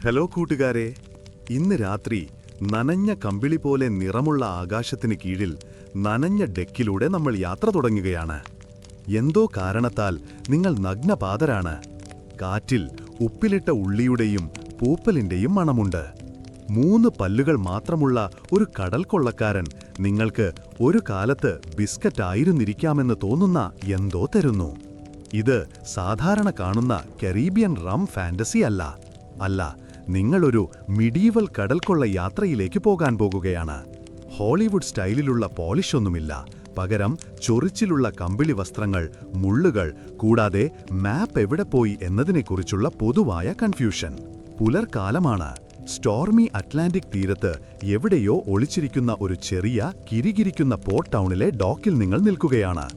Hello കൂട്ടുകാരെ, ഇന്ന് രാത്രി നനഞ്ഞ കമ്പിളി പോലെ നിറമുള്ള ആകാശത്തിന് കീഴിൽ നനഞ്ഞ ഡെക്കിലൂടെ നമ്മൾ യാത്ര തുടങ്ങുകയാണ്. എന്തോ കാരണത്താൽ നിങ്ങൾ നഗ്നപാതരാണ്. കാറ്റിൽ ഉപ്പിലിട്ട ഉള്ളിയുടെയും പൂപ്പലിന്റെയും മണമുണ്ട്. 3 പല്ലുകൾ മാത്രമുള്ള ഒരു കടൽ കൊള്ളക്കാരൻ നിങ്ങൾക്ക് ഒരു കാലത്ത് ബിസ്ക്കറ്റ് ആയിരുന്നിരിക്കാമെന്ന് തോന്നുന്ന എന്തോ തരുന്നു. ഇത് സാധാരണ കാണുന്ന കരീബിയൻ റം ഫാന്റസി അല്ല, നിങ്ങളൊരു മിഡീവൽ കടൽക്കൊള്ള യാത്രയിലേക്ക് പോകാൻ പോകുകയാണ്. ഹോളിവുഡ് സ്റ്റൈലിലുള്ള പോളിഷൊന്നുമില്ല. പകരം ചൊറിച്ചിലുള്ള കമ്പിളി വസ്ത്രങ്ങൾ, മുള്ളുകൾ, കൂടാതെ മാപ്പ് എവിടെ പോയി എന്നതിനെക്കുറിച്ചുള്ള പൊതുവായ കൺഫ്യൂഷൻ. പുലർക്കാലമാണ്. സ്റ്റോർമി അറ്റ്ലാന്റിക് തീരത്ത് എവിടെയോ ഒളിച്ചിരിക്കുന്ന ഒരു ചെറിയ കിരികിരിക്കുന്ന പോർട്ട് ടൗണിലെ ഡോക്കിൽ നിങ്ങൾ നിൽക്കുകയാണ്.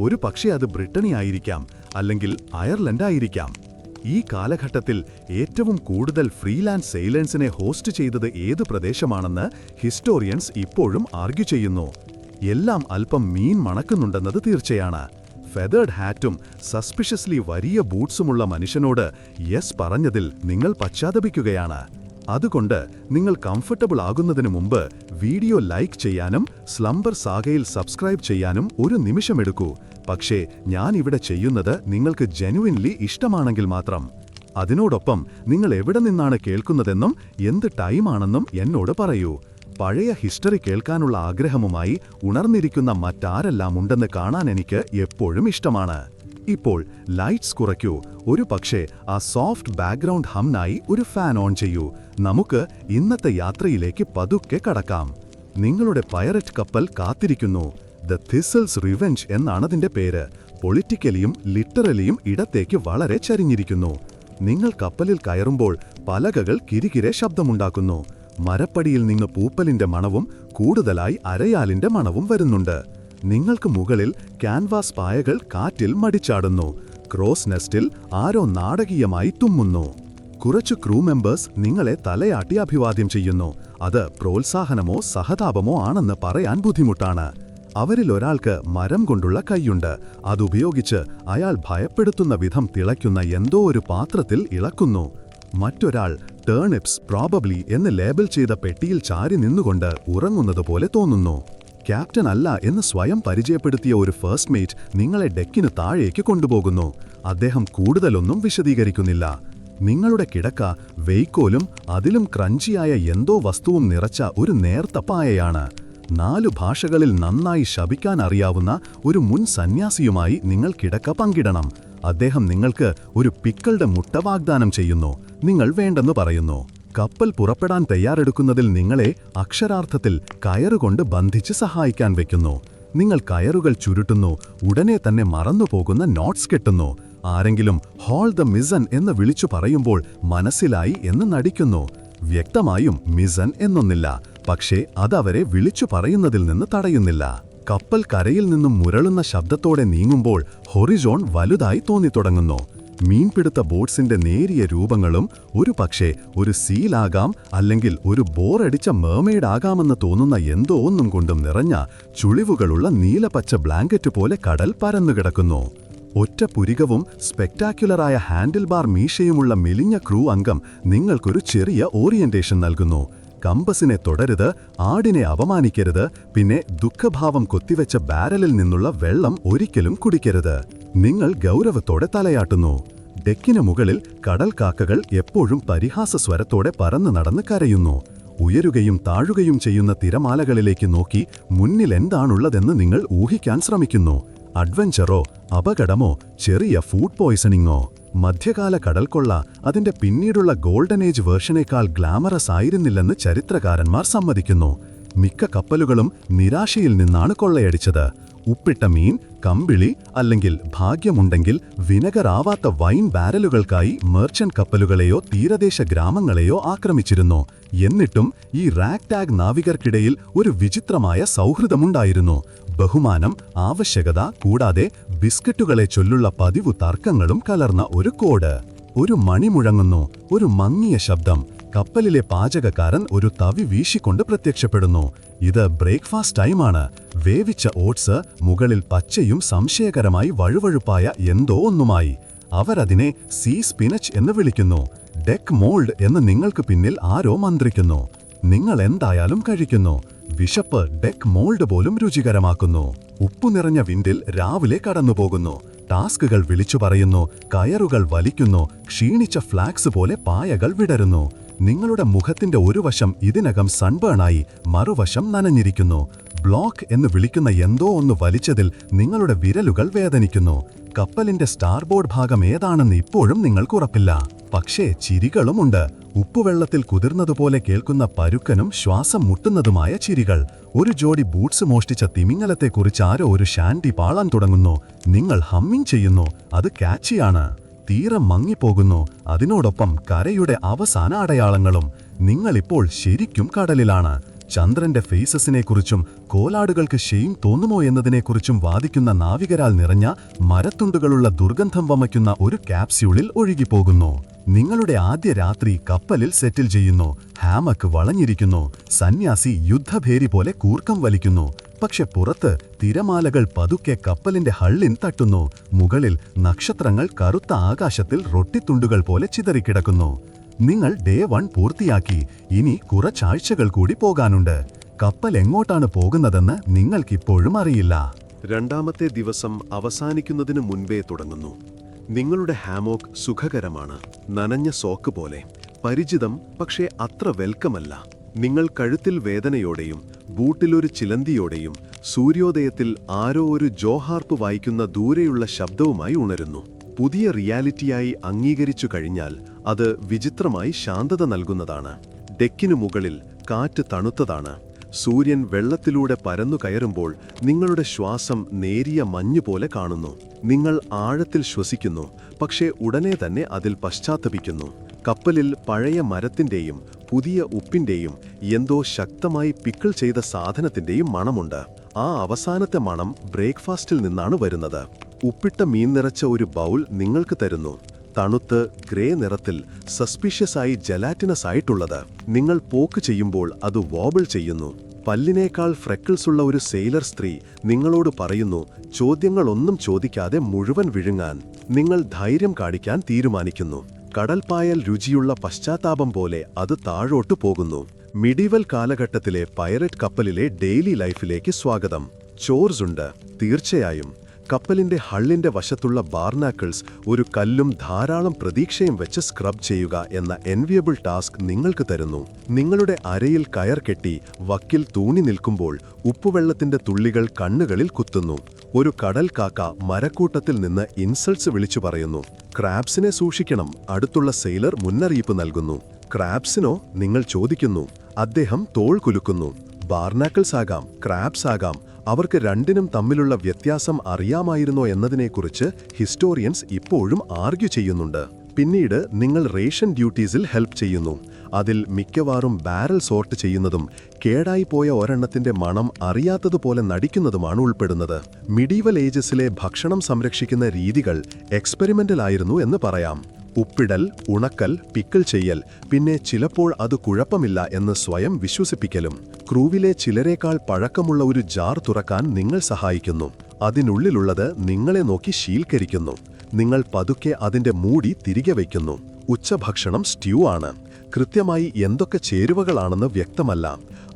ഒരു പക്ഷേ അത് ബ്രിട്ടനി ആയിരിക്കാം, അല്ലെങ്കിൽ അയർലൻഡ് ആയിരിക്കാം. ഈ കാലഘട്ടത്തിൽ ഏറ്റവും കൂടുതൽ ഫ്രീലാൻസ് സെയിലേഴ്സിനെ ഹോസ്റ്റ് ചെയ്തത് ഏത് പ്രദേശമാണെന്ന് ഹിസ്റ്റോറിയൻസ് ഇപ്പോഴും ആർഗ്യൂ ചെയ്യുന്നു. എല്ലാം അല്പം മീൻ മണക്കുന്നുണ്ടെന്നത് തീർച്ചയാണ്. ഫെതേർഡ് ഹാറ്റും സസ്പിഷ്യസ്ലി വലിയ ബൂട്ട്സുമുള്ള മനുഷ്യനോട് യെസ് പറഞ്ഞതിൽ നിങ്ങൾ പശ്ചാത്തപിക്കുകയാണ്. അതുകൊണ്ട് നിങ്ങൾ കംഫർട്ടബിൾ ആകുന്നതിനു മുമ്പ് വീഡിയോ ലൈക്ക് ചെയ്യാനും സ്ലംബർ സാഗയിൽ സബ്സ്ക്രൈബ് ചെയ്യാനും ഒരു നിമിഷമെടുക്കൂ. പക്ഷേ ഞാൻ ഇവിടെ ചെയ്യുന്നത് നിങ്ങൾക്ക് ജെനുവിൻലി ഇഷ്ടമാണെങ്കിൽ മാത്രം. അതിനോടൊപ്പം നിങ്ങൾ എവിടെ നിന്നാണ് കേൾക്കുന്നതെന്നും എന്ത് ടൈമാണെന്നും എന്നോട് പറയൂ. പഴയ ഹിസ്റ്ററി കേൾക്കാനുള്ള ആഗ്രഹവുമായി ഉണർന്നിരിക്കുന്ന മറ്റാരെല്ലാം ഉണ്ടെന്ന് കാണാൻ എനിക്ക് എപ്പോഴും ഇഷ്ടമാണ്. ഇപ്പോൾ ലൈറ്റ്സ് കുറയ്ക്കൂ. ഒരു പക്ഷേ ആ സോഫ്റ്റ് ബാക്ക്ഗ്രൗണ്ട് ഹംനായി ഒരു ഫാൻ ഓൺ ചെയ്യൂ. നമുക്ക് ഇന്നത്തെ യാത്രയിലേക്ക് പതുക്കെ കടക്കാം. നിങ്ങളുടെ പൈററ്റ് കപ്പൽ കാത്തിരിക്കുന്നു. ദ തിസിൽസ് റിവെഞ്ച് എന്നാണതിന്റെ പേര്. പൊളിറ്റിക്കലിയും ലിറ്ററലിയും ഇടത്തേക്ക് വളരെ ചരിഞ്ഞിരിക്കുന്നു. നിങ്ങൾ കപ്പലിൽ കയറുമ്പോൾ പലകകൾ കിരികിരെ ശബ്ദമുണ്ടാക്കുന്നു. മരപ്പടിയിൽ നിന്ന് പൂപ്പലിന്റെ മണവും കൂടുതലായി അരയാലിന്റെ മണവും വരുന്നുണ്ട്. നിങ്ങൾക്ക് മുകളിൽ ക്യാൻവാസ് പായകൾ കാറ്റിൽ മടിച്ചാടുന്നു. ക്രോസ് നെസ്റ്റിൽ ആരോ നാടകീയമായി തുമ്മുന്നു. കുറച്ചു ക്രൂ മെമ്പേഴ്സ് നിങ്ങളെ തലയാട്ടി അഭിവാദ്യം ചെയ്യുന്നു. അത് പ്രോത്സാഹനമോ സഹതാപമോ ആണെന്ന് പറയാൻ ബുദ്ധിമുട്ടാണ്. അവരിൽ ഒരാൾക്ക് മരം കൊണ്ടുള്ള കൈയുണ്ട്. അതുപയോഗിച്ച് അയാൾ ഭയപ്പെടുത്തുന്ന വിധം തിളയ്ക്കുന്ന എന്തോ ഒരു പാത്രത്തിൽ ഇളക്കുന്നു. മറ്റൊരാൾ ടേണിപ്സ് പ്രോബബ്ലി എന്ന് ലേബൽ ചെയ്ത പെട്ടിയിൽ ചാരി നിന്നുകൊണ്ട് ഉറങ്ങുന്നതുപോലെ തോന്നുന്നു. ക്യാപ്റ്റൻ അല്ല എന്ന് സ്വയം പരിചയപ്പെടുത്തിയ ഒരു ഫസ്റ്റ് മേറ്റ് നിങ്ങളെ ഡെക്കിന് താഴേക്ക് കൊണ്ടുപോകുന്നു. അദ്ദേഹം കൂടുതലൊന്നും വിശദീകരിക്കുന്നില്ല. നിങ്ങളുടെ കിടക്ക വെയ്ക്കോലും അതിലും ക്രഞ്ചിയായ എന്തോ വസ്തുവും നിറച്ച ഒരു നേർത്ത പായയാണ്. 4 ഭാഷകളിൽ നന്നായി ശപിക്കാൻ അറിയാവുന്ന ഒരു മുൻ സന്യാസിയുമായി നിങ്ങൾ കിടക്ക പങ്കിടണം. അദ്ദേഹം നിങ്ങൾക്ക് ഒരു പിക്കളുടെ മുട്ട വാഗ്ദാനം ചെയ്യുന്നു. നിങ്ങൾ വേണ്ടെന്ന് പറയുന്നു. കപ്പൽ പുറപ്പെടാൻ തയ്യാറെടുക്കുന്നതിൽ നിങ്ങളെ അക്ഷരാർത്ഥത്തിൽ കയറുകൊണ്ട് ബന്ധിച്ച് സഹായിക്കാൻ വെക്കുന്നു. നിങ്ങൾ കയറുകൾ ചുരുട്ടുന്നു. ഉടനെ തന്നെ മറന്നുപോകുന്ന നോട്ട്സ് കെട്ടുന്നു. ആരെങ്കിലും ഹോൾ ദ മിസൺ എന്ന് വിളിച്ചു പറയുമ്പോൾ മനസ്സിലായി എന്ന് നടിക്കുന്നു. വ്യക്തമായും മിസൺ എന്നൊന്നില്ല, പക്ഷേ അതവരെ വിളിച്ചു പറയുന്നതിൽ നിന്ന് തടയുന്നില്ല. കപ്പൽ കരയിൽ നിന്നും മുരളുന്ന ശബ്ദത്തോടെ നീങ്ങുമ്പോൾ ഹൊറിസോൺ വലുതായി തോന്നിത്തുടങ്ങുന്നു. മീൻപിടുത്ത ബോട്ട്സിന്റെ നേരിയ രൂപങ്ങളും ഒരു പക്ഷേ ഒരു സീലാകാം, അല്ലെങ്കിൽ ഒരു ബോറടിച്ച മേർമെയ്ഡ് ആകാമെന്ന് തോന്നുന്ന എന്തോ ഒന്നും കൊണ്ടും നിറഞ്ഞ ചുളിവുകളുള്ള നീലപ്പച്ച ബ്ലാങ്കറ്റ് പോലെ കടൽ പരന്നുകിടക്കുന്നു. ഒറ്റ പുരികവും സ്പെക്ടാക്യുലറായ ഹാൻഡിൽ ബാർ മീശയുമുള്ള മെലിഞ്ഞ ക്രൂ അംഗം നിങ്ങൾക്കൊരു ചെറിയ ഓറിയന്റേഷൻ നൽകുന്നു. കമ്പസിനെ തൊടരുത്, ആടിനെ അപമാനിക്കരുത്, പിന്നെ ദുഃഖഭാവം കൊത്തിവെച്ച ബാരലിൽ നിന്നുള്ള വെള്ളം ഒരിക്കലും കുടിക്കരുത്. നിങ്ങൾ ഗൗരവത്തോടെ തലയാട്ടുന്നു. ഡെക്കിന് മുകളിൽ കടൽ കാക്കകൾ എപ്പോഴും പരിഹാസ സ്വരത്തോടെ പറന്നു നടന്ന് കരയുന്നു. ഉയരുകയും താഴുകയും ചെയ്യുന്ന തിരമാലകളിലേക്ക് നോക്കി മുന്നിൽ എന്താണുള്ളതെന്ന് നിങ്ങൾ ഊഹിക്കാൻ ശ്രമിക്കുന്നു. അഡ്വഞ്ചറോ, അപകടമോ, ചെറിയ ഫുഡ് പോയ്സണിങ്ങോ? മധ്യകാല കടൽക്കൊള്ള അതിന്റെ പിന്നീടുള്ള ഗോൾഡൻ ഏജ് വേർഷനേക്കാൾ ഗ്ലാമറസ് ആയിരുന്നില്ലെന്ന് ചരിത്രകാരന്മാർ സമ്മതിക്കുന്നു. മിക്ക കപ്പലുകളും നിരാശയിൽ നിന്നാണ് കൊള്ളയടിച്ചത്. ഉപ്പിട്ട മീൻ, കമ്പിളി, അല്ലെങ്കിൽ ഭാഗ്യമുണ്ടെങ്കിൽ വിനഗറാവാത്ത വൈൻ ബാരലുകൾക്കായി മെർച്ചന്റ് കപ്പലുകളെയോ തീരദേശ ഗ്രാമങ്ങളെയോ ആക്രമിച്ചിരുന്നു. എന്നിട്ടും ഈ റാഗ് ടാഗ് നാവികർക്കിടയിൽ ഒരു വിചിത്രമായ സൗഹൃദമുണ്ടായിരുന്നു. ബഹുമാനം, ആവശ്യകത, കൂടാതെ ബിസ്ക്കറ്റുകളെ ചൊല്ലുള്ള പതിവു തർക്കങ്ങളും കലർന്ന ഒരു കോഡ്. ഒരു മണി മുഴങ്ങുന്നു. ഒരു മങ്ങിയ ശബ്ദം. കപ്പലിലെ പാചകക്കാരൻ ഒരു തവി വീശിക്കൊണ്ട് പ്രത്യക്ഷപ്പെടുന്നു. ഇത് ബ്രേക്ക്ഫാസ്റ്റ് ടൈമാണ്. വേവിച്ച ഓട്സ്, മുകളിൽ പച്ചയും സംശയകരമായി വഴുവഴുപ്പായ എന്തോ ഒന്നുമായി. അവരതിനെ സീ സ്പിനച്ച് എന്ന് വിളിക്കുന്നു. ഡെക്ക് മോൾഡ് എന്ന് നിങ്ങൾക്ക് പിന്നിൽ ആരോ മന്ത്രിക്കുന്നു. നിങ്ങൾ എന്തായാലും കഴിക്കുന്നു. വിശപ്പ് ഡെക്ക് മോൾഡ് പോലും രുചികരമാക്കുന്നു. ഉപ്പു നിറഞ്ഞ വിൻഡിൽ രാവിലെ കടന്നുപോകുന്നു. ടാസ്കുകൾ വിളിച്ചു പറയുന്നു, കയറുകൾ വലിക്കുന്നു, ക്ഷീണിച്ച ഫ്ലാക്സ് പോലെ പായകൾ വിടരുന്നു. നിങ്ങളുടെ മുഖത്തിന്റെ ഒരു വശം ഇതിനകം സൺബേണായി, മറുവശം നനഞ്ഞിരിക്കുന്നു. ബ്ലോക്ക് എന്ന് വിളിക്കുന്ന എന്തോ ഒന്ന് വലിച്ചതിൽ നിങ്ങളുടെ വിരലുകൾ വേദനിക്കുന്നു. കപ്പലിന്റെ സ്റ്റാർബോർഡ് ഭാഗം ഏതാണെന്ന് ഇപ്പോഴും നിങ്ങൾക്കുറപ്പില്ല. പക്ഷേ ചിരികളുമുണ്ട്. ഉപ്പുവെള്ളത്തിൽ കുതിർന്നതുപോലെ കേൾക്കുന്ന പരുക്കനും ശ്വാസം മുട്ടുന്നതുമായ ചിരികൾ. ഒരു ജോഡി ബൂട്ട്സ് മോഷ്ടിച്ച തിമിംഗലത്തെക്കുറിച്ച് ആരോ ഒരു ഷാൻഡി പാളാൻ തുടങ്ങുന്നു. നിങ്ങൾ ഹമ്മിങ് ചെയ്യുന്നു. അത് ക്യാച്ചിയാണ്. തീരം മങ്ങിപ്പോകുന്നു. അതിനോടൊപ്പം കരയുടെ അവസാന അടയാളങ്ങളും. നിങ്ങളിപ്പോൾ ശരിക്കും കടലിലാണ്. ചന്ദ്രന്റെ ഫേസസിനെക്കുറിച്ചും കോലാടുകൾക്ക് ഷെയിം തോന്നുമോ എന്നതിനെക്കുറിച്ചും വാദിക്കുന്ന നാവികരാൽ നിറഞ്ഞ മരത്തുണ്ടുകളുള്ള ദുർഗന്ധം വമയ്ക്കുന്ന ഒരു ക്യാപ്സ്യൂളിൽ ഒഴുകിപ്പോകുന്നു. നിങ്ങളുടെ ആദ്യ രാത്രി കപ്പലിൽ സെറ്റിൽ ചെയ്യുന്നു. ഹാമക്ക് വളഞ്ഞിരിക്കുന്നു. സന്യാസി യുദ്ധഭേരി പോലെ കൂർക്കം വലിക്കുന്നു. പക്ഷെ പുറത്ത് തിരമാലകൾ പതുക്കെ കപ്പലിന്റെ ഹള്ളിൻ തട്ടുന്നു. മുകളിൽ നക്ഷത്രങ്ങൾ കറുത്ത ആകാശത്തിൽ റൊട്ടിത്തുണ്ടുകൾ പോലെ ചിതറിക്കിടക്കുന്നു. നിങ്ങൾ ഡേ 1 പൂർത്തിയാക്കി. ഇനി കുറച്ചാഴ്ചകൾ കൂടി പോകാനുണ്ട്. കപ്പൽ എങ്ങോട്ടാണ് പോകുന്നതെന്ന് നിങ്ങൾക്കിപ്പോഴും അറിയില്ല. രണ്ടാമത്തെ ദിവസം അവസാനിക്കുന്നതിന് മുൻപേ തുടങ്ങുന്നു. നിങ്ങളുടെ ഹാമോക്ക് സുഖകരമാണ്. നനഞ്ഞ സോക്ക് പോലെ. പരിചിതം, പക്ഷേ അത്ര വെൽക്കമല്ല. നിങ്ങൾ കഴുത്തിൽ വേദനയോടെയും ബൂട്ടിലൊരു ചിലന്തിയോടെയും സൂര്യോദയത്തിൽ ആരോ ഒരു ജോഹാർപ്പ് വായിക്കുന്ന ദൂരെയുള്ള ശബ്ദവുമായി ഉണരുന്നു. പുതിയ റിയാലിറ്റിയായി അംഗീകരിച്ചു കഴിഞ്ഞാൽ അത് വിചിത്രമായി ശാന്തത നൽകുന്നതാണ്. ഡെക്കിനു മുകളിൽ കാറ്റ് തണുത്തതാണ്. സൂര്യൻ വെള്ളത്തിലൂടെ പരന്നു കയറുമ്പോൾ നിങ്ങളുടെ ശ്വാസം നേരിയ മഞ്ഞുപോലെ കാണുന്നു. നിങ്ങൾ ആഴത്തിൽ ശ്വസിക്കുന്നു, പക്ഷേ ഉടനെ തന്നെ അതിൽ പശ്ചാത്തപിക്കുന്നു. കപ്പലിൽ പഴയ മരത്തിന്റെയും പുതിയ ഉപ്പിന്റെയും എന്തോ ശക്തമായി പിക്കിൾ ചെയ്ത സാധനത്തിന്റെയും മണമുണ്ട്. ആ അവസാനത്തെ മണം ബ്രേക്ക്ഫാസ്റ്റിൽ നിന്നാണ് വരുന്നത്. ഉപ്പിട്ട മീൻ നിറച്ച ഒരു ബൗൾ നിങ്ങൾക്ക് തരുന്നു. തണുത്ത് ഗ്രേ നിറത്തിൽ സസ്പീഷ്യസ് ആയി ജലാറ്റിനസ് ആയിട്ടുള്ളത്. നിങ്ങൾ പോക്ക് ചെയ്യുമ്പോൾ അത് വോബിൾ ചെയ്യുന്നു. പല്ലിനേക്കാൾ ഫ്രെക്കിൾസ് ഉള്ള ഒരു സെയിലർ സ്ത്രീ നിങ്ങളോട് പറയുന്നു, ചോദ്യങ്ങളൊന്നും ചോദിക്കാതെ മുഴുവൻ വിഴുങ്ങാൻ. നിങ്ങൾ ധൈര്യം കാണിക്കാൻ തീരുമാനിക്കുന്നു. കടൽപ്പായൽ രുചിയുള്ള പശ്ചാത്താപം പോലെ അത് താഴോട്ടു പോകുന്നു. മിഡീവൽ കാലഘട്ടത്തിലെ പൈററ്റ് കപ്പലിലെ ഡെയിലി ലൈഫിലേക്ക് സ്വാഗതം. ചോർസ് ഉണ്ട്, തീർച്ചയായും. കപ്പലിന്റെ ഹള്ളിന്റെ വശത്തുള്ള ബാർനാക്കിൾസ് ഒരു കല്ലും ധാരാളം പ്രതീക്ഷയും വെച്ച് സ്ക്രബ് ചെയ്യുക എന്ന എൻവിയബിൾ ടാസ്ക് നിങ്ങൾക്ക് തരുന്നു. നിങ്ങളുടെ അരയിൽ കയർ കെട്ടി വക്കിൽ തൂണി നിൽക്കുമ്പോൾ ഉപ്പുവെള്ളത്തിന്റെ തുള്ളികൾ കണ്ണുകളിൽ കുത്തുന്നു. ഒരു കടൽ കാക്ക മരക്കൂട്ടത്തിൽ നിന്ന് ഇൻസൾട്ട്സ് വിളിച്ചു പറയുന്നു. ക്രാബ്സിനെ സൂക്ഷിക്കണം, അടുത്തുള്ള സെയിലർ മുന്നറിയിപ്പ് നൽകുന്നു. ക്രാബ്സിനോ? നിങ്ങൾ ചോദിക്കുന്നു. അദ്ദേഹം തോൾ കുലുക്കുന്നു. ബാർനാക്കിൾസ് ആകാം, ക്രാബ്സ് ആകാം. അവർക്ക് രണ്ടിനും തമ്മിലുള്ള വ്യത്യാസം അറിയാമായിരുന്നോ എന്നതിനെക്കുറിച്ച് ഹിസ്റ്റോറിയൻസ് ഇപ്പോഴും ആർഗ്യൂ ചെയ്യുന്നുണ്ട്. പിന്നീട് നിങ്ങൾ റേഷൻ ഡ്യൂട്ടീസിൽ ഹെൽപ്പ് ചെയ്യുന്നു. അതിൽ മിക്കവാറും ബാരൽ സോർട്ട് ചെയ്യുന്നതും കേടായി പോയ ഒരെണ്ണത്തിന്റെ മണം അറിയാത്തതുപോലെ നടിക്കുന്നതുമാണ് ഉൾപ്പെടുന്നത്. മിഡീവൽ ഏജസിലെ ഭക്ഷണം സംരക്ഷിക്കുന്ന രീതികൾ എക്സ്പെരിമെന്റൽ ആയിരുന്നു എന്ന് പറയാം. ഉപ്പിടൽ, ഉണക്കൽ, പിക്കിൾ ചെയ്യൽ, പിന്നെ ചിലപ്പോൾ അത് കുഴപ്പമില്ല എന്ന് സ്വയം വിശ്വസിപ്പിക്കലും. ക്രൂവിലെ ചിലരേക്കാൾ പഴക്കമുള്ള ഒരു ജാർ തുറക്കാൻ നിങ്ങൾ സഹായിക്കുന്നു. അതിനുള്ളിലുള്ളത് നിങ്ങളെ നോക്കി ശീൽക്കരിക്കുന്നു. നിങ്ങൾ പതുക്കെ അതിന്റെ മൂടി തിരികെ വയ്ക്കുന്നു. ഉച്ചഭക്ഷണം സ്റ്റ്യൂ ആണ്. കൃത്യമായി എന്തൊക്കെ ചേരുവകളാണെന്ന് വ്യക്തമല്ല.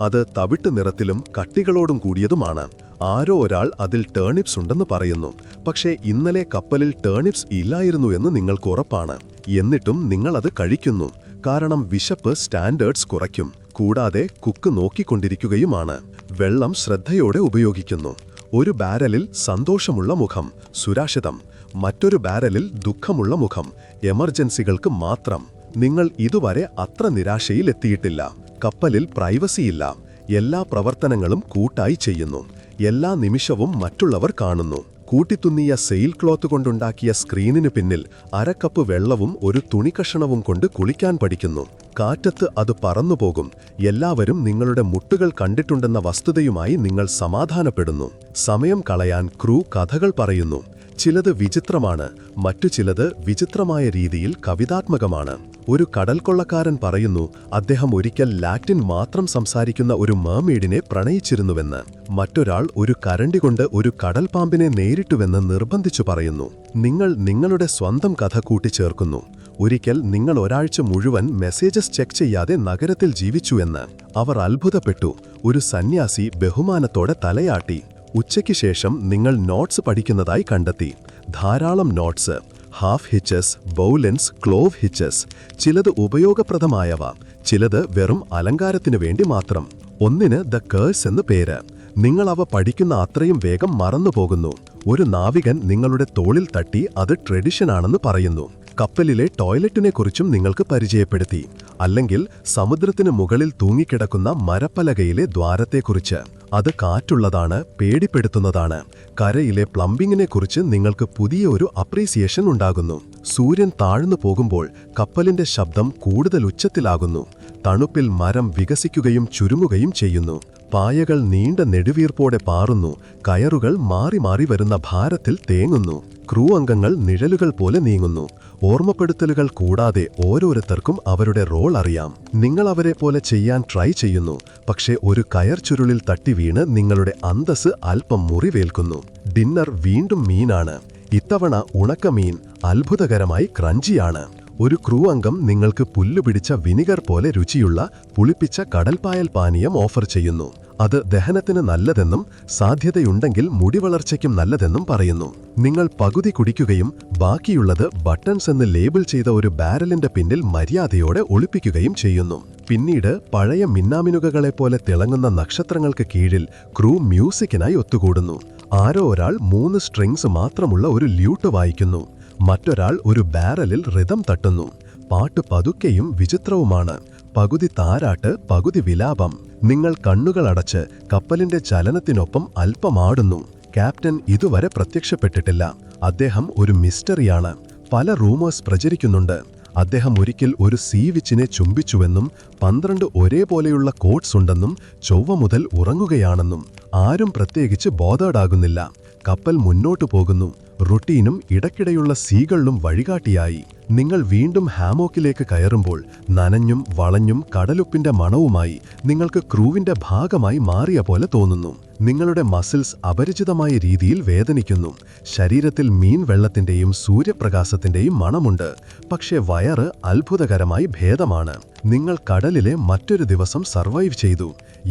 അത് തവിട്ട് നിറത്തിലും കട്ടികളോടും കൂടിയതുമാണ്. ആരോ ഒരാൾ അതിൽ ടേണിപ്സ് ഉണ്ടെന്ന് പറയുന്നു. പക്ഷേ ഇന്നലെ കപ്പലിൽ ടേണിപ്സ് ഇല്ലായിരുന്നു എന്ന് നിങ്ങൾക്ക് ഉറപ്പാണ്. എന്നിട്ടും നിങ്ങൾ അത് കഴിക്കുന്നു. കാരണം വിശപ്പ് സ്റ്റാൻഡേർഡ്സ് കുറയ്ക്കും. കൂടാതെ കുക്ക് നോക്കിക്കൊണ്ടിരിക്കുകയുമാണ്. വെള്ളം ശ്രദ്ധയോടെ ഉപയോഗിക്കുന്നു. ഒരു ബാരലിൽ സന്തോഷമുള്ള മുഖം, സുരക്ഷിതം. മറ്റൊരു ബാരലിൽ ദുഃഖമുള്ള മുഖം, എമർജൻസികൾക്ക് മാത്രം. നിങ്ങൾ ഇതുവരെ അത്ര നിരാശയിലെത്തിയിട്ടില്ല. കപ്പലിൽ പ്രൈവസിയില്ല. എല്ലാ പ്രവർത്തനങ്ങളും കൂട്ടായി ചെയ്യുന്നു. എല്ലാ നിമിഷവും മറ്റുള്ളവർ കാണുന്നു. കൂട്ടിത്തുന്നിയ സെയിൽ ക്ലോത്ത് കൊണ്ടുണ്ടാക്കിയ സ്ക്രീനിന് പിന്നിൽ അരക്കപ്പ് വെള്ളവും ഒരു തുണിക്കഷണവും കൊണ്ട് കുളിക്കാൻ പഠിക്കുന്നു. കാറ്റത്ത് അത് പറന്നുപോകും. എല്ലാവരും നിങ്ങളുടെ മുട്ടുകൾ കണ്ടിട്ടുണ്ടെന്ന വസ്തുതയുമായി നിങ്ങൾ സമാധാനപ്പെടുന്നു. സമയം കളയാൻ ക്രൂ കഥകൾ പറയുന്നു. ചിലത് വിചിത്രമാണ്, മറ്റു ചിലത് വിചിത്രമായ രീതിയിൽ കവിതാത്മകമാണ്. ഒരു കടൽക്കൊള്ളക്കാരൻ പറയുന്നു, അദ്ദേഹം ഒരിക്കൽ ലാറ്റിൻ മാത്രം സംസാരിക്കുന്ന ഒരു മേർമെയ്ഡിനെ പ്രണയിച്ചിരുന്നുവെന്ന്. മറ്റൊരാൾ ഒരു കരണ്ടി കൊണ്ട് ഒരു കടൽപ്പാമ്പിനെ നേരിട്ടുവെന്ന് നിർബന്ധിച്ചു പറയുന്നു. നിങ്ങൾ നിങ്ങളുടെ സ്വന്തം കഥ കൂട്ടിച്ചേർക്കുന്നു. ഒരിക്കൽ നിങ്ങൾ ഒരാഴ്ച മുഴുവൻ മെസ്സേജസ് ചെക്ക് ചെയ്യാതെ നഗരത്തിൽ ജീവിച്ചു എന്ന്. അവർ അത്ഭുതപ്പെട്ടു. ഒരു സന്യാസി ബഹുമാനത്തോടെ തലയാട്ടി. ഉച്ചയ്ക്ക് ശേഷം നിങ്ങൾ നോട്ട്സ് പഠിക്കുന്നതായി കണ്ടെത്തി. ധാരാളം നോട്ട്സ്, ഹാഫ് ഹിച്ചസ്, ബൗലൻസ്, ക്ലോവ് ഹിച്ചസ്. ചിലത് ഉപയോഗപ്രദമായവ, ചിലത് വെറും അലങ്കാരത്തിനു വേണ്ടി മാത്രം. ഒന്നിന് ദ കേഴ്സ് എന്ന് പേര്. നിങ്ങൾ അവ പഠിക്കുന്ന അത്രയും വേഗം മറന്നുപോകുന്നു. ഒരു നാവികൻ നിങ്ങളുടെ തോളിൽ തട്ടി അത് ട്രഡിഷനാണെന്ന് പറയുന്നു. കപ്പലിലെ ടോയ്ലറ്റിനെക്കുറിച്ചും നിങ്ങൾക്ക് പരിചയപ്പെടുത്തി. അല്ലെങ്കിൽ സമുദ്രത്തിന് മുകളിൽ തൂങ്ങിക്കിടക്കുന്ന മരപ്പലകയിലെ ദ്വാരത്തെക്കുറിച്ച്. അത് കാറ്റുള്ളതാണ്, പേടിപ്പെടുത്തുന്നതാണ്. കരയിലെ പ്ലംബിങ്ങിനെക്കുറിച്ച് നിങ്ങൾക്ക് പുതിയ ഒരു അപ്രീസിയേഷൻ ഉണ്ടാകുന്നു. സൂര്യൻ താഴ്ന്നു പോകുമ്പോൾ കപ്പലിന്റെ ശബ്ദം കൂടുതൽ ഉച്ചത്തിലാകുന്നു. തണുപ്പിൽ മരം വികസിക്കുകയും ചുരുങ്ങുകയും ചെയ്യുന്നു. പായകൾ നീണ്ട നെടുവീർപ്പോടെ പാറുന്നു. കയറുകൾ മാറി മാറി വരുന്ന ഭാരത്തിൽ തേങ്ങുന്നു. ക്രൂ അംഗങ്ങൾ നിഴലുകൾ പോലെ നീങ്ങുന്നു. ഓർമ്മപ്പെടുത്തലുകൾ കൂടാതെ ഓരോരുത്തർക്കും അവരുടെ റോൾ അറിയാം. നിങ്ങൾ അവരെ പോലെ ചെയ്യാൻ ട്രൈ ചെയ്യുന്നു. പക്ഷേ ഒരു കയർ ചുരുളിൽ തട്ടി വീണ് നിങ്ങളുടെ അന്തസ് അല്പം മുറിവേൽക്കുന്നു. ഡിന്നർ വീണ്ടും മീനാണ്. ഇത്തവണ ഉണക്കമീൻ അത്ഭുതകരമായി ക്രഞ്ചിയാണ്. ഒരു ക്രൂ അംഗം നിങ്ങൾക്ക് പുല്ലുപിടിച്ച വിനിഗർ പോലെ രുചിയുള്ള പുളിപ്പിച്ച കടൽപ്പായൽ പാനീയം ഓഫർ ചെയ്യുന്നു. അത് ദഹനത്തിന് നല്ലതെന്നും സാധ്യതയുണ്ടെങ്കിൽ മുടിവളർച്ചയ്ക്കും നല്ലതെന്നും പറയുന്നു. നിങ്ങൾ പകുതി കുടിക്കുകയും ബാക്കിയുള്ളത് ബട്ടൺസ് എന്ന് ലേബിൾ ചെയ്ത ഒരു ബാരലിന്റെ പിന്നിൽ മര്യാദയോടെ ഒളിപ്പിക്കുകയും ചെയ്യുന്നു. പിന്നീട് പഴയ മിന്നാമിനുകകളെപ്പോലെ തിളങ്ങുന്ന നക്ഷത്രങ്ങൾക്ക് കീഴിൽ ക്രൂ മ്യൂസിക്കിനായി ഒത്തുകൂടുന്നു. ആരോ ഒരാൾ 3 സ്ട്രിങ്സ് മാത്രമുള്ള ഒരു ല്യൂട്ട് വായിക്കുന്നു. മറ്റൊരാൾ ഒരു ബാരലിൽ റിതം തട്ടുന്നു. പാട്ട് പതുക്കെയും വിചിത്രവുമാണ്. പകുതി താരാട്ട്, പകുതി വിലാപം. നിങ്ങൾ കണ്ണുകളടച്ച് കപ്പലിന്റെ ചലനത്തിനൊപ്പം അല്പമാടുന്നു. ക്യാപ്റ്റൻ ഇതുവരെ പ്രത്യക്ഷപ്പെട്ടിട്ടില്ല. അദ്ദേഹം ഒരു മിസ്റ്ററിയാണ്. പല റൂമേഴ്സ് പ്രചരിക്കുന്നുണ്ട്. അദ്ദേഹം ഒരിക്കൽ ഒരു സീ വിച്ചിനെ ചുംബിച്ചുവെന്നും 12 ഒരേപോലെയുള്ള കോട്ട്സ് ഉണ്ടെന്നും ചൊവ്വ മുതൽ ഉറങ്ങുകയാണെന്നും. ആരും പ്രത്യേകിച്ച് ബോധേഡാകുന്നില്ല. കപ്പൽ മുന്നോട്ടു പോകുന്നു. റുട്ടീനും ഇടയ്ക്കിടെയുള്ള സീകളിലും വഴികാട്ടിയായി. നിങ്ങൾ വീണ്ടും ഹാമോക്കിലേക്ക് കയറുമ്പോൾ നനഞ്ഞും വളഞ്ഞും കടലുപ്പിന്റെ മണവുമായി നിങ്ങൾക്ക് ക്രൂവിന്റെ ഭാഗമായി മാറിയ പോലെ തോന്നുന്നു. നിങ്ങളുടെ മസിൽസ് അപരിചിതമായ രീതിയിൽ വേദനിക്കുന്നു. ശരീരത്തിൽ മീൻ വെള്ളത്തിന്റെയും സൂര്യപ്രകാശത്തിന്റെയും മണമുണ്ട്. പക്ഷേ വയറ് അത്ഭുതകരമായി ഭേദമാണ്. നിങ്ങൾ കടലിലെ മറ്റൊരു ദിവസം സർവൈവ് ചെയ്തു.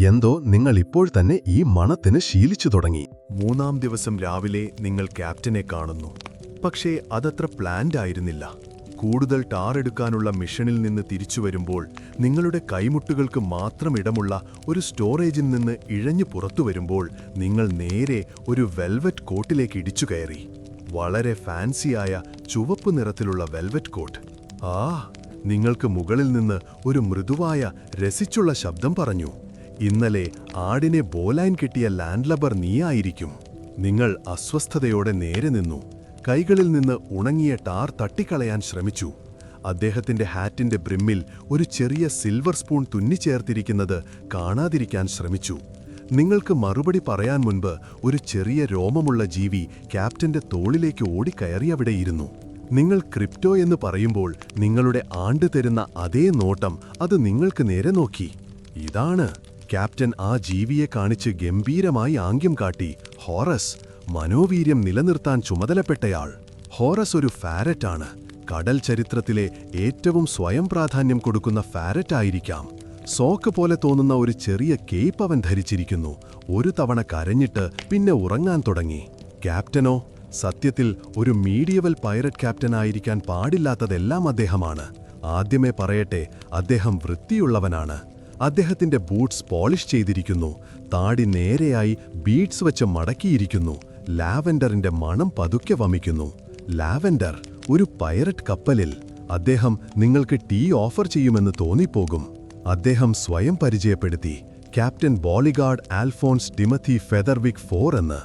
എന്തോ നിങ്ങൾ ഇപ്പോൾ തന്നെ ഈ മണത്തിന് ശീലിച്ചു തുടങ്ങി. 3-ാം ദിവസം രാവിലെ നിങ്ങൾ ക്യാപ്റ്റനെ കാണുന്നു. പക്ഷേ അതത്ര പ്ലാൻഡ് ആയിരുന്നില്ല. കൂടുതൽ ടാർ എടുക്കാനുള്ള മിഷനിൽ നിന്ന് തിരിച്ചു വരുമ്പോൾ നിങ്ങളുടെ കൈമുട്ടുകൾക്ക് മാത്രം ഇടമുള്ള ഒരു സ്റ്റോറേജിൽ നിന്ന് ഇഴഞ്ഞു പുറത്തു വരുമ്പോൾ നിങ്ങൾ നേരെ ഒരു വെൽവെറ്റ് കോട്ടിലേക്ക് ഇടിച്ചു കയറി. വളരെ ഫാൻസിയായ ചുവപ്പ് നിറത്തിലുള്ള വെൽവെറ്റ് കോട്ട്. നിങ്ങൾക്ക് മുകളിൽ നിന്ന് ഒരു മൃദുവായ രസിച്ചുള്ള ശബ്ദം പറഞ്ഞു. ഇന്നലെ ആടിനെ ബോലൈൻ കെട്ടിയ ലാൻഡ് ലബർ നീയായിരിക്കും. നിങ്ങൾ അസ്വസ്ഥതയോടെ നേരെ നിന്നു. കൈകളിൽ നിന്ന് ഉണങ്ങിയ ടാർ തട്ടിക്കളയാൻ ശ്രമിച്ചു. അദ്ദേഹത്തിന്റെ ഹാറ്റിന്റെ ബ്രിമ്മിൽ ഒരു ചെറിയ സിൽവർ സ്പൂൺ തുന്നിച്ചേർത്തിരിക്കുന്നത് കാണാതിരിക്കാൻ ശ്രമിച്ചു. നിങ്ങൾക്ക് മറുപടി പറയാൻ മുൻപ് ഒരു ചെറിയ രോമമുള്ള ജീവി ക്യാപ്റ്റന്റെ തോളിലേക്ക് ഓടിക്കയറിയവിടെയിരുന്നു. നിങ്ങൾ ക്രിപ്റ്റോ എന്ന് പറയുമ്പോൾ നിങ്ങളുടെ ആണ്ട് തരുന്ന അതേ നോട്ടം അത് നിങ്ങൾക്ക് നേരെ നോക്കി. ഇതാണ് ക്യാപ്റ്റൻ ആ ജീവിയെ കാണിച്ച് ഗംഭീരമായി ആംഗ്യം കാട്ടി. ഹോറസ്, മനോവീര്യം നിലനിർത്താൻ ചുമതലപ്പെട്ടയാൾ. ഹോറസ് ഒരു ഫാരറ്റാണ്. കടൽ ചരിത്രത്തിലെ ഏറ്റവും സ്വയം പ്രാധാന്യം കൊടുക്കുന്ന ഫാരറ്റായിരിക്കാം. സോക്ക് പോലെ തോന്നുന്ന ഒരു ചെറിയ കേപ്പ് അവൻ ധരിച്ചിരിക്കുന്നു. ഒരു തവണ കരഞ്ഞിട്ട് പിന്നെ ഉറങ്ങാൻ തുടങ്ങി. ക്യാപ്റ്റനോ സത്യത്തിൽ ഒരു മീഡിയവൽ പൈററ്റ് ക്യാപ്റ്റനായിരിക്കാൻ പാടില്ലാത്തതെല്ലാം അദ്ദേഹമാണ്. ആദ്യമേ പറയട്ടെ, അദ്ദേഹം വൃത്തിയുള്ളവനാണ്. അദ്ദേഹത്തിന്റെ ബൂട്ട്സ് പോളിഷ് ചെയ്തിരിക്കുന്നു. താടി നേരെയായി ബീഡ്സ് വെച്ച് മടക്കിയിരിക്കുന്നു. ലാവെൻഡറിന്റെ മണം പതുക്കെ വമിക്കുന്നു. ലാവെൻഡർ ഒരു പൈററ്റ് കപ്പലിൽ. അദ്ദേഹം നിങ്ങൾക്ക് ടീ ഓഫർ ചെയ്യുമെന്ന് തോന്നിപ്പോകും. അദ്ദേഹം സ്വയം പരിചയപ്പെടുത്തി. ക്യാപ്റ്റൻ ബോളിഗാർഡ് ആൽഫോൺസ് ടിമത്തി ഫെദർവിക് 4 എന്ന്.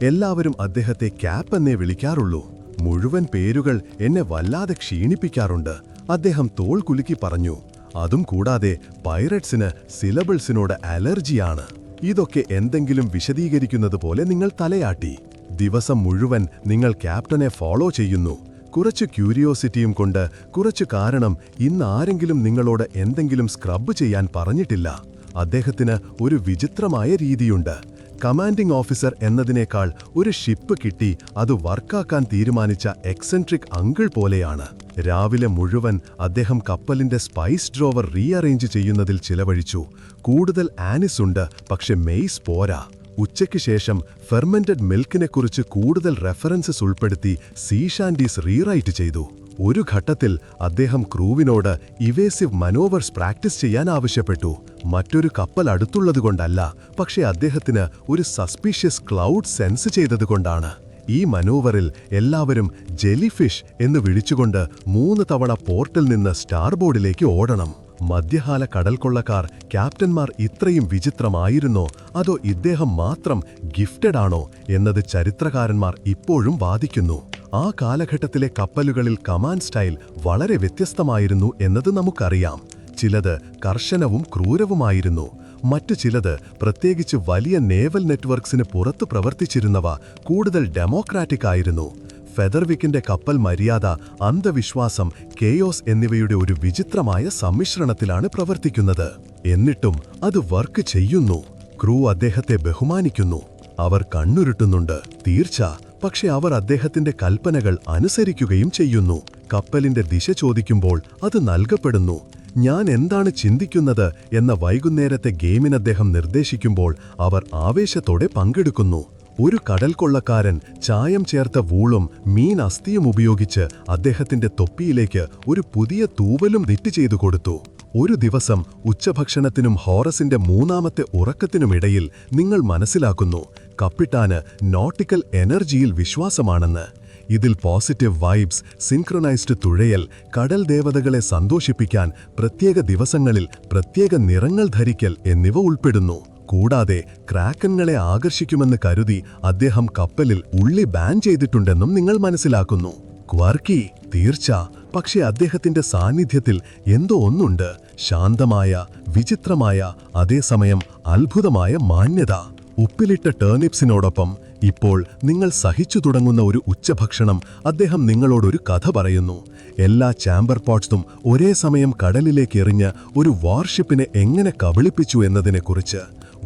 എല്ലാവരും അദ്ദേഹത്തെ ക്യാപ്പ് എന്നേ വിളിക്കാറുള്ളൂ. മുഴുവൻ പേരുകൾ എന്നെ വല്ലാതെ ക്ഷീണിപ്പിക്കാറുണ്ട്. അദ്ദേഹം തോൾ കുലുക്കി പറഞ്ഞു. അതും കൂടാതെ പൈററ്റ്സിന് സിലബിൾസിനോട് അലർജിയാണ്. ഇതൊക്കെ എന്തെങ്കിലും വിശദീകരിക്കുന്നത് പോലെ നിങ്ങൾ തലയാട്ടി. ദിവസം മുഴുവൻ നിങ്ങൾ ക്യാപ്റ്റനെ ഫോളോ ചെയ്യുന്നു. കുറച്ച് ക്യൂരിയോസിറ്റിയും കൊണ്ട്, കുറച്ച് കാരണം ഇന്ന് ആരെങ്കിലും നിങ്ങളോട് എന്തെങ്കിലും സ്ക്രബ് ചെയ്യാൻ പറഞ്ഞിട്ടില്ല. അദ്ദേഹത്തിന് ഒരു വിചിത്രമായ രീതിയുണ്ട്. കമാൻഡിംഗ് ഓഫീസർ എന്നതിനേക്കാൾ ഒരു ഷിപ്പ് കിട്ടി അത് വർക്കാക്കാൻ തീരുമാനിച്ച എക്സെൻട്രിക് അങ്കിൾ പോലെയാണ്. രാവിലെ മുഴുവൻ അദ്ദേഹം കപ്പലിന്റെ സ്പൈസ് ഡ്രോവർ റീഅറേഞ്ച് ചെയ്യുന്നതിൽ ചിലവഴിച്ചു. കൂടുതൽ ആനിസ് ഉണ്ട്, പക്ഷെ മെയ്സ് പോരാ. ഉച്ചയ്ക്ക് ശേഷം ഫെർമെന്റഡ് മിൽക്കിനെക്കുറിച്ച് കൂടുതൽ റെഫറൻസസ് ഉൾപ്പെടുത്തി സീ ഷാൻഡീസ് റീറൈറ്റ് ചെയ്തു. ഒരു ഘട്ടത്തിൽ അദ്ദേഹം ക്രൂവിനോട് ഇവേസീവ് മനോവേഴ്സ് പ്രാക്ടീസ് ചെയ്യാൻ ആവശ്യപ്പെട്ടു. മറ്റൊരു കപ്പൽ അടുത്തുള്ളതുകൊണ്ടല്ല, പക്ഷേ അദ്ദേഹത്തിന് ഒരു സസ്പീഷ്യസ് ക്ലൗഡ് സെൻസ് ചെയ്തതുകൊണ്ടാണ്. ഈ മനോവറിൽ എല്ലാവരും ജെലിഫിഷ് എന്ന് വിളിച്ചുകൊണ്ട് 3 തവണ പോർട്ടിൽ നിന്ന് സ്റ്റാർബോർഡിലേക്ക് ഓടണം. മധ്യകാല കടൽക്കൊള്ളക്കാർ ക്യാപ്റ്റന്മാർ ഇത്രയും വിചിത്രമായിരുന്നോ, അതോ ഇദ്ദേഹം മാത്രം ഗിഫ്റ്റഡ് ആണോ എന്നത് ചരിത്രകാരന്മാർ ഇപ്പോഴും വാദിക്കുന്നു. ആ കാലഘട്ടത്തിലെ കപ്പലുകളിൽ കമാൻഡ് സ്റ്റൈൽ വളരെ വ്യത്യസ്തമായിരുന്നു എന്നത് നമുക്കറിയാം. ചിലത് കർശനവും ക്രൂരവുമായിരുന്നു. മറ്റു ചിലത്, പ്രത്യേകിച്ച് വലിയ നേവൽ നെറ്റ്വർക്സിന് പുറത്തു പ്രവർത്തിച്ചിരുന്നവ, കൂടുതൽ ഡെമോക്രാറ്റിക് ആയിരുന്നു. ഫെദർവിക്കിന്റെ കപ്പൽ മര്യാദ, അന്ധവിശ്വാസം, കേയോസ് എന്നിവയുടെ ഒരു വിചിത്രമായ സമ്മിശ്രണത്തിലാണ് പ്രവർത്തിക്കുന്നത്. എന്നിട്ടും അത് വർക്ക് ചെയ്യുന്നു. ക്രൂ അദ്ദേഹത്തെ ബഹുമാനിക്കുന്നു. അവർ കണ്ണുരുട്ടുന്നുണ്ട്, തീർച്ച, പക്ഷെ അവർ അദ്ദേഹത്തിന്റെ കൽപ്പനകൾ അനുസരിക്കുകയും ചെയ്യുന്നു. കപ്പലിന്റെ ദിശ ചോദിക്കുമ്പോൾ അത് നൽകപ്പെടുന്നു. ഞാൻ എന്താണ് ചിന്തിക്കുന്നത് എന്ന വൈകുന്നേരത്തെ ഗെയിമിന് അദ്ദേഹം നിർദ്ദേശിക്കുമ്പോൾ അവർ ആവേശത്തോടെ പങ്കെടുക്കുന്നു. ഒരു കടൽക്കൊള്ളക്കാരൻ ചായം ചേർത്ത വൂളും മീൻ അസ്ഥിയും ഉപയോഗിച്ച് അദ്ദേഹത്തിന്റെ തൊപ്പിയിലേക്ക് ഒരു പുതിയ തൂവലും നിറ്റ് ചെയ്തു കൊടുത്തു. ഒരു ദിവസം ഉച്ചഭക്ഷണത്തിനും ഹോറസിന്റെ 3ാമത്തെ ഉറക്കത്തിനുമിടയിൽ നിങ്ങൾ മനസ്സിലാക്കുന്നു, കപ്പിത്താന് നോട്ടിക്കൽ എനർജിയിൽ വിശ്വാസമാണെന്ന്. ഇതിൽ പോസിറ്റീവ് വൈബ്സ്, സിൻക്രൊനൈസ്ഡ് തുഴയൽ, കടൽ ദേവതകളെ സന്തോഷിപ്പിക്കാൻ പ്രത്യേക ദിവസങ്ങളിൽ പ്രത്യേക നിറങ്ങൾ ധരിക്കൽ എന്നിവ ഉൾപ്പെടുന്നു. കൂടാതെ ക്രാക്കൻകളെ ആകർഷിക്കുമെന്ന് കരുതി അദ്ദേഹം കപ്പലിൽ ഉള്ളി ബാൻ ചെയ്തിട്ടുണ്ടെന്നും നിങ്ങൾ മനസ്സിലാക്കുന്നു. ക്വാർക്കി, തീർച്ച, പക്ഷേ അദ്ദേഹത്തിന്റെ സാന്നിധ്യത്തിൽ എന്തോ ഒന്നുണ്ട്. ശാന്തമായ, വിചിത്രമായ, അതേസമയം അത്ഭുതമായ മാന്യത. ഉപ്പിലിട്ട ടേർണിപ്സിനോടൊപ്പം ഇപ്പോൾ നിങ്ങൾ സഹിച്ചു തുടങ്ങുന്ന ഒരു ഉച്ചഭക്ഷണം അദ്ദേഹം നിങ്ങളോടൊരു കഥ പറയുന്നു. എല്ലാ ചാമ്പർ പോട്ട്സും ഒരേ സമയം കടലിലേക്ക് എറിഞ്ഞ് ഒരു വാർഷിപ്പിനെ എങ്ങനെ കബളിപ്പിച്ചു എന്നതിനെക്കുറിച്ച്.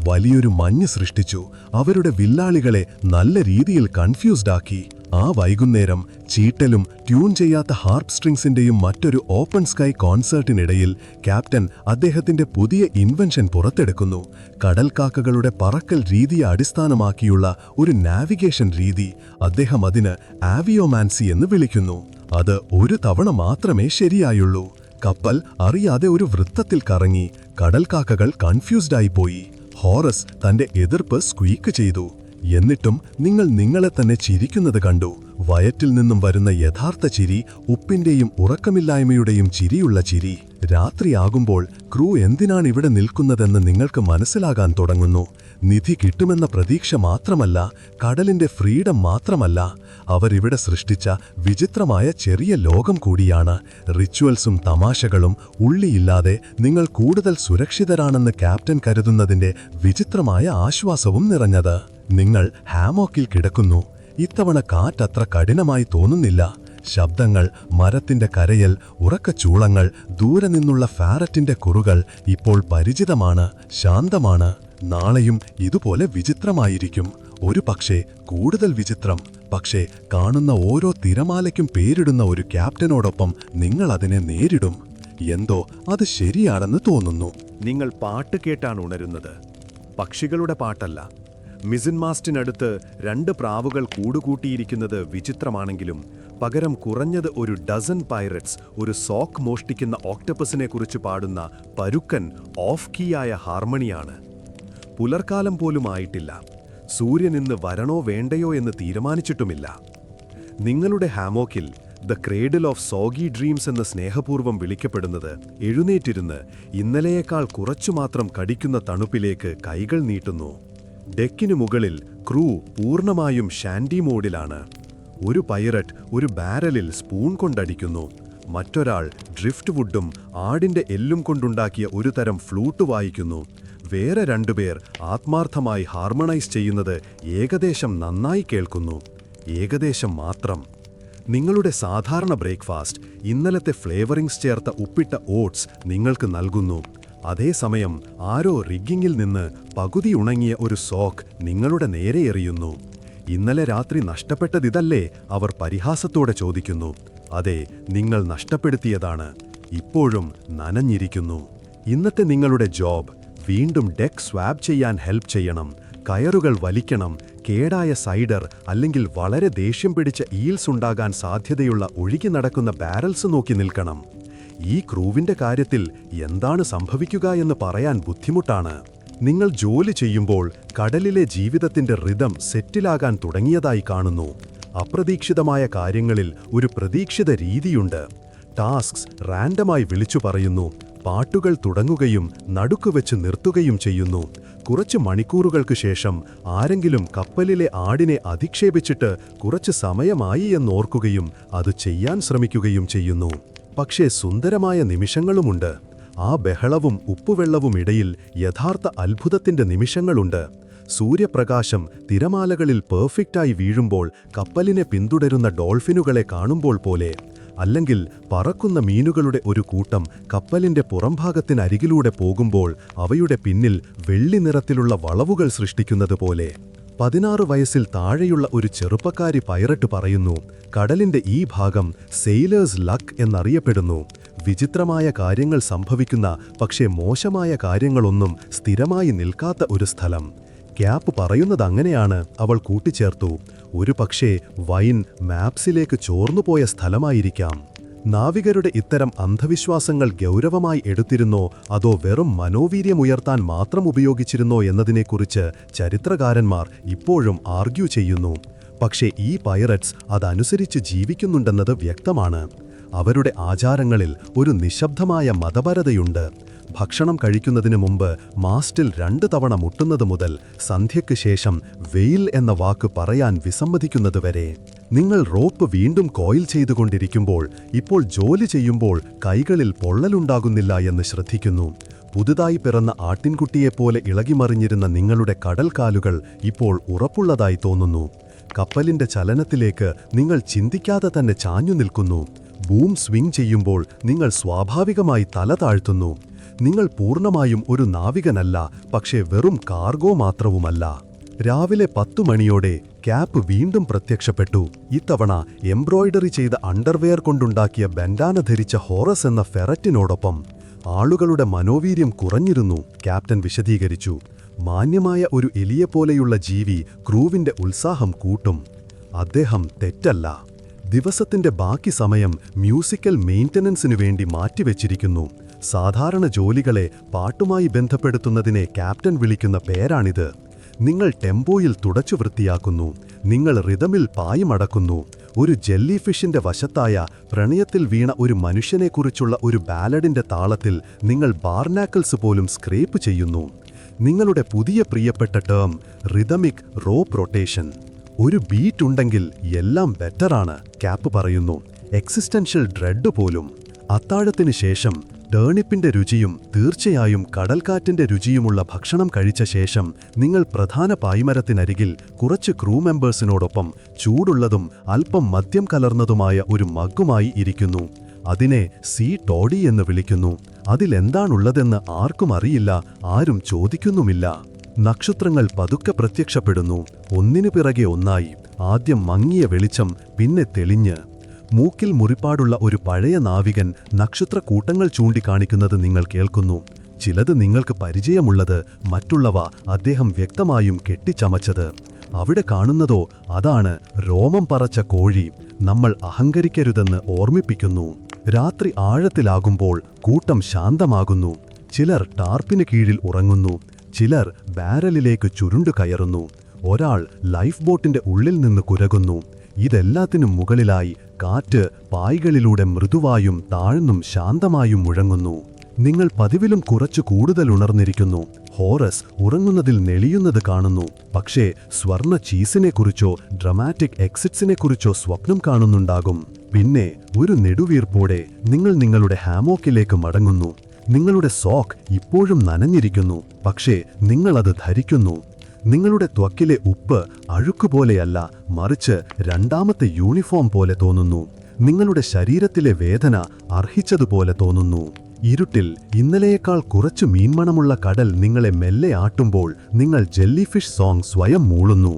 വലിയൊരു മഞ്ഞ് സൃഷ്ടിച്ചു, അവരുടെ വില്ലാളികളെ നല്ല രീതിയിൽ കൺഫ്യൂസ്ഡ് ആക്കി. ആ വൈകുന്നേരം ചീട്ടലും ട്യൂൺ ചെയ്യാത്ത ഹാർപ്പ് സ്ട്രിങ്സിന്റെയും മറ്റൊരു ഓപ്പൺ സ്കൈ കോൺസേർട്ടിനിടയിൽ ക്യാപ്റ്റൻ അദ്ദേഹത്തിന്റെ പുതിയ ഇൻവെൻഷൻ പുറത്തെടുക്കുന്നു. കടൽക്കാക്കകളുടെ പറക്കൽ രീതിയെ അടിസ്ഥാനമാക്കിയുള്ള ഒരു നാവിഗേഷൻ രീതി. അദ്ദേഹം അതിന് ആവിയോമാൻസി എന്ന് വിളിക്കുന്നു. അത് ഒരു തവണ മാത്രമേ ശരിയായുള്ളൂ. കപ്പൽ അറിയാതെ ഒരു വൃത്തത്തിൽ കറങ്ങി. കടൽക്കാക്കകൾ കൺഫ്യൂസ്ഡായിപ്പോയി. ഹോറസ് തന്റെ എതിർപ്പ് സ്ക്വീക്ക് ചെയ്തു. എന്നിട്ടും നിങ്ങൾ നിങ്ങളെ തന്നെ ചിരിക്കുന്നത് കണ്ടു. വയറ്റിൽ നിന്നും വരുന്ന യഥാർത്ഥ ചിരി, ഉപ്പിന്റെയും ഉറക്കമില്ലായ്മയുടെയും ചിരിയുള്ള ചിരി. രാത്രിയാകുമ്പോൾ ക്രൂ എന്തിനാണ് ഇവിടെ നിൽക്കുന്നതെന്ന് നിങ്ങൾക്ക് മനസ്സിലാകാൻ തുടങ്ങുന്നു. നിധി കിട്ടുമെന്ന പ്രതീക്ഷ മാത്രമല്ല, കടലിന്റെ ഫ്രീഡം മാത്രമല്ല, അവരിവിടെ സൃഷ്ടിച്ച വിചിത്രമായ ചെറിയ ലോകം കൂടിയാണ്. റിച്വൽസും തമാശകളും ഉള്ളിയില്ലാതെ നിങ്ങൾ കൂടുതൽ സുരക്ഷിതരാണെന്ന് ക്യാപ്റ്റൻ കരുതുന്നതിന്റെ വിചിത്രമായ ആശ്വാസവും നിറഞ്ഞത്. നിങ്ങൾ ഹാമോക്കിൽ കിടക്കുന്നു. ഇത്തവണ കാറ്റത്ര കഠിനമായി തോന്നുന്നില്ല. ശബ്ദങ്ങൾ, മരത്തിന്റെ കരയൽ, ഉറക്കച്ചൂളങ്ങൾ, ദൂരെ നിന്നുള്ള ഫാരറ്റിന്റെ കുറുകൾ ഇപ്പോൾ പരിചിതമാണ്, ശാന്തമാണ്. നാളെയും ഇതുപോലെ വിചിത്രമായിരിക്കും. ഒരു പക്ഷേ കൂടുതൽ വിചിത്രം. പക്ഷേ കാണുന്ന ഓരോ തിരമാലയ്ക്കും പേരിടുന്ന ഒരു ക്യാപ്റ്റനോടൊപ്പം നിങ്ങൾ അതിനെ നേരിടും. എന്തോ അത് ശരിയാണെന്ന് തോന്നുന്നു. നിങ്ങൾ പാട്ട് കേട്ടാണ് ഉണരുന്നത്, പക്ഷികളുടെ പാട്ടല്ല. മിസിൻമാസ്റ്റിനടുത്ത് 2 പ്രാവുകൾ കൂടുകൂട്ടിയിരിക്കുന്നത് വിചിത്രമാണെങ്കിലും പകരം കുറഞ്ഞത് ഒരു ഡസൻ പൈററ്റ്സ് ഒരു സോക്ക് മോഷ്ടിക്കുന്ന ഓക്ടപ്പസിനെ കുറിച്ച് പാടുന്ന പരുക്കൻ ഓഫ് കീയായ ഹാർമണിയാണ്. പുലർക്കാലം പോലും ആയിട്ടില്ല. സൂര്യൻ ഇന്ന് വരണോ വേണ്ടയോ എന്ന് തീരുമാനിച്ചിട്ടുമില്ല. നിങ്ങളുടെ ഹാമോക്കിൽ the cradle of soggy dreams എന്ന് സ്നേഹപൂർവ്വം വിളിക്കപ്പെടുന്നത് എഴുന്നേറ്റിരുന്ന് ഇന്നലെയേക്കാൾ കുറച്ചുമാത്രം കടിക്കുന്ന തണുപ്പിലേക്ക് കൈകൾ നീട്ടുന്നു. ഡെക്കിനു മുകളിൽ ക്രൂ പൂർണ്ണമായും ഷാൻഡി മോഡിലാണ്. ഒരു പൈററ്റ് ഒരു ബാരലിൽ സ്പൂൺ കൊണ്ടടിക്കുന്നു. മറ്റൊരാൾ ഡ്രിഫ്റ്റ് വുഡും ആടിന്റെ എല്ലും കൊണ്ടുണ്ടാക്കിയ ഒരു തരം ഫ്ലൂട്ട് വായിക്കുന്നു. വേറെ 2 പേർ ആത്മാർത്ഥമായി ഹാർമണൈസ് ചെയ്യുന്നത് ഏകദേശം നന്നായി കേൾക്കുന്നു. ഏകദേശം മാത്രം. നിങ്ങളുടെ സാധാരണ ബ്രേക്ക്ഫാസ്റ്റ് ഇന്നലത്തെ ഫ്ലേവറിംഗ്സ് ചേർത്ത ഉപ്പിട്ട ഓട്സ് നിങ്ങൾക്ക് നൽകുന്നു. അതേസമയം ആരോ റിഗ്ഗിങ്ങിൽ നിന്ന് പകുതി ഉണങ്ങിയ ഒരു സോക്ക് നിങ്ങളുടെ നേരെ എറിയുന്നു. ഇന്നലെ രാത്രി നഷ്ടപ്പെട്ടതിതല്ലേ, അവർ പരിഹാസത്തോടെ ചോദിക്കുന്നു. അതെ, നിങ്ങൾ നഷ്ടപ്പെടുത്തിയതാണ്. ഇപ്പോഴും നനഞ്ഞിരിക്കുന്നു. ഇന്നത്തെ നിങ്ങളുടെ ജോബ് വീണ്ടും ഡെക്ക് സ്വാബ് ചെയ്യാൻ ഹെൽപ്പ് ചെയ്യണം. കയറുകൾ വലിക്കണം. കേടായ സൈഡർ അല്ലെങ്കിൽ വളരെ ദേഷ്യം പിടിച്ച ഈൽസ് ഉണ്ടാകാൻ സാധ്യതയുള്ള ഒഴുകി നടക്കുന്ന ബാരൽസ് നോക്കി നിൽക്കണം. ഈ ക്രൂവിന്റെ കാര്യത്തിൽ എന്താണ് സംഭവിക്കുക എന്ന് പറയാൻ ബുദ്ധിമുട്ടാണ്. നിങ്ങൾ ജോലി ചെയ്യുമ്പോൾ കടലിലെ ജീവിതത്തിന്റെ റിതം സെറ്റിലാകാൻ തുടങ്ങിയതായി കാണുന്നു. അപ്രതീക്ഷിതമായ കാര്യങ്ങളിൽ ഒരു പ്രതീക്ഷിത രീതിയുണ്ട്. ടാസ്ക്സ് റാൻഡമായി വിളിച്ചു പറയുന്നു. പാട്ടുകൾ തുടങ്ങുകയും നടുക്കുവെച്ച് നിർത്തുകയും ചെയ്യുന്നു. കുറച്ച് മണിക്കൂറുകൾക്ക് ശേഷം ആരെങ്കിലും കപ്പലിലെ ആടിനെ അധിക്ഷേപിച്ചിട്ട് കുറച്ച് സമയമായി എന്നോർക്കുകയും അത് ചെയ്യാൻ ശ്രമിക്കുകയും ചെയ്യുന്നു. പക്ഷേ സുന്ദരമായ നിമിഷങ്ങളുമുണ്ട്. ആ ബഹളവും ഉപ്പുവെള്ളവും ഇടയിൽ യഥാർത്ഥ അത്ഭുതത്തിന്റെ നിമിഷങ്ങളുണ്ട്. സൂര്യപ്രകാശം തിരമാലകളിൽ പെർഫെക്റ്റായി വീഴുമ്പോൾ കപ്പലിനെ പിന്തുടരുന്ന ഡോൾഫിനുകളെ കാണുമ്പോൾ പോലെ, അല്ലെങ്കിൽ പറക്കുന്ന മീനുകളുടെ ഒരു കൂട്ടം കപ്പലിന്റെ പുറംഭാഗത്തിനരികിലൂടെ പോകുമ്പോൾ അവയുടെ പിന്നിൽ വെള്ളി നിറത്തിലുള്ള വളവുകൾ സൃഷ്ടിക്കുന്നത് പോലെ. 16 വയസ്സിൽ താഴെയുള്ള ഒരു ചെറുപ്പക്കാരി പൈററ്റ് പറയുന്നു, കടലിന്റെ ഈ ഭാഗം സെയിലേഴ്സ് ലക്ക് എന്നറിയപ്പെടുന്നു. വിചിത്രമായ കാര്യങ്ങൾ സംഭവിക്കുന്ന, പക്ഷേ മോശമായ കാര്യങ്ങളൊന്നും സ്ഥിരമായി നിൽക്കാത്ത ഒരു സ്ഥലം. ക്യാപ്പ് പറയുന്നതങ്ങനെയാണ്, അവൾ കൂട്ടിച്ചേർത്തു. ഒരു പക്ഷേ വൈൻ മാപ്സിലേക്ക് ചോർന്നുപോയ സ്ഥലമായിരിക്കാം. നാവികരുടെ ഇത്തരം അന്ധവിശ്വാസങ്ങൾ ഗൗരവമായി എടുത്തിരുന്നോ അതോ വെറും മനോവീര്യമുയർത്താൻ മാത്രം ഉപയോഗിച്ചിരുന്നോ എന്നതിനെക്കുറിച്ച് ചരിത്രകാരന്മാർ ഇപ്പോഴും ആർഗ്യൂ ചെയ്യുന്നു. പക്ഷേ ഈ പൈററ്റ്സ് അതനുസരിച്ച് ജീവിക്കുന്നുണ്ടെന്നത് വ്യക്തമാണ്. അവരുടെ ആചാരങ്ങളിൽ ഒരു നിശബ്ദമായ മതപരതയുണ്ട്. ഭക്ഷണം കഴിക്കുന്നതിന് മുമ്പ് മാസ്റ്റിൽ 2 തവണ മുട്ടുന്നത് മുതൽ സന്ധ്യയ്ക്ക് ശേഷം വെയിൽ എന്ന വാക്ക് പറയാൻ വിസമ്മതിക്കുന്നതുവരെ. നിങ്ങൾ റോപ്പ് വീണ്ടും കോയിൽ ചെയ്തുകൊണ്ടിരിക്കുമ്പോൾ, ഇപ്പോൾ ജോലി ചെയ്യുമ്പോൾ കൈകളിൽ പൊള്ളലുണ്ടാകുന്നില്ല എന്ന് ശ്രദ്ധിക്കുന്നു. പുതുതായി പിറന്ന ആട്ടിൻകുട്ടിയെപ്പോലെ ഇളകിമറിഞ്ഞിരുന്ന നിങ്ങളുടെ കടൽക്കാലുകൾ ഇപ്പോൾ ഉറപ്പുള്ളതായി തോന്നുന്നു. കപ്പലിന്റെ ചലനത്തിലേക്ക് നിങ്ങൾ ചിന്തിക്കാതെ തന്നെ ചാഞ്ഞു നിൽക്കുന്നു. ബൂം സ്വിംഗ് ചെയ്യുമ്പോൾ നിങ്ങൾ സ്വാഭാവികമായി തല താഴ്ത്തുന്നു. നിങ്ങൾ പൂർണ്ണമായും ഒരു നാവികനല്ല, പക്ഷേ വെറും കാർഗോ മാത്രവുമല്ല. രാവിലെ 10 മണിയോടെ ക്യാപ്പ് വീണ്ടും പ്രത്യക്ഷപ്പെട്ടു. ഇത്തവണ എംബ്രോയിഡറി ചെയ്ത അണ്ടർവെയർ കൊണ്ടുണ്ടാക്കിയ ബെൻഡാന ധരിച്ച ഹോറസ് എന്ന ഫെററ്റിനോടൊപ്പം. ആളുകളുടെ മനോവീര്യം കുറഞ്ഞിരുന്നു, ക്യാപ്റ്റൻ വിശദീകരിച്ചു. മാന്യമായ ഒരു എലിയെപ്പോലെയുള്ള ജീവി ക്രൂവിന്റെ ഉത്സാഹം കൂട്ടും. അദ്ദേഹം തെറ്റല്ല. ദിവസത്തിന്റെ ബാക്കി സമയം മ്യൂസിക്കൽ മെയിന്റനൻസിനു വേണ്ടി മാറ്റിവെച്ചിരിക്കുന്നു. സാധാരണ ജോലികളെ പാട്ടുമായി ബന്ധപ്പെടുത്തുന്നതിനെ ക്യാപ്റ്റൻ വിളിക്കുന്ന പേരാണിത്. നിങ്ങൾ ടെമ്പോയിൽ തുടച്ചു വൃത്തിയാക്കുന്നു. നിങ്ങൾ റിതമിൽ പായമടക്കുന്നു. ഒരു ജെല്ലിഫിഷിന്റെ വശത്തായ പ്രണയത്തിൽ വീണ ഒരു മനുഷ്യനെക്കുറിച്ചുള്ള ഒരു ബാലഡിന്റെ താളത്തിൽ നിങ്ങൾ ബാർനാക്കിൾസ് പോലും സ്ക്രേപ്പ് ചെയ്യുന്നു. നിങ്ങളുടെ പുതിയ പ്രിയപ്പെട്ട ടേം റിതമിക് റോപ്പ് റൊട്ടേഷൻ. ഒരു ബീറ്റ് ഉണ്ടെങ്കിൽ എല്ലാം ബെറ്ററാണ്, ക്യാപ്പ് പറയുന്നു. എക്സിസ്റ്റൻഷ്യൽ ഡ്രെഡ് പോലും. അത്താഴത്തിന് ശേഷം ടേണിപ്പിന്റെ രുചിയും തീർച്ചയായും കടൽക്കാറ്റിന്റെ രുചിയുമുള്ള ഭക്ഷണം കഴിച്ച ശേഷം നിങ്ങൾ പ്രധാന പായ്മരത്തിനരികിൽ കുറച്ച് ക്രൂ മെമ്പേഴ്സിനോടൊപ്പം ചൂടുള്ളതും അല്പം മദ്യം കലർന്നതുമായ ഒരു മഗ്ഗുമായി ഇരിക്കുന്നു. അതിനെ സീ ടോഡി എന്ന് വിളിക്കുന്നു. അതിലെന്താണുള്ളതെന്ന് ആർക്കും അറിയില്ല, ആരും ചോദിക്കുന്നുമില്ല. നക്ഷത്രങ്ങൾ പതുക്കെ പ്രത്യക്ഷപ്പെടുന്നു, ഒന്നിനു പിറകെ ഒന്നായി. ആദ്യം മങ്ങിയ വെളിച്ചം, പിന്നെ തെളിഞ്ഞ്. മൂക്കിൽ മുറിപ്പാടുള്ള ഒരു പഴയ നാവികൻ നക്ഷത്രക്കൂട്ടങ്ങൾ ചൂണ്ടിക്കാണിക്കുന്നത് നിങ്ങൾ കേൾക്കുന്നു. ചിലത് നിങ്ങൾക്ക് പരിചയമുള്ളത്, മറ്റുള്ളവ അദ്ദേഹം വ്യക്തമായും കെട്ടിച്ചമച്ചത്. അവിടെ കാണുന്നതോ അതാണ് രോമം പറച്ച കോഴി. നമ്മൾ അഹങ്കരിക്കരുതെന്ന് ഓർമ്മിപ്പിക്കുന്നു. രാത്രി ആഴത്തിലാകുമ്പോൾ കൂട്ടം ശാന്തമാകുന്നു. ചിലർ ടാർപ്പിന് കീഴിൽ ഉറങ്ങുന്നു. ചിലർ ബാരലിലേക്ക് ചുരുണ്ടു കയറുന്നു. ഒരാൾ ലൈഫ് ബോട്ടിന്റെ ഉള്ളിൽ നിന്ന് കുരകുന്നു. ഇതെല്ലാത്തിനും മുകളിലായി കാറ്റ് പായ്കളിലൂടെ മൃദുവായും താഴ്ന്നും ശാന്തമായും മുഴങ്ങുന്നു. നിങ്ങൾ പതിവിലും കുറച്ചു കൂടുതൽ ഉണർന്നിരിക്കുന്നു. ഹോറസ് ഉറങ്ങുന്നതിൽ നെളിയുന്നത് കാണുന്നു. പക്ഷേ സ്വർണ്ണ ചീസിനെക്കുറിച്ചോ ഡ്രമാറ്റിക് എക്സിറ്റ്സിനെക്കുറിച്ചോ സ്വപ്നം കാണുന്നുണ്ടാകും. പിന്നെ ഒരു നെടുവീർപ്പോടെ നിങ്ങൾ നിങ്ങളുടെ ഹാമോക്കിലേക്ക് മടങ്ങുന്നു. നിങ്ങളുടെ സോക്ക് ഇപ്പോഴും നനഞ്ഞിരിക്കുന്നു, പക്ഷേ നിങ്ങളത് ധരിക്കുന്നു. നിങ്ങളുടെ ത്വക്കിലെ ഉപ്പ് അഴുക്കുപോലെയല്ല, മറിച്ച് രണ്ടാമത്തെ യൂണിഫോം പോലെ തോന്നുന്നു. നിങ്ങളുടെ ശരീരത്തിലെ വേദന അർഹിച്ചതുപോലെ തോന്നുന്നു. ഇരുട്ടിൽ ഇന്നലെയേക്കാൾ കുറച്ചു മീൻമണമുള്ള കടൽ നിങ്ങളെ മെല്ലെ ആട്ടുമ്പോൾ നിങ്ങൾ ജെല്ലിഫിഷ് സോങ് സ്വയം മൂളുന്നു.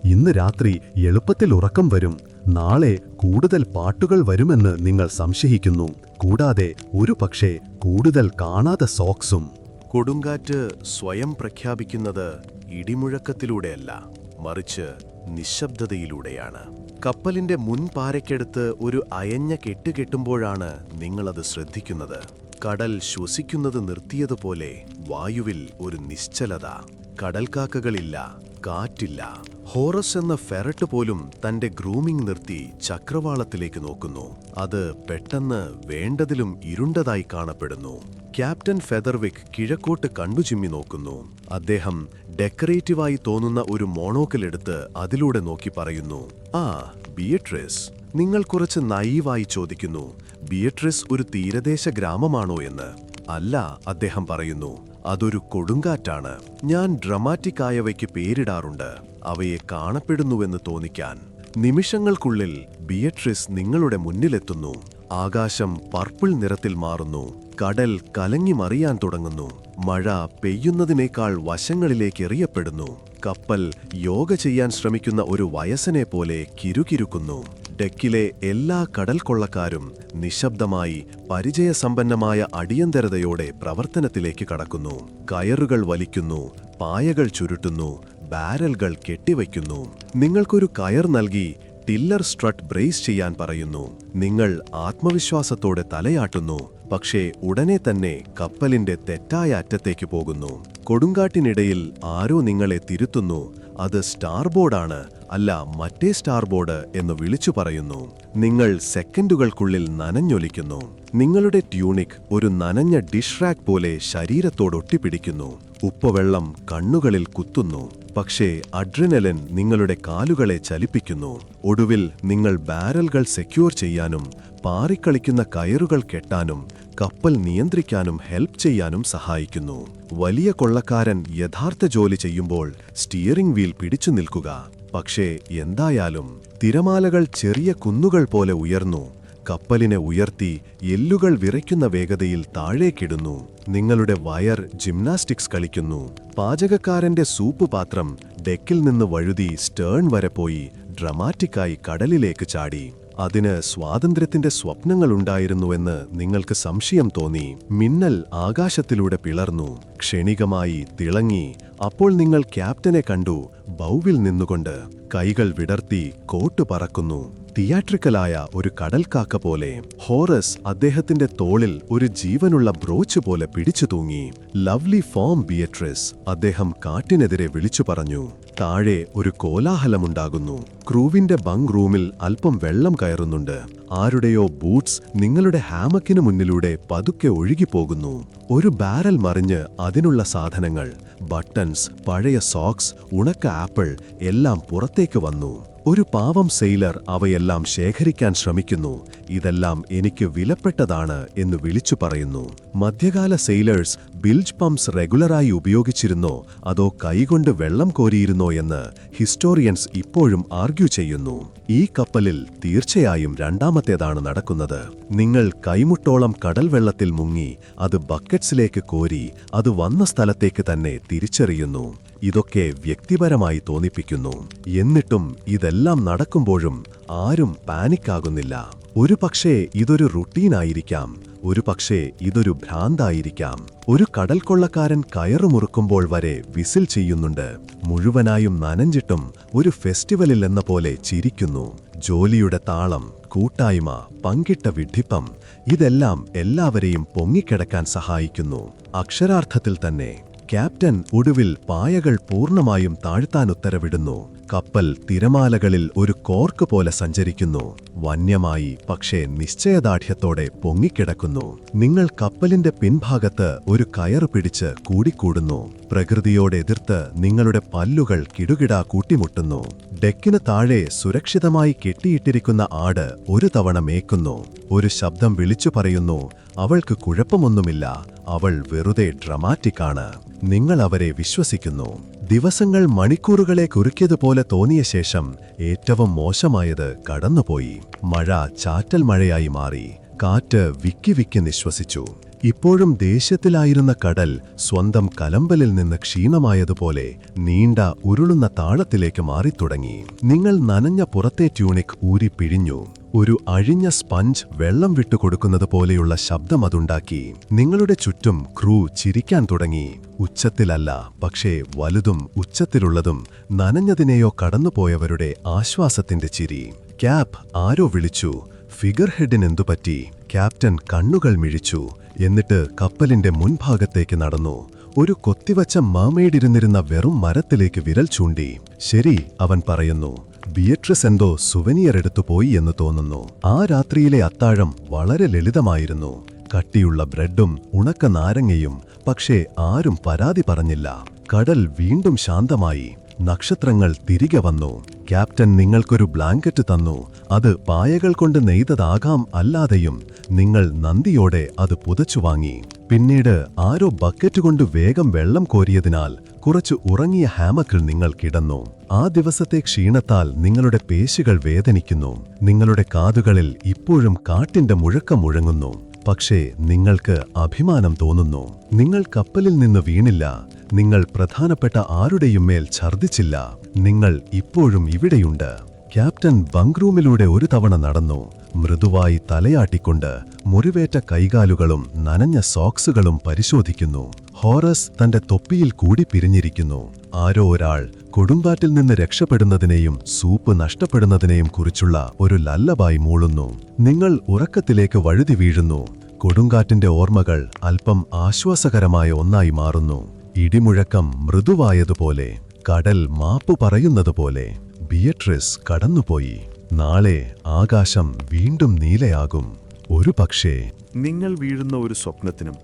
ഇന്ന് രാത്രി എളുപ്പത്തിൽ ഉറക്കം വരും. നാളെ കൂടുതൽ പാട്ടുകൾ വരുമെന്ന് നിങ്ങൾ സംശയിക്കുന്നു. കൂടാതെ ഒരുപക്ഷേ കൂടുതൽ കാണാത്ത സോക്സും. കൊടുങ്കാറ്റ് സ്വയം പ്രഖ്യാപിക്കുന്നത് ഇടിമുഴക്കത്തിലൂടെയല്ല, മറിച്ച് നിശബ്ദതയിലൂടെയാണ്. കപ്പലിന്റെ മുൻപാരയ്ക്കടുത്ത് ഒരു അയഞ്ഞ കെട്ട് കെട്ടുമ്പോഴാണ് നിങ്ങളത് ശ്രദ്ധിക്കുന്നത്. കടൽ ശ്വസിക്കുന്നത് നിർത്തിയതുപോലെ വായുവിൽ ഒരു നിശ്ചലത. കടൽക്കാക്കകളില്ല, കാറ്റില്ല. ഹോറസ് എന്ന ഫെറട്ട് പോലും തന്റെ ഗ്രൂമിംഗ് നിർത്തി ചക്രവാളത്തിലേക്ക് നോക്കുന്നു. അത് പെട്ടെന്ന് വേണ്ടതിലും ഇരുണ്ടതായി കാണപ്പെടുന്നു. ക്യാപ്റ്റൻ ഫെദർവിക് കിഴക്കോട്ട് കണ്ണുചിമ്മി നോക്കുന്നു. അദ്ദേഹം ഡെക്കറേറ്റീവായി തോന്നുന്ന ഒരു മോണോക്കിലെടുത്ത് അതിലൂടെ നോക്കി പറയുന്നു, "ആ, ബിയട്രിസ്." നിങ്ങൾ കുറച്ച് നൈവായി ചോദിക്കുന്നു, "ബിയട്രിസ് ഒരു തീരദേശ ഗ്രാമമാണോ എന്ന്?" "അല്ല," അദ്ദേഹം പറയുന്നു, "അതൊരു കൊടുങ്കാറ്റാണ്. ഞാൻ ഡ്രമാറ്റിക് ആയവയ്ക്ക് പേരിടാറുണ്ട്, അവയെ കാണപ്പെടുന്നുവെന്ന് തോന്നിക്കാൻ." നിമിഷങ്ങൾക്കുള്ളിൽ ബിയട്രിസ് നിങ്ങളുടെ മുന്നിലെത്തുന്നു. ആകാശം പർപ്പിൾ നിറത്തിൽ മാറുന്നു. കടൽ കലങ്ങി മറിയാൻ തുടങ്ങുന്നു. മഴ പെയ്യുന്നതിനേക്കാൾ വശങ്ങളിലേക്ക് എറിയപ്പെടുന്നു. കപ്പൽ യോഗ ചെയ്യാൻ ശ്രമിക്കുന്ന ഒരു വയസ്സനെ പോലെ കിരുകിരുക്കുന്നു. ഡെക്കിലെ എല്ലാ കടൽ കൊള്ളക്കാരും നിശബ്ദമായി പരിചയസമ്പന്നമായ അടിയന്തരതയോടെ പ്രവർത്തനത്തിലേക്ക് കടക്കുന്നു. കയറുകൾ വലിക്കുന്നു, പായകൾ ചുരുട്ടുന്നു, ബാരലുകൾ കെട്ടിവയ്ക്കുന്നു. നിങ്ങൾക്കൊരു കയർ നൽകി ടില്ലർ സ്ട്രട്ട് ബ്രേസ് ചെയ്യാൻ പറയുന്നു. നിങ്ങൾ ആത്മവിശ്വാസത്തോടെ തലയാട്ടുന്നു. പക്ഷേ ഉടനെ തന്നെ കപ്പലിന്റെ തെറ്റായ അറ്റത്തേക്ക് പോകുന്നു. കൊടുങ്കാട്ടിനിടയിൽ ആരോ നിങ്ങളെ തിരുത്തുന്നു. അത് സ്റ്റാർബോർഡാണ്, അല്ല മറ്റേ സ്റ്റാർബോർഡ് എന്ന് വിളിച്ചു പറയുന്നു. നിങ്ങൾ സെക്കൻഡുകൾക്കുള്ളിൽ നനഞ്ഞൊലിക്കുന്നു. നിങ്ങളുടെ ട്യൂണിക് ഒരു നനഞ്ഞ ഡിഷ് റാക്ക് പോലെ ശരീരത്തോടൊട്ടിപ്പിടിക്കുന്നു. ഉപ്പുവെള്ളം കണ്ണുകളിൽ കുത്തുന്നു. പക്ഷേ അഡ്രിനലിൻ നിങ്ങളുടെ കാലുകളെ ചലിപ്പിക്കുന്നു. ഒടുവിൽ നിങ്ങൾ ബാരലുകൾ സെക്യൂർ ചെയ്യാനും പാറിക്കളിക്കുന്ന കയറുകൾ കെട്ടാനും കപ്പൽ നിയന്ത്രിക്കാനും ഹെൽപ്പ് ചെയ്യാനും സഹായിക്കുന്നു. വലിയ കൊള്ളക്കാരൻ യഥാർത്ഥ ജോലി ചെയ്യുമ്പോൾ സ്റ്റിയറിംഗ് വീൽ പിടിച്ചു നിൽക്കുക. പക്ഷേ എന്തായാലും തിരമാലകൾ ചെറിയ കുന്നുകൾ പോലെ ഉയർന്നു. കപ്പലിനെ ഉയർത്തി എല്ലുകൾ വിറയ്ക്കുന്ന വേഗതയിൽ താഴേക്കിടുന്നു. നിങ്ങളുടെ വയർ ജിംനാസ്റ്റിക്സ് കളിക്കുന്നു. പാചകക്കാരന്റെ സൂപ്പ് പാത്രം ഡെക്കിൽ നിന്ന് വഴുതി സ്റ്റേൺ വരെ പോയി ഡ്രമാറ്റിക്കായി കടലിലേക്ക് ചാടി. അതിന് സ്വാതന്ത്ര്യത്തിന്റെ സ്വപ്നങ്ങളുണ്ടായിരുന്നുവെന്ന് നിങ്ങൾക്ക് സംശയം തോന്നി. മിന്നൽ ആകാശത്തിലൂടെ പിളർന്നു, ക്ഷണികമായി തിളങ്ങി. അപ്പോൾ നിങ്ങൾ ക്യാപ്റ്റനെ കണ്ടു, ബൗവിൽ നിന്നുകൊണ്ട്. കൈകൾ വിടർത്തി കോട്ട് പറക്കുന്നു. തിയാട്രിക്കലായ ഒരു കടൽക്കാക്ക പോലെ. ഹോറസ് അദ്ദേഹത്തിന്റെ തോളിൽ ഒരു ജീവനുള്ള ബ്രോച്ച് പോലെ പിടിച്ചു തൂങ്ങി. "ലവ്ലി ഫോം ബിയട്രിസ്," അദ്ദേഹം കാറ്റിനെതിരെ വിളിച്ചു പറഞ്ഞു. താഴെ ഒരു കോലാഹലമുണ്ടാകുന്നു. ക്രൂവിന്റെ ബങ്ക് റൂമിൽ അല്പം വെള്ളം കയറുന്നുണ്ട്. ആരുടെയോ ബൂട്ട്സ് നിങ്ങളുടെ ഹാമക്കിന് മുന്നിലൂടെ പതുക്കെ ഒഴുകിപ്പോകുന്നു. ഒരു ബാരൽ മറിഞ്ഞ് അതിനുള്ള സാധനങ്ങൾ, ബട്ടൺസ്, പഴയ സോക്സ്, ഉണക്ക ആപ്പിൾ എല്ലാം പുറത്തേക്ക് വന്നു. ഒരു പാവം സെയിലർ അവയെല്ലാം ശേഖരിക്കാൻ ശ്രമിക്കുന്നു. "ഇതെല്ലാം എനിക്ക് വിലപ്പെട്ടതാണ്" എന്ന് വിളിച്ചു പറയുന്നു. മധ്യകാല സെയിലേഴ്സ് ബിൽജ് പമ്പ്സ് റെഗുലറായി ഉപയോഗിച്ചിരുന്നോ അതോ കൈകൊണ്ട് വെള്ളം കോരിയിരുന്നോ എന്ന് ഹിസ്റ്റോറിയൻസ് ഇപ്പോഴും ആർഗ്യൂ ചെയ്യുന്നു. ഈ കപ്പലിൽ തീർച്ചയായും രണ്ടാമത്തേതാണ് നടക്കുന്നത്. നിങ്ങൾ കൈമുട്ടോളം കടൽ വെള്ളത്തിൽ മുങ്ങി അത് ബക്കറ്റ്സിലേക്ക് കോരി അത് വന്ന സ്ഥലത്തേക്ക് തന്നെ തിരിച്ചെറിയുന്നു. ഇതൊക്കെ വ്യക്തിപരമായി തോന്നിപ്പിക്കുന്നു. എന്നിട്ടും ഇതെല്ലാം നടക്കുമ്പോഴും ആരും പാനിക്കാകുന്നില്ല. ഒരു പക്ഷേ ഇതൊരു റുട്ടീനായിരിക്കാം, ഒരു പക്ഷേ ഇതൊരു ഭ്രാന്തായിരിക്കാം. ഒരു കടൽ കൊള്ളക്കാരൻ കയറുമുറുക്കുമ്പോൾ വരെ വിസിൽ ചെയ്യുന്നുണ്ട്. മുഴുവനായും നനഞ്ഞിട്ടും ഒരു ഫെസ്റ്റിവലിൽ എന്ന പോലെ ചിരിക്കുന്നു. ജോലിയുടെ താളം, കൂട്ടായ്മ, പങ്കിട്ട വിഡ്ഢിപ്പം ഇതെല്ലാം എല്ലാവരെയും പൊങ്ങിക്കിടക്കാൻ സഹായിക്കുന്നു. അക്ഷരാർത്ഥത്തിൽ തന്നെ. ക്യാപ്റ്റൻ ഒടുവിൽ പായകൾ പൂർണ്ണമായും താഴ്ത്താൻ ഉത്തരവിടുന്നു. കപ്പൽ തിരമാലകളിൽ ഒരു കോർക്ക് പോലെ സഞ്ചരിക്കുന്നു. വന്യമായി പക്ഷേ നിശ്ചയദാർഢ്യത്തോടെ പൊങ്ങിക്കിടക്കുന്നു. നിങ്ങൾ കപ്പലിന്റെ പിൻഭാഗത്ത് ഒരു കയറ് പിടിച്ച് കൂടിക്കൂടുന്നു. പ്രകൃതിയോട് എതിർത്ത് നിങ്ങളുടെ പല്ലുകൾ കിടുകിടാ കൂട്ടിമുട്ടുന്നു. ഡെക്കിന് താഴെ സുരക്ഷിതമായി കെട്ടിയിട്ടിരിക്കുന്ന ആട് ഒരു തവണ മേക്കുന്നു. ഒരു ശബ്ദം വിളിച്ചു പറയുന്നു, "അവൾക്ക് കുഴപ്പമൊന്നുമില്ല, അവൾ വെറുതെ ഡ്രമാറ്റിക്കാണ്." നിങ്ങൾ അവരെ വിശ്വസിക്കുന്നു. ദിവസങ്ങൾ മണിക്കൂറുകളെ കുറുക്കിയതുപോലെ തോന്നിയ ശേഷം ഏറ്റവും മോശമായത് കടന്നുപോയി. മഴ ചാറ്റൽ മഴയായി മാറി. കാറ്റ് വിക്കി വിക്കി നിശ്വസിച്ചു. ഇപ്പോഴും ദേഷ്യത്തിലായിരുന്ന കടൽ സ്വന്തം കലമ്പലിൽ നിന്ന് ക്ഷീണമായതുപോലെ നീണ്ട ഉരുളുന്ന താളത്തിലേക്ക് മാറിത്തുടങ്ങി. നിങ്ങൾ നനഞ്ഞ പുറത്തെ ട്യൂണിക് ഊരി പിഴിഞ്ഞു. ഒരു അഴിഞ്ഞ സ്പഞ്ച് വെള്ളം വിട്ടുകൊടുക്കുന്നത് പോലെയുള്ള ശബ്ദം അതുണ്ടാക്കി. നിങ്ങളുടെ ചുറ്റും ക്രൂ ചിരിക്കാൻ തുടങ്ങി. ഉച്ചത്തിലല്ല, പക്ഷേ വലുതും ഉച്ചത്തിലുള്ളതും നനഞ്ഞതിനെയോ കടന്നുപോയവരുടെ ആശ്വാസത്തിന്റെ ചിരി. ക്യാപ്, ആരോ വിളിച്ചു. ഫിഗർ ഹെഡിനെന്തുപറ്റി? ക്യാപ്റ്റൻ കണ്ണുകൾ മിഴിച്ചു. എന്നിട്ട് കപ്പലിന്റെ മുൻഭാഗത്തേക്ക് നടന്നു. ഒരു കൊത്തിവച്ച മർമെയ്ഡിരുന്നിരുന്ന വെറും മരത്തിലേക്ക് വിരൽ ചൂണ്ടി. ശരി, അവൻ പറയുന്നു. ബിയട്രിസ് എന്തോ സുവനിയർ എടുത്തുപോയി എന്ന് തോന്നുന്നു. ആ രാത്രിയിലെ അത്താഴം വളരെ ലളിതമായിരുന്നു. കട്ടിയുള്ള ബ്രെഡും ഉണക്ക നാരങ്ങയും. പക്ഷേ ആരും പരാതി പറഞ്ഞില്ല. കടൽ വീണ്ടും ശാന്തമായി. നക്ഷത്രങ്ങൾ തിരികെ വന്നു. ക്യാപ്റ്റൻ നിങ്ങൾക്കൊരു ബ്ലാങ്കറ്റ് തന്നു. അത് പായകൾ കൊണ്ട് നെയ്തതാകാം, അല്ലാതെയും. നിങ്ങൾ നന്ദിയോടെ അത് പുതച്ചു വാങ്ങി. പിന്നീട് ആരോ ബക്കറ്റ് കൊണ്ട് വേഗം വെള്ളം കോരിയതിനാൽ കുറച്ച് ഉറങ്ങിയ ഹാമക്കിൽ നിങ്ങൾ കിടന്നു. ആ ദിവസത്തെ ക്ഷീണത്താൽ നിങ്ങളുടെ പേശികൾ വേദനിക്കുന്നു. നിങ്ങളുടെ കാതുകളിൽ ഇപ്പോഴും കാട്ടിന്റെ മുഴക്കം മുഴങ്ങുന്നു. പക്ഷേ നിങ്ങൾക്ക് അഭിമാനം തോന്നുന്നു. നിങ്ങൾ കപ്പലിൽ നിന്ന് വീണില്ല. നിങ്ങൾ പ്രധാനപ്പെട്ട ആരുടെയും മേൽ ഛർദ്ദിച്ചില്ല. നിങ്ങൾ ഇപ്പോഴും ഇവിടെയുണ്ട്. ക്യാപ്റ്റൻ ബങ്ക്റൂമിലൂടെ ഒരു തവണ നടന്നു. മൃദുവായി തലയാട്ടിക്കൊണ്ട് മുറിവേറ്റ കൈകാലുകളും നനഞ്ഞ സോക്സുകളും പരിശോധിക്കുന്നു. ഹോറസ് തന്റെ തൊപ്പിയിൽ കൂടി പിരിഞ്ഞിരിക്കുന്നു. ആരോ ഒരാൾ കൊടുങ്കാറ്റിൽ നിന്ന് രക്ഷപ്പെടുന്നതിനെയും സൂപ്പ് നഷ്ടപ്പെടുന്നതിനെയും കുറിച്ചുള്ള ഒരു ലല്ലബായി മൂളുന്നു. നിങ്ങൾ ഉറക്കത്തിലേക്ക് വഴുതി വീഴുന്നു. കൊടുങ്കാറ്റിന്റെ ഓർമ്മകൾ അല്പം ആശ്വാസകരമായ ഒന്നായി മാറുന്നു. ഇടിമുഴക്കം മൃദുവായതുപോലെ, കടൽ മാപ്പു പറയുന്നതുപോലെ. ബിയട്രിസ് കടന്നുപോയി. നാളെ ആകാശം വീണ്ടും നീലയാകും. ഒരു പക്ഷേ നിങ്ങൾ വീഴുന്ന ഒരു സ്വപ്നത്തിനും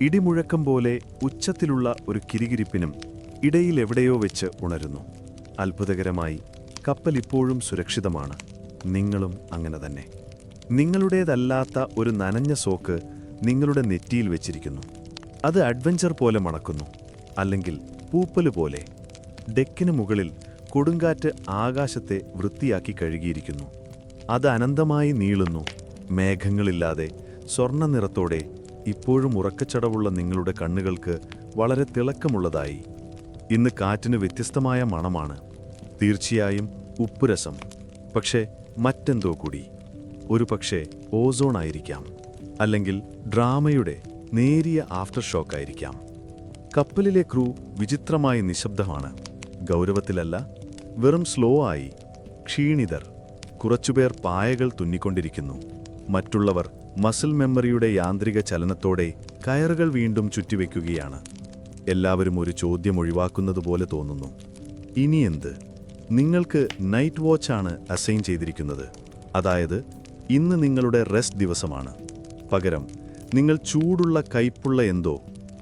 ഇടിമുഴക്കം പോലെ ഉച്ചത്തിലുള്ള ഒരു കിരികിരിപ്പിനും ഇടയിൽ എവിടെയോ വെച്ച് ഉണരുന്നു. അത്ഭുതകരമായി കപ്പൽ ഇപ്പോഴും സുരക്ഷിതമാണ്. നിങ്ങളും അങ്ങനെ തന്നെ. നിങ്ങളുടേതല്ലാത്ത ഒരു നനഞ്ഞ സോക്ക് നിങ്ങളുടെ നെറ്റിയിൽ വെച്ചിരിക്കുന്നു. അത് അഡ്വഞ്ചർ പോലെ മണക്കുന്നു, അല്ലെങ്കിൽ പൂപ്പല് പോലെ. ഡെക്കിന് മുകളിൽ കൊടുങ്കാറ്റ് ആകാശത്തെ വൃത്തിയാക്കി കഴുകിയിരിക്കുന്നു. അത് അനന്തമായി നീളുന്നു, മേഘങ്ങളില്ലാതെ സ്വർണ്ണ നിറത്തോടെ. ഇപ്പോഴും ഉറക്കച്ചടവുള്ള നിങ്ങളുടെ കണ്ണുകൾക്ക് വളരെ തിളക്കമുള്ളതായി. ഇന്ന് കാറ്റിന് വ്യത്യസ്തമായ മണമാണ്. തീർച്ചയായും ഉപ്പുരസം, പക്ഷേ മറ്റെന്തോ കൂടി. ഒരു പക്ഷേ ഓസോൺ ആയിരിക്കാം, അല്ലെങ്കിൽ ഡ്രാമയുടെ നേരിയ ആഫ്റ്റർ ഷോക്കായിരിക്കാം. കപ്പലിലെ ക്രൂ വിചിത്രമായി നിശബ്ദമാണ്. ഗൗരവത്തിലല്ല, വെറും സ്ലോ ആയി. ക്ഷീണിതർ. കുറച്ചുപേർ പായകൾ തുന്നിക്കൊണ്ടിരിക്കുന്നു. മറ്റുള്ളവർ മസിൽ മെമ്മറിയുടെ യാന്ത്രിക ചലനത്തോടെ കയറുകൾ വീണ്ടും ചുറ്റിവെക്കുകയാണ്. എല്ലാവരും ഒരു ചോദ്യം ഒഴിവാക്കുന്നതുപോലെ തോന്നുന്നു. ഇനിയെന്ത്? നിങ്ങൾക്ക് നൈറ്റ് വാച്ചാണ് അസൈൻ ചെയ്തിരിക്കുന്നത്. അതായത് ഇന്ന് നിങ്ങളുടെ റെസ്റ്റ് ദിവസമാണ്. പകരം നിങ്ങൾ ചൂടുള്ള കയ്പുള്ള എന്തോ,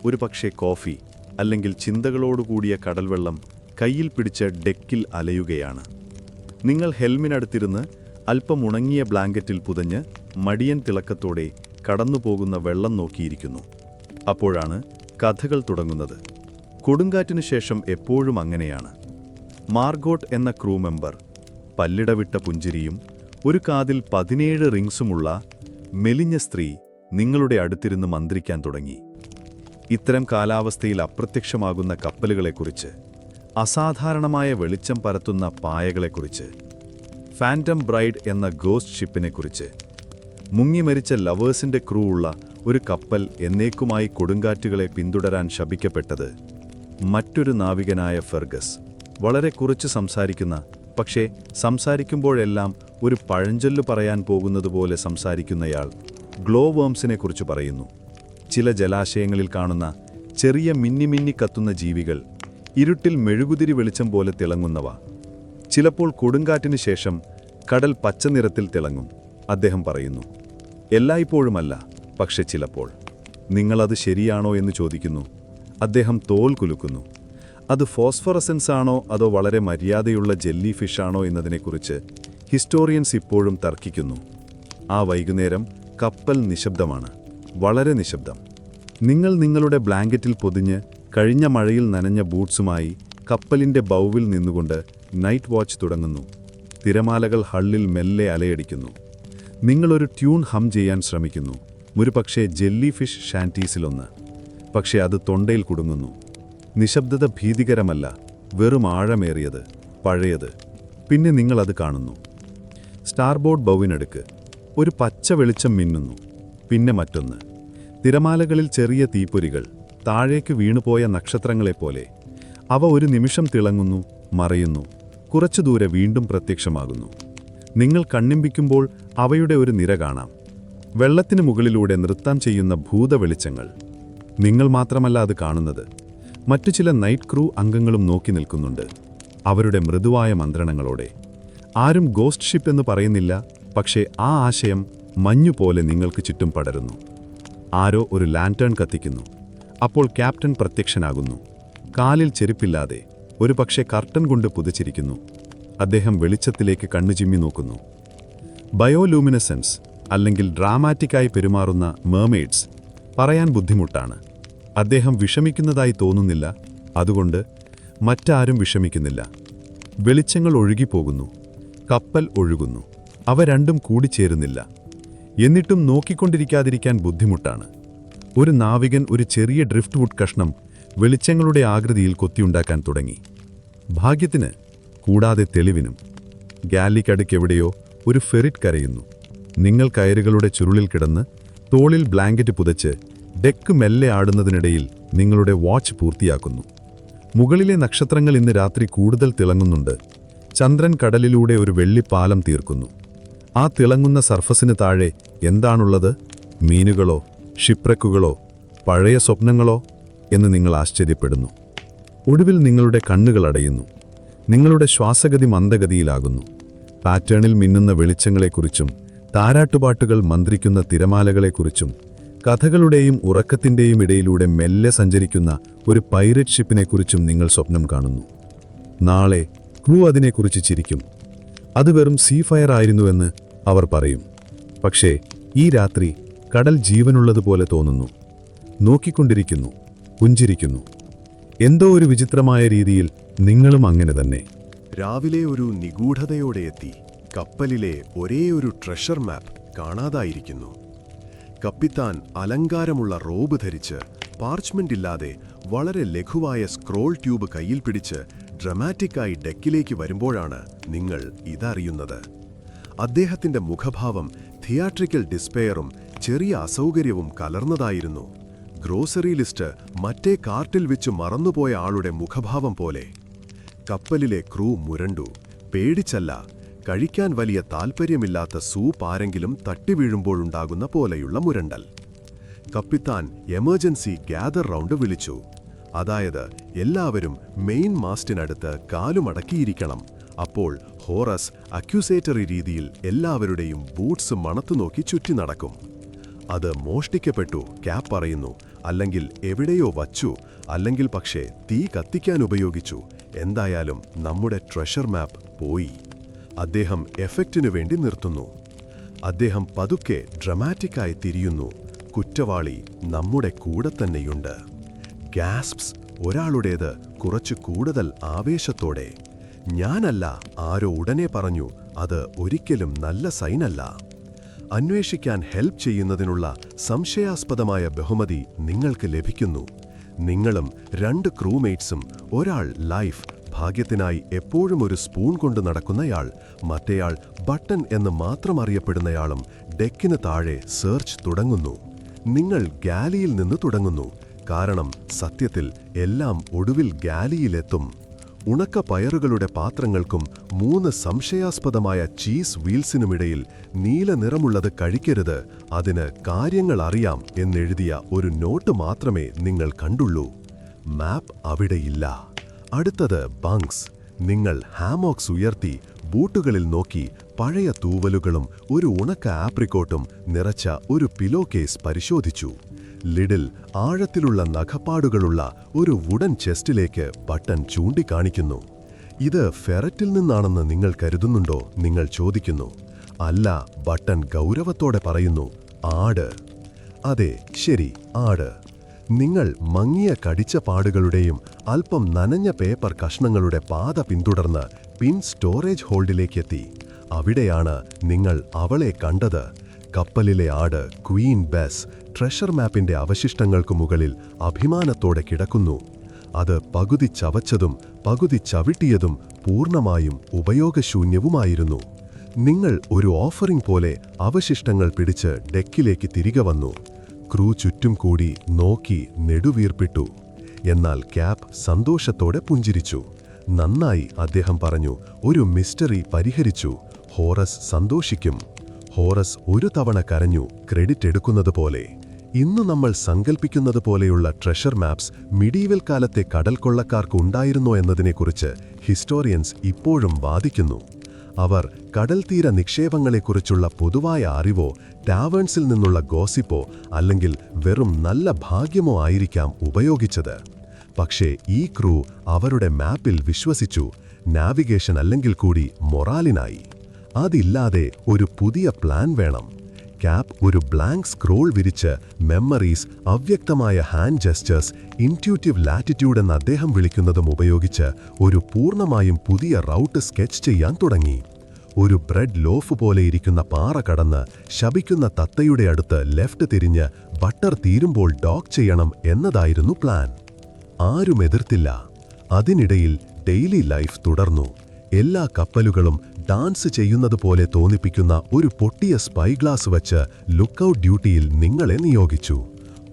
ഒരു പക്ഷേ കോഫി അല്ലെങ്കിൽ ചിന്തകളോടുകൂടിയ കടൽവെള്ളം കയ്യിൽ പിടിച്ച് ഡെക്കിൽ അലയുകയാണ്. നിങ്ങൾ ഹെൽമിനടുത്തിരുന്ന് അല്പം ഉണങ്ങിയ ബ്ലാങ്കറ്റിൽ പുതഞ്ഞ് മടിയൻ തിളക്കത്തോടെ കടന്നുപോകുന്ന വെള്ളം നോക്കിയിരിക്കുന്നു. അപ്പോഴാണ് കഥകൾ തുടങ്ങുന്നത്. കൊടുങ്കാറ്റിനു ശേഷം എപ്പോഴും അങ്ങനെയാണ്. മാർഗോട്ട് എന്ന ക്രൂ മെമ്പർ, പല്ലിടവിട്ട പുഞ്ചിരിയും ഒരു കാതിൽ 17 റിങ്സുമുള്ള മെലിഞ്ഞ സ്ത്രീ, നിങ്ങളുടെ അടുത്തിരുന്ന് മന്ത്രിക്കാൻ തുടങ്ങി. ഇത്തരം കാലാവസ്ഥയിൽ അപ്രത്യക്ഷമാകുന്ന കപ്പലുകളെക്കുറിച്ച്, അസാധാരണമായ വെളിച്ചം പരത്തുന്ന പായകളെക്കുറിച്ച്, ഫാൻറ്റം ബ്രൈഡ് എന്ന ഗോസ്റ്റ് ഷിപ്പിനെക്കുറിച്ച്. മുങ്ങിമരിച്ച ലവേഴ്സിന്റെ ക്രൂ ഉള്ള ഒരു കപ്പൽ എന്നേക്കുമായി കൊടുങ്കാറ്റുകളെ പിന്തുടരാൻ ശപിക്കപ്പെട്ടത്. മറ്റൊരു നാവികനായ ഫെർഗസ്, വളരെ കുറച്ച് സംസാരിക്കുന്ന, പക്ഷേ സംസാരിക്കുമ്പോഴെല്ലാം ഒരു പഴഞ്ചൊല്ലു പറയാൻ പോകുന്നതുപോലെ സംസാരിക്കുന്നയാൾ, ഗ്ലോ വേംസിനെക്കുറിച്ച് പറയുന്നു. ചില ജലാശയങ്ങളിൽ കാണുന്ന ചെറിയ മിന്നി കത്തുന്ന ജീവികൾ, ഇരുട്ടിൽ മെഴുകുതിരി വെളിച്ചം പോലെ തിളങ്ങുന്നവ. ചിലപ്പോൾ കൊടുങ്കാറ്റിന് ശേഷം കടൽ പച്ച നിറത്തിൽ തിളങ്ങും, അദ്ദേഹം പറയുന്നു. എല്ലായ്പ്പോഴുമല്ല, പക്ഷെ ചിലപ്പോൾ. നിങ്ങളത് ശരിയാണോ എന്ന് ചോദിക്കുന്നു. അദ്ദേഹം തോൽ കുലുക്കുന്നു. അത് ഫോസ്ഫറസൻസ് ആണോ അതോ വളരെ മര്യാദയുള്ള ജെല്ലി ഫിഷാണോ എന്നതിനെക്കുറിച്ച് ഹിസ്റ്റോറിയൻസ് ഇപ്പോഴും തർക്കിക്കുന്നു. ആ വൈകുന്നേരം കപ്പൽ നിശബ്ദമാണ്, വളരെ നിശബ്ദം. നിങ്ങൾ നിങ്ങളുടെ ബ്ലാങ്കറ്റിൽ പൊതിഞ്ഞ് കഴിഞ്ഞ മഴയിൽ നനഞ്ഞ ബൂട്ട്സുമായി കപ്പലിന്റെ ബൗവിൽ നിന്നുകൊണ്ട് നൈറ്റ് വാച്ച് തുടങ്ങുന്നു. തിരമാലകൾ ഹള്ളിൽ മെല്ലെ അലയടിക്കുന്നു. നിങ്ങളൊരു ട്യൂൺ ഹം ചെയ്യാൻ ശ്രമിക്കുന്നു. ഒരുപക്ഷേ ജെല്ലി ഫിഷ് ഷാൻറ്റീസിലൊന്ന്. പക്ഷേ അത് തൊണ്ടയിൽ കുടുങ്ങുന്നു. നിശബ്ദത ഭീതികരമല്ല, വെറും ആഴമേറിയത്, പഴയത്. പിന്നെ നിങ്ങളത് കാണുന്നു. സ്റ്റാർബോർഡ് ബൗവിനടുക്ക് ഒരു പച്ച വെളിച്ചം മിന്നുന്നു. പിന്നെ മറ്റൊന്ന്. തിരമാലകളിൽ ചെറിയ തീപ്പൊരികൾ, താഴേക്ക് വീണുപോയ നക്ഷത്രങ്ങളെപ്പോലെ. അവ ഒരു നിമിഷം തിളങ്ങുന്നു, മറയുന്നു, കുറച്ചു ദൂരെ വീണ്ടും പ്രത്യക്ഷമാകുന്നു. നിങ്ങൾ കണ്ണിമ്പിക്കുമ്പോൾ അവയുടെ ഒരു നിര കാണാം. വെള്ളത്തിനു മുകളിലൂടെ നൃത്തം ചെയ്യുന്ന ഭൂതവെളിച്ചങ്ങൾ. നിങ്ങൾ മാത്രമല്ല അത് കാണുന്നത്. മറ്റു ചില നൈറ്റ് ക്രൂ അംഗങ്ങളും നോക്കി നിൽക്കുന്നുണ്ട്, അവരുടെ മൃദുവായ മന്ത്രണങ്ങളോടെ. ആരും ഗോസ്റ്റ് ഷിപ്പ് എന്ന് പറയുന്നില്ല, പക്ഷേ ആ ആശയം മഞ്ഞുപോലെ നിങ്ങൾക്ക് ചുറ്റും പടരുന്നു. ആരോ ഒരു ലാന്റേൺ കത്തിക്കുന്നു. അപ്പോൾ ക്യാപ്റ്റൻ പ്രത്യക്ഷനാകുന്നു. കാലിൽ ചെരുപ്പില്ലാതെ, ഒരുപക്ഷെ കർട്ടൻ കൊണ്ട് പുതച്ചിരിക്കുന്നു. അദ്ദേഹം വെളിച്ചത്തിലേക്ക് കണ്ണുചിമ്മി നോക്കുന്നു. ബയോലൂമിനസെൻസ് അല്ലെങ്കിൽ ഡ്രാമാറ്റിക്കായി പെരുമാറുന്ന മെർമെയ്ഡ്സ് പറയാൻ ബുദ്ധിമുട്ടാണ്. അദ്ദേഹം വിഷമിക്കുന്നതായി തോന്നുന്നില്ല, അതുകൊണ്ട് മറ്റാരും വിഷമിക്കുന്നില്ല. വെളിച്ചങ്ങൾ ഒഴുകിപ്പോകുന്നു, കപ്പൽ ഒഴുകുന്നു. അവ രണ്ടും കൂടിച്ചേരുന്നില്ല. എന്നിട്ടും നോക്കിക്കൊണ്ടിരിക്കാതിരിക്കാൻ ബുദ്ധിമുട്ടാണ്. ഒരു നാവികൻ ഒരു ചെറിയ ഡ്രിഫ്റ്റ് വുഡ് കഷ്ണം വെളിച്ചങ്ങളുടെ ആകൃതിയിൽ കൊത്തിയുണ്ടാക്കാൻ തുടങ്ങി. ഭാഗ്യത്തിന്, കൂടാതെ തെളിവിനും. ഗാലിക്കടുക്കെവിടെയോ ഒരു ഫെറിറ്റ് കരയുന്നു. നിങ്ങൾ കയറുകളുടെ ചുരുളിൽ കിടന്ന് തോളിൽ ബ്ലാങ്കറ്റ് പുതച്ച് ഡെക്ക് മെല്ലെ ആടുന്നതിനിടയിൽ നിങ്ങളുടെ വാച്ച് പൂർത്തിയാക്കുന്നു. മുകളിലെ നക്ഷത്രങ്ങൾ ഇന്ന് രാത്രി കൂടുതൽ തിളങ്ങുന്നുണ്ട്. ചന്ദ്രൻ കടലിലൂടെ ഒരു വെള്ളിപ്പാലം തീർക്കുന്നു. ആ തിളങ്ങുന്ന സർഫസിന് താഴെ എന്താണുള്ളത്? മീനുകളോ, ഷിപ്രക്കുകളോ, പഴയ സ്വപ്നങ്ങളോ എന്ന് നിങ്ങൾ ആശ്ചര്യപ്പെടുന്നു. ഒടുവിൽ നിങ്ങളുടെ കണ്ണുകൾ അടയുന്നു. നിങ്ങളുടെ ശ്വാസഗതി മന്ദഗതിയിലാകുന്നു. പാറ്റേണിൽ മിന്നുന്ന വെളിച്ചങ്ങളെക്കുറിച്ചും താരാട്ടുപാട്ടുകൾ മന്ത്രിക്കുന്ന തിരമാലകളെക്കുറിച്ചും കഥകളുടെയും ഉറക്കത്തിൻ്റെയും ഇടയിലൂടെ മെല്ലെ സഞ്ചരിക്കുന്ന ഒരു പൈററ്റ് ഷിപ്പിനെക്കുറിച്ചും നിങ്ങൾ സ്വപ്നം കാണുന്നു. നാളെ ക്രൂ അതിനെക്കുറിച്ച് ചിരിക്കും. അത് വെറും സീഫയർ ആയിരുന്നുവെന്ന് അവർ പറയും. പക്ഷേ ഈ രാത്രി കടൽ ജീവനുള്ളതുപോലെ തോന്നുന്നു. നോക്കിക്കൊണ്ടിരിക്കുന്നു, പുഞ്ചിരിക്കുന്നു. എന്തോ ഒരു വിചിത്രമായ രീതിയിൽ നിങ്ങളും അങ്ങനെ തന്നെ. രാവിലെ ഒരു നിഗൂഢതയോടെ എത്തി. കപ്പലിലെ ഒരേയൊരു ട്രഷർ മാപ്പ് കാണാതായിരിക്കുന്നു. കപ്പിത്താൻ അലങ്കാരമുള്ള റോബ് ധരിച്ച്, പാർച്ച്മെന്റ് ഇല്ലാതെ വളരെ ലഘുവായ സ്ക്രോൾ ട്യൂബ് കയ്യിൽ പിടിച്ച് ഡ്രമാറ്റിക്കായി ഡെക്കിലേക്ക് വരുമ്പോഴാണ് നിങ്ങൾ ഇതറിയുന്നത്. അദ്ദേഹത്തിന്റെ മുഖഭാവം തിയാട്രിക്കൽ ഡിസ്പെയറും ചെറിയ അസൗകര്യവും കലർന്നതായിരുന്നു. ഗ്രോസറി ലിസ്റ്റ് മറ്റേ കാർട്ടിൽ വെച്ച് മറന്നുപോയ ആളുടെ മുഖഭാവം പോലെ. കപ്പലിലെ ക്രൂ മുരണ്ടു. പേടിച്ചല്ല, കഴിക്കാൻ വലിയ താൽപ്പര്യമില്ലാത്ത സൂപ്പ് ആരെങ്കിലും തട്ടിവീഴുമ്പോഴുണ്ടാകുന്ന പോലെയുള്ള മുരണ്ടൽ. കപ്പിത്താൻ എമർജൻസി ഗ്യാദർ റൗണ്ട് വിളിച്ചു. അതായത് എല്ലാവരും മെയിൻ മാസ്റ്റിനടുത്ത് കാലുമടക്കിയിരിക്കണം. അപ്പോൾ ഹോറസ് അക്യൂസേറ്ററി രീതിയിൽ എല്ലാവരുടെയും ബൂട്ട്സ് മണത്തുനോക്കി ചുറ്റി നടക്കും. അത് മോഷ്ടിക്കപ്പെട്ടു, ക്യാപ് പറയുന്നു. അല്ലെങ്കിൽ എവിടെയോ വച്ചു, അല്ലെങ്കിൽ പക്ഷേ തീ കത്തിക്കാൻ ഉപയോഗിച്ചു. എന്തായാലും നമ്മുടെ ട്രഷർ മാപ്പ് പോയി. അദ്ദേഹം എഫക്റ്റിനു വേണ്ടി നിർത്തുന്നു. അദ്ദേഹം പതുക്കെ ഡ്രമാറ്റിക്കായി തിരിയുന്നു. കുറ്റവാളി നമ്മുടെ കൂടെ തന്നെയുണ്ട്. ഗാസ്പ്സ്, ഒരാളുടേത് കുറച്ചു കൂടുതൽ ആവേശത്തോടെ. ഞാനല്ല, ആരോ ഉടനെ പറഞ്ഞു. അത് ഒരിക്കലും നല്ല സൈനല്ല. അന്വേഷിക്കാൻ ഹെൽപ്പ് ചെയ്യുന്നതിനുള്ള സംശയാസ്പദമായ ബഹുമതി നിങ്ങൾക്ക് ലഭിക്കുന്നു. നിങ്ങളും 2 ക്രൂമേറ്റ്സും, ഒരാൾ ലൈഫ്, ഭാഗ്യത്തിനായി എപ്പോഴും ഒരു സ്പൂൺ കൊണ്ട് നടക്കുന്നയാൾ, മറ്റേയാൾ ബട്ടൺ എന്ന് മാത്രം അറിയപ്പെടുന്നയാളും ഡെക്കിന് താഴെ സെർച്ച് തുടങ്ങുന്നു. നിങ്ങൾ ഗാലിയിൽ നിന്ന് തുടങ്ങുന്നു. കാരണം സത്യത്തിൽ എല്ലാം ഒടുവിൽ ഗാലിയിലെത്തും. ഉണക്ക പയറുകളുടെ പാത്രങ്ങൾക്കും 3 സംശയാസ്പദമായ ചീസ് വീൽസിനുമിടയിൽ നീല നിറമുള്ളത് കഴിക്കരുത്, അതിന് കാര്യങ്ങൾ അറിയാം എന്നെഴുതിയ ഒരു നോട്ട് മാത്രമേ നിങ്ങൾ കണ്ടുള്ളൂ. മാപ്പ് അവിടെയില്ല. അടുത്തത് ബങ്ക്സ്. നിങ്ങൾ ഹാമോക്സ് ഉയർത്തി ബൂട്ടുകളിൽ നോക്കി പഴയ തൂവലുകളും ഒരു ഉണക്ക ആപ്രിക്കോട്ടും നിറച്ച ഒരു പിലോ കേസ് പരിശോധിച്ചു. ലിഡിൽ ആഴത്തിലുള്ള നഖപ്പാടുകളുള്ള ഒരു വുഡൻ ചെസ്റ്റിലേക്ക് ബട്ടൺ ചൂണ്ടിക്കാണിക്കുന്നു. ഇത് ഫെററ്റിൽ നിന്നാണെന്ന് നിങ്ങൾ കരുതുന്നുണ്ടോ? നിങ്ങൾ ചോദിക്കുന്നു. അല്ല, ബട്ടൺ ഗൗരവത്തോടെ പറയുന്നു. ആട്. അതെ, ശരി, ആട്. നിങ്ങൾ മങ്ങിയ കടിച്ച പാടുകളുടെയും അല്പം നനഞ്ഞ പേപ്പർ കഷ്ണങ്ങളുടെ പാത പിന്തുടർന്ന് പിൻ സ്റ്റോറേജ് ഹോൾഡിലേക്കെത്തി. അവിടെയാണ് നിങ്ങൾ അവളെ കണ്ടത്. കപ്പലിലെ ആട് ക്വീൻ ബെസ് ട്രഷർ മാപ്പിന്റെ അവശിഷ്ടങ്ങൾക്കു മുകളിൽ അഭിമാനത്തോടെ കിടക്കുന്നു. അത് പകുതി ചവച്ചതും പകുതി ചവിട്ടിയതും പൂർണ്ണമായും ഉപയോഗശൂന്യവുമായിരുന്നു. നിങ്ങൾ ഒരു ഓഫറിംഗ് പോലെ അവശിഷ്ടങ്ങൾ പിടിച്ച് ഡെക്കിലേക്ക് തിരികെ വന്നു. ക്രൂ ചുറ്റും കൂടി നോക്കി നെടുവീർപ്പിട്ടു. എന്നാൽ ക്യാപ് സന്തോഷത്തോടെ പുഞ്ചിരിച്ചു. നന്നായി, അദ്ദേഹം പറഞ്ഞു. ഒരു മിസ്റ്ററി പരിഹരിച്ചു. ഹോറസ് സന്തോഷിക്കും. ഹോറസ് ഒരു തവണ കരഞ്ഞു, ക്രെഡിറ്റ് എടുക്കുന്നത് പോലെ. ഇന്ന് നമ്മൾ സങ്കൽപ്പിക്കുന്നത് പോലെയുള്ള ട്രഷർ മാപ്സ് മിഡീവൽ കാലത്തെ കടൽക്കൊള്ളക്കാർക്ക് ഉണ്ടായിരുന്നോ എന്നതിനെക്കുറിച്ച് ഹിസ്റ്റോറിയൻസ് ഇപ്പോഴും വാദിക്കുന്നു. അവർ കടൽത്തീര നിക്ഷേപങ്ങളെക്കുറിച്ചുള്ള പൊതുവായ അറിവോ ടാവേൺസിൽ നിന്നുള്ള ഗോസിപ്പോ അല്ലെങ്കിൽ വെറും നല്ല ഭാഗ്യമോ ആയിരിക്കാം ഉപയോഗിച്ചത്. പക്ഷേ ഈ ക്രൂ അവരുടെ മാപ്പിൽ വിശ്വസിച്ചു. നാവിഗേഷൻ അല്ലെങ്കിൽ കൂടി മൊറാലിനായി. അതില്ലാതെ ഒരു പുതിയ പ്ലാൻ വേണം. ക്യാപ് ഒരു ബ്ലാങ്ക് സ്ക്രോൾ വിരിച്ച് മെമ്മറീസ്, അവ്യക്തമായ ഹാൻഡ് ജെസ്റ്റേഴ്സ്, ഇൻറ്റ്യൂറ്റീവ് ലാറ്റിറ്റ്യൂഡ് എന്ന് അദ്ദേഹം വിളിക്കുന്നതും ഉപയോഗിച്ച് ഒരു പൂർണ്ണമായും പുതിയ റൗട്ട് സ്കെച്ച് ചെയ്യാൻ തുടങ്ങി. ഒരു ബ്രെഡ് ലോഫ് പോലെ ഇരിക്കുന്ന പാറ കടന്ന് ശപിക്കുന്ന തത്തയുടെ അടുത്ത് ലെഫ്റ്റ് തിരിഞ്ഞ് ബട്ടർ തീരുമ്പോൾ ഡോക്ക് ചെയ്യണം എന്നതായിരുന്നു പ്ലാൻ. ആരും എതിർത്തില്ല. അതിനിടയിൽ ഡെയിലി ലൈഫ് തുടർന്നു. എല്ലാ കപ്പലുകളും ഡാൻസ് ചെയ്യുന്നത് പോലെ തോന്നിപ്പിക്കുന്ന ഒരു പൊട്ടിയ സ്പൈ ഗ്ലാസ് വച്ച് ലുക്കൌട്ട് ഡ്യൂട്ടിയിൽ നിങ്ങളെ നിയോഗിച്ചു.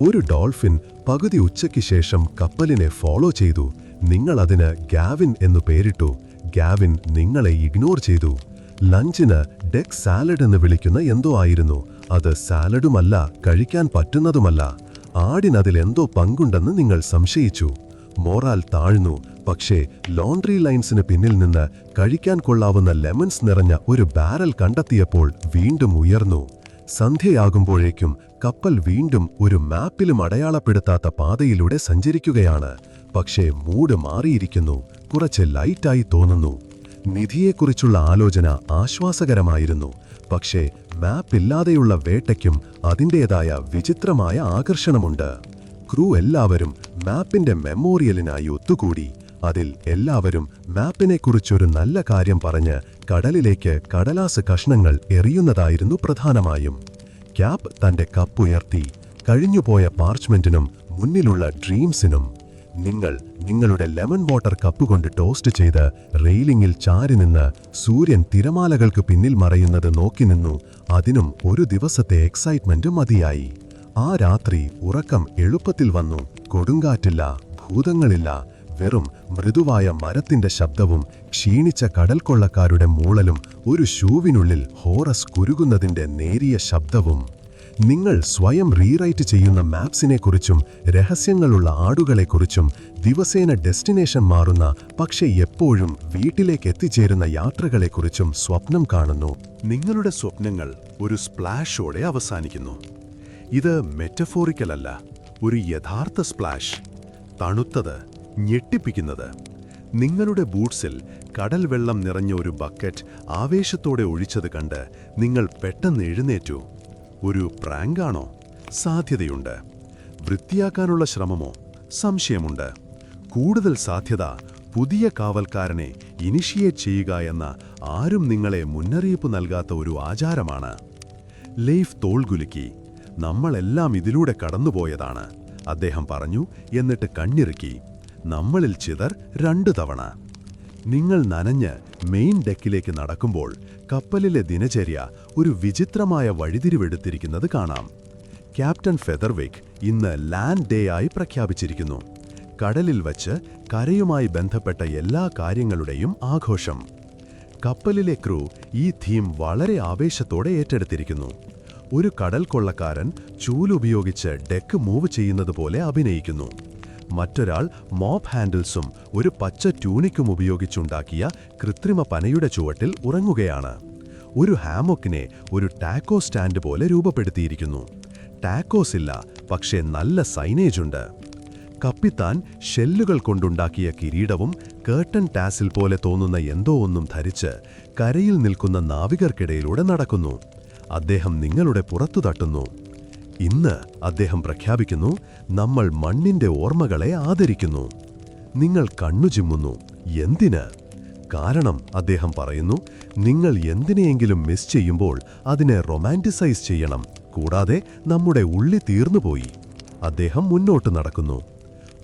ഒരു ഡോൾഫിൻ പകുതി ഉച്ചയ്ക്ക് ശേഷം കപ്പലിനെ ഫോളോ ചെയ്തു. നിങ്ങളതിന് ഗാവിൻ എന്നു പേരിട്ടു. ഗാവിൻ നിങ്ങളെ ഇഗ്നോർ ചെയ്തു. ലഞ്ചിന് ഡെക്ക് സാലഡ് എന്ന് വിളിക്കുന്ന എന്തോ ആയിരുന്നു. അത് സാലഡുമല്ല, കഴിക്കാൻ പറ്റുന്നതുമല്ല. ആടിനതിലെന്തോ പങ്കുണ്ടെന്ന് നിങ്ങൾ സംശയിച്ചു. മോറാൽ താഴ്ന്നു. പക്ഷേ ലോണ്ട്രി ലൈൻസിന് പിന്നിൽ നിന്ന് കഴിക്കാൻ കൊള്ളാവുന്ന ലെമൺസ് നിറഞ്ഞ ഒരു ബാരൽ കണ്ടെത്തിയപ്പോൾ വീണ്ടും ഉയർന്നു. സന്ധ്യയാകുമ്പോഴേക്കും കപ്പൽ വീണ്ടും ഒരു മാപ്പിലും അടയാളപ്പെടുത്താത്ത പാതയിലൂടെ സഞ്ചരിക്കുകയാണ്. പക്ഷേ മൂഡ് മാറിയിരിക്കുന്നു. കുറച്ച് ലൈറ്റായി തോന്നുന്നു. നിധിയെക്കുറിച്ചുള്ള ആലോചന ആശ്വാസകരമായിരുന്നു. പക്ഷേ മാപ്പില്ലാതെയുള്ള വേട്ടയ്ക്കും അതിൻ്റേതായ വിചിത്രമായ ആകർഷണമുണ്ട്. ക്രൂ എല്ലാവരും മാപ്പിന്റെ മെമ്മോറിയലിനായി ഒത്തുകൂടി. അതിൽ എല്ലാവരും മാപ്പിനെക്കുറിച്ചൊരു നല്ല കാര്യം പറഞ്ഞ് കടലിലേക്ക് കടലാസ് കഷ്ണങ്ങൾ എറിയുന്നതായിരുന്നു പ്രധാനമായും. ക്യാപ് തന്റെ കപ്പുയർത്തി. കഴിഞ്ഞുപോയ പാർച്ച്മെന്റിനും മുന്നിലുള്ള ഡ്രീംസിനും. നിങ്ങൾ നിങ്ങളുടെ ലെമൺ വാട്ടർ കപ്പ് കൊണ്ട് ടോസ്റ്റ് ചെയ്ത് റെയിലിംഗിൽ ചാരി നിന്ന് സൂര്യൻ തിരമാലകൾക്ക് പിന്നിൽ മറയുന്നത് നോക്കി നിന്നു. അതിനും ഒരു ദിവസത്തെ എക്സൈറ്റ്മെന്റ് മതിയായി. ആ രാത്രി ഉറക്കം എളുപ്പത്തിൽ വന്നു. കൊടുങ്കാറ്റില്ല, ഭൂതങ്ങളില്ല. വെറും മൃദുവായ മരത്തിന്റെ ശബ്ദവും ക്ഷീണിച്ച കടൽക്കൊള്ളക്കാരുടെ മൂളലും ഒരു ഷൂവിനുള്ളിൽ ഹോറസ് കുരുകുന്നതിന്റെ നേരിയ ശബ്ദവും. നിങ്ങൾ സ്വയം റീറൈറ്റ് ചെയ്യുന്ന മാപ്സിനെക്കുറിച്ചും രഹസ്യങ്ങളുള്ള ആടുകളെക്കുറിച്ചും ദിവസേന ഡെസ്റ്റിനേഷൻ മാറുന്ന പക്ഷേ എപ്പോഴും വീട്ടിലേക്ക് എത്തിച്ചേരുന്ന യാത്രകളെക്കുറിച്ചും സ്വപ്നം കാണുന്നു. നിങ്ങളുടെ സ്വപ്നങ്ങൾ ഒരു സ്പ്ലാഷോടെ അവസാനിക്കുന്നു. ഇത് മെറ്റഫോറിക്കൽ അല്ല, ഒരു യഥാർത്ഥ സ്പ്ലാഷ്. തണുത്തത്, ഞെട്ടിപ്പിക്കുന്നത്. നിങ്ങളുടെ ബൂട്ട്സിൽ കടൽ വെള്ളം നിറഞ്ഞ ഒരു ബക്കറ്റ് ആവേശത്തോടെ ഒഴിച്ചത് കണ്ട് നിങ്ങൾ പെട്ടെന്ന് എഴുന്നേറ്റു. ഒരു പ്രാങ്കാണോ? സാധ്യതയുണ്ട്. വൃത്തിയാക്കാനുള്ള ശ്രമമോ? സംശയമുണ്ട്. കൂടുതൽ സാധ്യത പുതിയ കാവൽക്കാരനെ ഇനിഷിയേറ്റ് ചെയ്യുക എന്ന ആരും നിങ്ങളെ മുന്നറിയിപ്പ് നൽകാത്ത ഒരു ആചാരമാണ്. ലെയ്ഫ് തോൾകുലുക്കി. നമ്മളെല്ലാം ഇതിലൂടെ കടന്നുപോയതാണ്, അദ്ദേഹം പറഞ്ഞു. എന്നിട്ട് കണ്ണിറുക്കി. നമ്മളിൽ ചിലർ 2 തവണ. നിങ്ങൾ നനഞ്ഞ് മെയിൻ ഡെക്കിലേക്ക് നടക്കുമ്പോൾ കപ്പലിലെ ദിനചര്യ ഒരു വിചിത്രമായ വഴിതിരിവെടുത്തിരിക്കുന്നത് കാണാം. ക്യാപ്റ്റൻ ഫെദർവിക് ഇന്ന് ലാൻഡ് ഡേ ആയി പ്രഖ്യാപിച്ചിരിക്കുന്നു. കടലിൽ വച്ച് കരയുമായി ബന്ധപ്പെട്ട എല്ലാ കാര്യങ്ങളുടെയും ആഘോഷം. കപ്പലിലെ ക്രൂ ഈ തീം വളരെ ആവേശത്തോടെ ഏറ്റെടുത്തിരിക്കുന്നു. ഒരു കടൽ കൊള്ളക്കാരൻ ചൂലുപയോഗിച്ച് ഡെക്ക് മൂവ് ചെയ്യുന്നത് പോലെ അഭിനയിക്കുന്നു. മറ്റൊരാൾ മോപ്പ് ഹാൻഡിൽസും ഒരു പച്ച ട്യൂണിക്കും ഉപയോഗിച്ചുണ്ടാക്കിയ കൃത്രിമ പനയുടെ ചുവട്ടിൽ ഉറങ്ങുകയാണ്. ഒരു ഹാമോക്കിനെ ഒരു ടാക്കോ സ്റ്റാൻഡ് പോലെ രൂപപ്പെടുത്തിയിരിക്കുന്നു. ടാക്കോസ് ഇല്ല, പക്ഷേ നല്ല സൈനേജ് ഉണ്ട്. കപ്പിത്താൻ ഷെല്ലുകൾ കൊണ്ടുണ്ടാക്കിയ കിരീടവും കേർട്ടൻ ടാസിൽ പോലെ തോന്നുന്ന എന്തോ ഒന്നും ധരിച്ച് കരയിൽ നിൽക്കുന്ന നാവികർക്കിടയിലൂടെ നടക്കുന്നു. അദ്ദേഹം നിങ്ങളുടെ പുറത്തു തട്ടുന്നു. ഇന്ന് അദ്ദേഹം പ്രഖ്യാപിക്കുന്നു, നമ്മൾ മണ്ണിന്റെ ഓർമ്മകളെ ആദരിക്കുന്നു. നിങ്ങൾ കണ്ണു ചിമ്മുന്നു. എന്തിന്? കാരണം അദ്ദേഹം പറയുന്നു, നിങ്ങൾ എന്തിനെയെങ്കിലും മിസ് ചെയ്യുമ്പോൾ അതിനെ റൊമാൻറ്റിസൈസ് ചെയ്യണം, കൂടാതെ നമ്മുടെ ഉള്ളി തീർന്നുപോയി. അദ്ദേഹം മുന്നോട്ട് നടക്കുന്നു.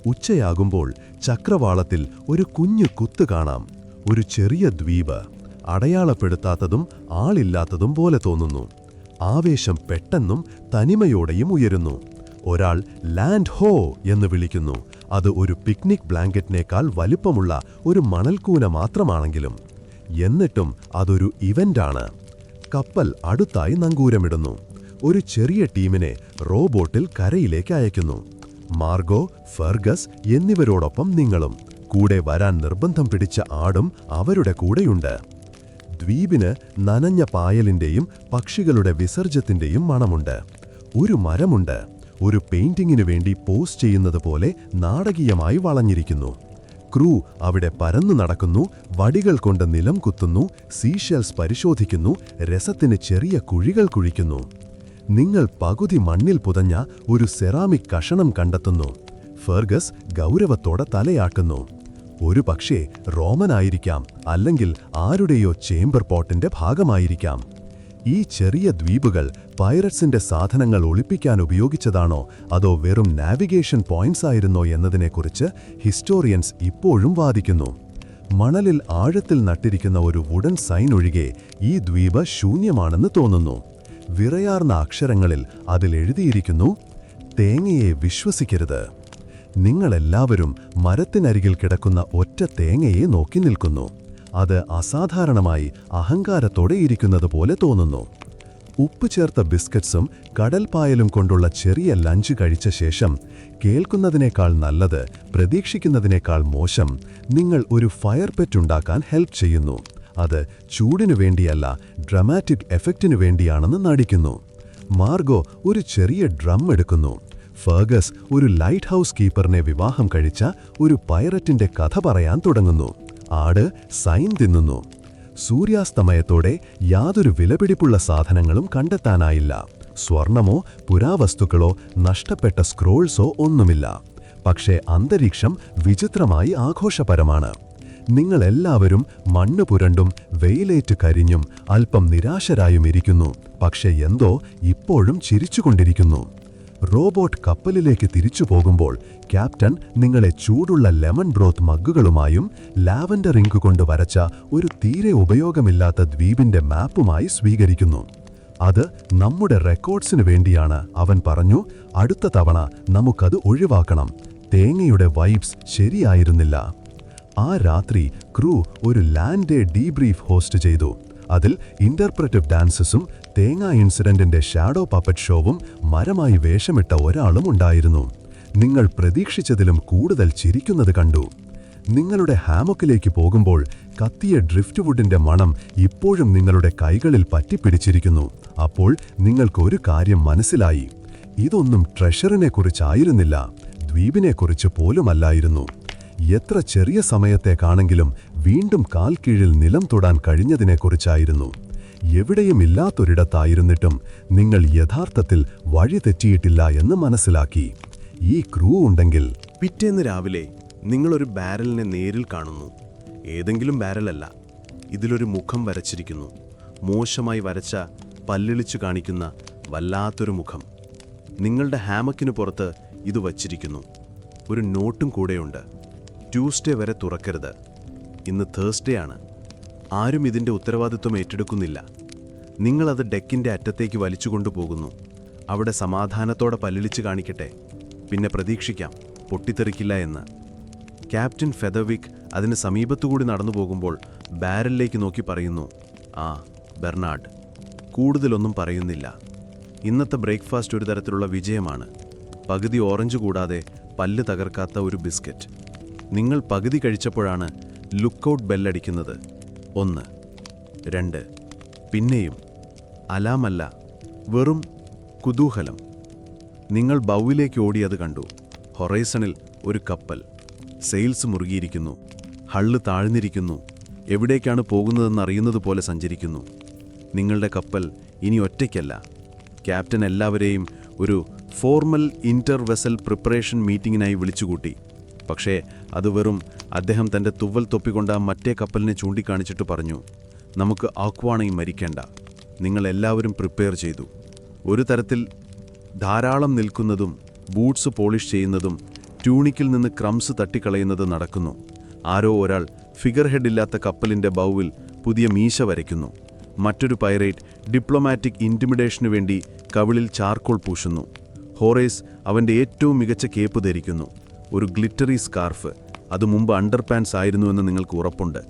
ഉച്ചയാകുമ്പോൾ ചക്രവാളത്തിൽ ഒരു കുഞ്ഞു കുത്ത് കാണാം. ഒരു ചെറിയ ദ്വീപ്, അടയാളപ്പെടുത്താത്തതും ആളില്ലാത്തതും പോലെ തോന്നുന്നു. ആവേശം പെട്ടെന്നും തനിമയോടെയും ഉയരുന്നു. ഒരാൾ ലാൻഡ് ഹോ എന്ന് വിളിക്കുന്നു. അത് ഒരു പിക്നിക് ബ്ലാങ്കറ്റിനേക്കാൾ വലിപ്പമുള്ള ഒരു മണൽക്കൂന മാത്രമാണെങ്കിലും. എന്നിട്ടും അതൊരു ഇവന്റാണ്. കപ്പൽ അടുത്തായി നങ്കൂരമിടുന്നു. ഒരു ചെറിയ ടീമിനെ റോബോട്ടിൽ കരയിലേക്ക് അയക്കുന്നു. മാർഗോ, ഫെർഗസ് എന്നിവരോടൊപ്പം നിങ്ങളും. കൂടെ വരാൻ നിർബന്ധം പിടിച്ച ആടും അവരുടെ കൂടെയുണ്ട്. ദ്വീപിന് നനഞ്ഞ പായലിന്റെയും പക്ഷികളുടെ വിസർജ്യത്തിന്റെയും മണമുണ്ട്. ഒരു മരമുണ്ട്, ഒരു പെയിന്റിങ്ങിനു വേണ്ടി പോസ് ചെയ്യുന്നത് പോലെ നാടകീയമായി വളഞ്ഞിരിക്കുന്നു. ക്രൂ അവിടെ പരന്നു നടക്കുന്നു, വടികൾ കൊണ്ട് നിലം കുത്തുന്നു, സീഷെൽസ് പരിശോധിക്കുന്നു, രസത്തിന് ചെറിയ കുഴികൾ കുഴിക്കുന്നു. നിങ്ങൾ പകുതി മണ്ണിൽ പുതഞ്ഞ ഒരു സെറാമിക് കഷണം കണ്ടെത്തുന്നു. ഫെർഗസ് ഗൗരവത്തോടെ തലയാട്ടുന്നു. ഒരു പക്ഷേ റോമനായിരിക്കാം, അല്ലെങ്കിൽ ആരുടെയോ ചേംബർ പോട്ടിന്റെ ഭാഗമായിരിക്കാം. ഈ ചെറിയ ദ്വീപുകൾ പൈററ്റ്സിന്റെ സാധനങ്ങൾ ഒളിപ്പിക്കാൻ ഉപയോഗിച്ചതാണോ അതോ വെറും നാവിഗേഷൻ പോയിന്റ്സ് ആയിരുന്നോ എന്നതിനെക്കുറിച്ച് ഹിസ്റ്റോറിയൻസ് ഇപ്പോഴും വാദിക്കുന്നു. മണലിൽ ആഴത്തിൽ നട്ടിരിക്കുന്ന ഒരു വുഡൻ സൈൻ ഒഴികെ ഈ ദ്വീപ് ശൂന്യമാണെന്ന് തോന്നുന്നു. വിറയാർന്ന അക്ഷരങ്ങളിൽ അതിലെഴുതിയിരിക്കുന്നു, തേങ്ങയെ വിശ്വസിക്കരുത്. നിങ്ങളെല്ലാവരും മരത്തിനരികിൽ കിടക്കുന്ന ഒറ്റ തേങ്ങയെ നോക്കി നിൽക്കുന്നു. അത് അസാധാരണമായി അഹങ്കാരത്തോടെ ഇരിക്കുന്നത് പോലെ തോന്നുന്നു. ഉപ്പ് ചേർത്ത ബിസ്ക്കറ്റ്സും കടൽപ്പായലും കൊണ്ടുള്ള ചെറിയ ലഞ്ച് കഴിച്ച ശേഷം, കേൾക്കുന്നതിനേക്കാൾ നല്ലത് പ്രതീക്ഷിക്കുന്നതിനേക്കാൾ മോശം, നിങ്ങൾ ഒരു ഫയർ പെറ്റ് ഉണ്ടാക്കാൻ ഹെൽപ്പ് ചെയ്യുന്നു. അത് ചൂടിനു വേണ്ടിയല്ല, ഡ്രമാറ്റിക് എഫക്റ്റിനു വേണ്ടിയാണെന്ന് നടിക്കുന്നു. മാർഗോ ഒരു ചെറിയ ഡ്രം എടുക്കുന്നു. ഫെർഗസ് ഒരു ലൈറ്റ് ഹൗസ് കീപ്പറിനെ വിവാഹം കഴിച്ച ഒരു പൈററ്റിന്റെ കഥ പറയാൻ തുടങ്ങുന്നു. ആട് സൈൻ തിന്നുന്നു. സൂര്യാസ്തമയത്തോടെ യാതൊരു വിലപിടിപ്പുള്ള സാധനങ്ങളും കണ്ടെത്താനായില്ല. സ്വർണമോ പുരാവസ്തുക്കളോ നഷ്ടപ്പെട്ട സ്ക്രോൾസോ ഒന്നുമില്ല. പക്ഷേ അന്തരീക്ഷം വിചിത്രമായി ആഘോഷപരമാണ്. നിങ്ങളെല്ലാവരും മണ്ണ് പുരണ്ടും വെയിലേറ്റ് കരിഞ്ഞും അല്പം നിരാശരായും ഇരിക്കുന്നു. പക്ഷെ എന്തോ ഇപ്പോഴും ചിരിച്ചുകൊണ്ടിരിക്കുന്നു. റോബോട്ട് കപ്പലിലേക്ക് തിരിച്ചു പോകുമ്പോൾ ക്യാപ്റ്റൻ നിങ്ങളെ ചൂടുള്ള ലെമൺ ബ്രോത്ത് മഗ്ഗുകളുമായും ലാവൻഡർ ഇങ്ക് കൊണ്ട് വരച്ച ഒരു തീരെ ഉപയോഗമില്ലാത്ത ദ്വീപിന്റെ മാപ്പുമായി സ്വീകരിക്കുന്നു. അത് നമ്മുടെ റെക്കോർഡ്സിനു വേണ്ടിയാണ്, അവൻ പറഞ്ഞു. അടുത്ത തവണ നമുക്കത് ഒഴിവാക്കണം. തേങ്ങയുടെ വൈബ്സ് ശരിയായിരുന്നില്ല. ആ രാത്രി ക്രൂ ഒരു ലാൻഡ് ഡേ ഡീബ്രീഫ് ഹോസ്റ്റ് ചെയ്തു. അതിൽ ഇന്റർപ്രറ്റീവ് ഡാൻസസും തേങ്ങ ഇൻസിഡന്റിന്റെ ഷാഡോ പപ്പറ്റ് ഷോവും മരമായി വേഷമിട്ട ഒരാളും ഉണ്ടായിരുന്നു. നിങ്ങൾ പ്രതീക്ഷിച്ചതിലും കൂടുതൽ ചിരിക്കുന്നത് കണ്ടു. നിങ്ങളുടെ ഹാമോക്കിലേക്ക് പോകുമ്പോൾ കത്തിയ ഡ്രിഫ്റ്റ് വുഡിന്റെ മണം ഇപ്പോഴും നിങ്ങളുടെ കൈകളിൽ പറ്റിപ്പിടിച്ചിരിക്കുന്നു. അപ്പോൾ നിങ്ങൾക്കൊരു കാര്യം മനസ്സിലായി. ഇതൊന്നും ട്രഷറിനെക്കുറിച്ചായിരുന്നില്ല, ദ്വീപിനെക്കുറിച്ച് പോലുമല്ലായിരുന്നു. എത്ര ചെറിയ സമയത്തേക്കാണെങ്കിലും വീണ്ടും കാൽ കീഴിൽ നിലം തൊടാൻ കഴിഞ്ഞതിനെക്കുറിച്ചായിരുന്നു. എവിടെയും ഇല്ലാത്തൊരിടത്തായിരുന്നിട്ടും നിങ്ങൾ യഥാർത്ഥത്തിൽ വഴി തെറ്റിയിട്ടില്ല എന്ന് മനസ്സിലാക്കി. ഈ ക്രൂ ഉണ്ടെങ്കിൽ. പിറ്റേന്ന് രാവിലെ നിങ്ങളൊരു ബാരലിനെ നേരിൽ കാണുന്നു. ഏതെങ്കിലും ബാരലല്ല, ഇതിലൊരു മുഖം വരച്ചിരിക്കുന്നു. മോശമായി വരച്ച, പല്ലിളിച്ചു കാണിക്കുന്ന വല്ലാത്തൊരു മുഖം. നിങ്ങളുടെ ഹാമക്കിനു പുറത്ത് ഇത് വച്ചിരിക്കുന്നു. ഒരു നോട്ടും കൂടെയുണ്ട്. ട്യൂസ്ഡേ വരെ തുറക്കരുത്. ഇന്ന് തേഴ്സ്ഡേ ആണ്. ആരും ഇതിൻ്റെ ഉത്തരവാദിത്വം ഏറ്റെടുക്കുന്നില്ല. നിങ്ങളത് ഡെക്കിൻ്റെ അറ്റത്തേക്ക് വലിച്ചുകൊണ്ടുപോകുന്നു. അവിടെ സമാധാനത്തോടെ പല്ലിളിച്ച് കാണിക്കട്ടെ, പിന്നെ പ്രതീക്ഷിക്കാം പൊട്ടിത്തെറിക്കില്ല എന്ന്. ക്യാപ്റ്റൻ ഫെദർവിക് അതിന് സമീപത്തുകൂടി നടന്നു പോകുമ്പോൾ ബാരലിലേക്ക് നോക്കി പറയുന്നു, ആ ബെർണാഡ്. കൂടുതലൊന്നും പറയുന്നില്ല. ഇന്നത്തെ ബ്രേക്ക്ഫാസ്റ്റ് ഒരു തരത്തിലുള്ള വിജയമാണ്. പകുതി ഓറഞ്ച് കൂടാതെ പല്ല് തകർക്കാത്ത ഒരു ബിസ്ക്കറ്റ്. നിങ്ങൾ പകുതി കഴിച്ചപ്പോഴാണ് ലുക്കൌട്ട് ബെല്ലടിക്കുന്നത്. 1, 2, പിന്നെയും. അലാമല്ല, വെറും കുതൂഹലം. നിങ്ങൾ ബൗവിലേക്ക് ഓടിയത് കണ്ടു. ഹൊറൈസണിൽ ഒരു കപ്പൽ. സെയിൽസ് മുറുകിയിരിക്കുന്നു. ഹള്ള് താഴ്ന്നിരിക്കുന്നു. എവിടേക്കാണ് പോകുന്നതെന്നറിയുന്നത് പോലെ സഞ്ചരിക്കുന്നു. നിങ്ങളുടെ കപ്പൽ ഇനി ഒറ്റയ്ക്കല്ല. ക്യാപ്റ്റൻ എല്ലാവരെയും ഒരു ഫോർമൽ ഇന്റർ വെസൽ പ്രിപ്പറേഷൻ മീറ്റിങ്ങിനായി വിളിച്ചുകൂട്ടി. പക്ഷേ അത് വെറും അദ്ദേഹം തൻ്റെ തുവൽ തൊപ്പിക്കൊണ്ട മറ്റേ കപ്പലിനെ ചൂണ്ടിക്കാണിച്ചിട്ട് പറഞ്ഞു, നമുക്ക് ആക്വാണയും മരിക്കേണ്ട. നിങ്ങളെല്ലാവരും പ്രിപ്പയർ ചെയ്തു. ഒരു തരത്തിൽ ധാരാളം നിൽക്കുന്നതും ബൂട്ട്സ് പോളിഷ് ചെയ്യുന്നതും ട്യൂണിക്കിൽ നിന്ന് ക്രംസ് തട്ടിക്കളയുന്നത് നടക്കുന്നു. ആരോ ഒരാൾ ഫിഗർ ഹെഡില്ലാത്ത കപ്പലിൻ്റെ ബൗവിൽ പുതിയ മീശ വരയ്ക്കുന്നു. മറ്റൊരു പൈറേറ്റ് ഡിപ്ലോമാറ്റിക് ഇൻറ്റിമിഡേഷനു വേണ്ടി കവിളിൽ ചാർക്കോൾ പൂശുന്നു. ഹോറേസ് അവൻ്റെ ഏറ്റവും മികച്ച കേപ്പ് ധരിക്കുന്നു, ഒരു ഗ്ലിറ്ററി സ്കാർഫ്. അത് മുമ്പ് അണ്ടർപാൻസ് ആയിരുന്നുവെന്ന് നിങ്ങൾക്ക് ഉറപ്പുണ്ട്.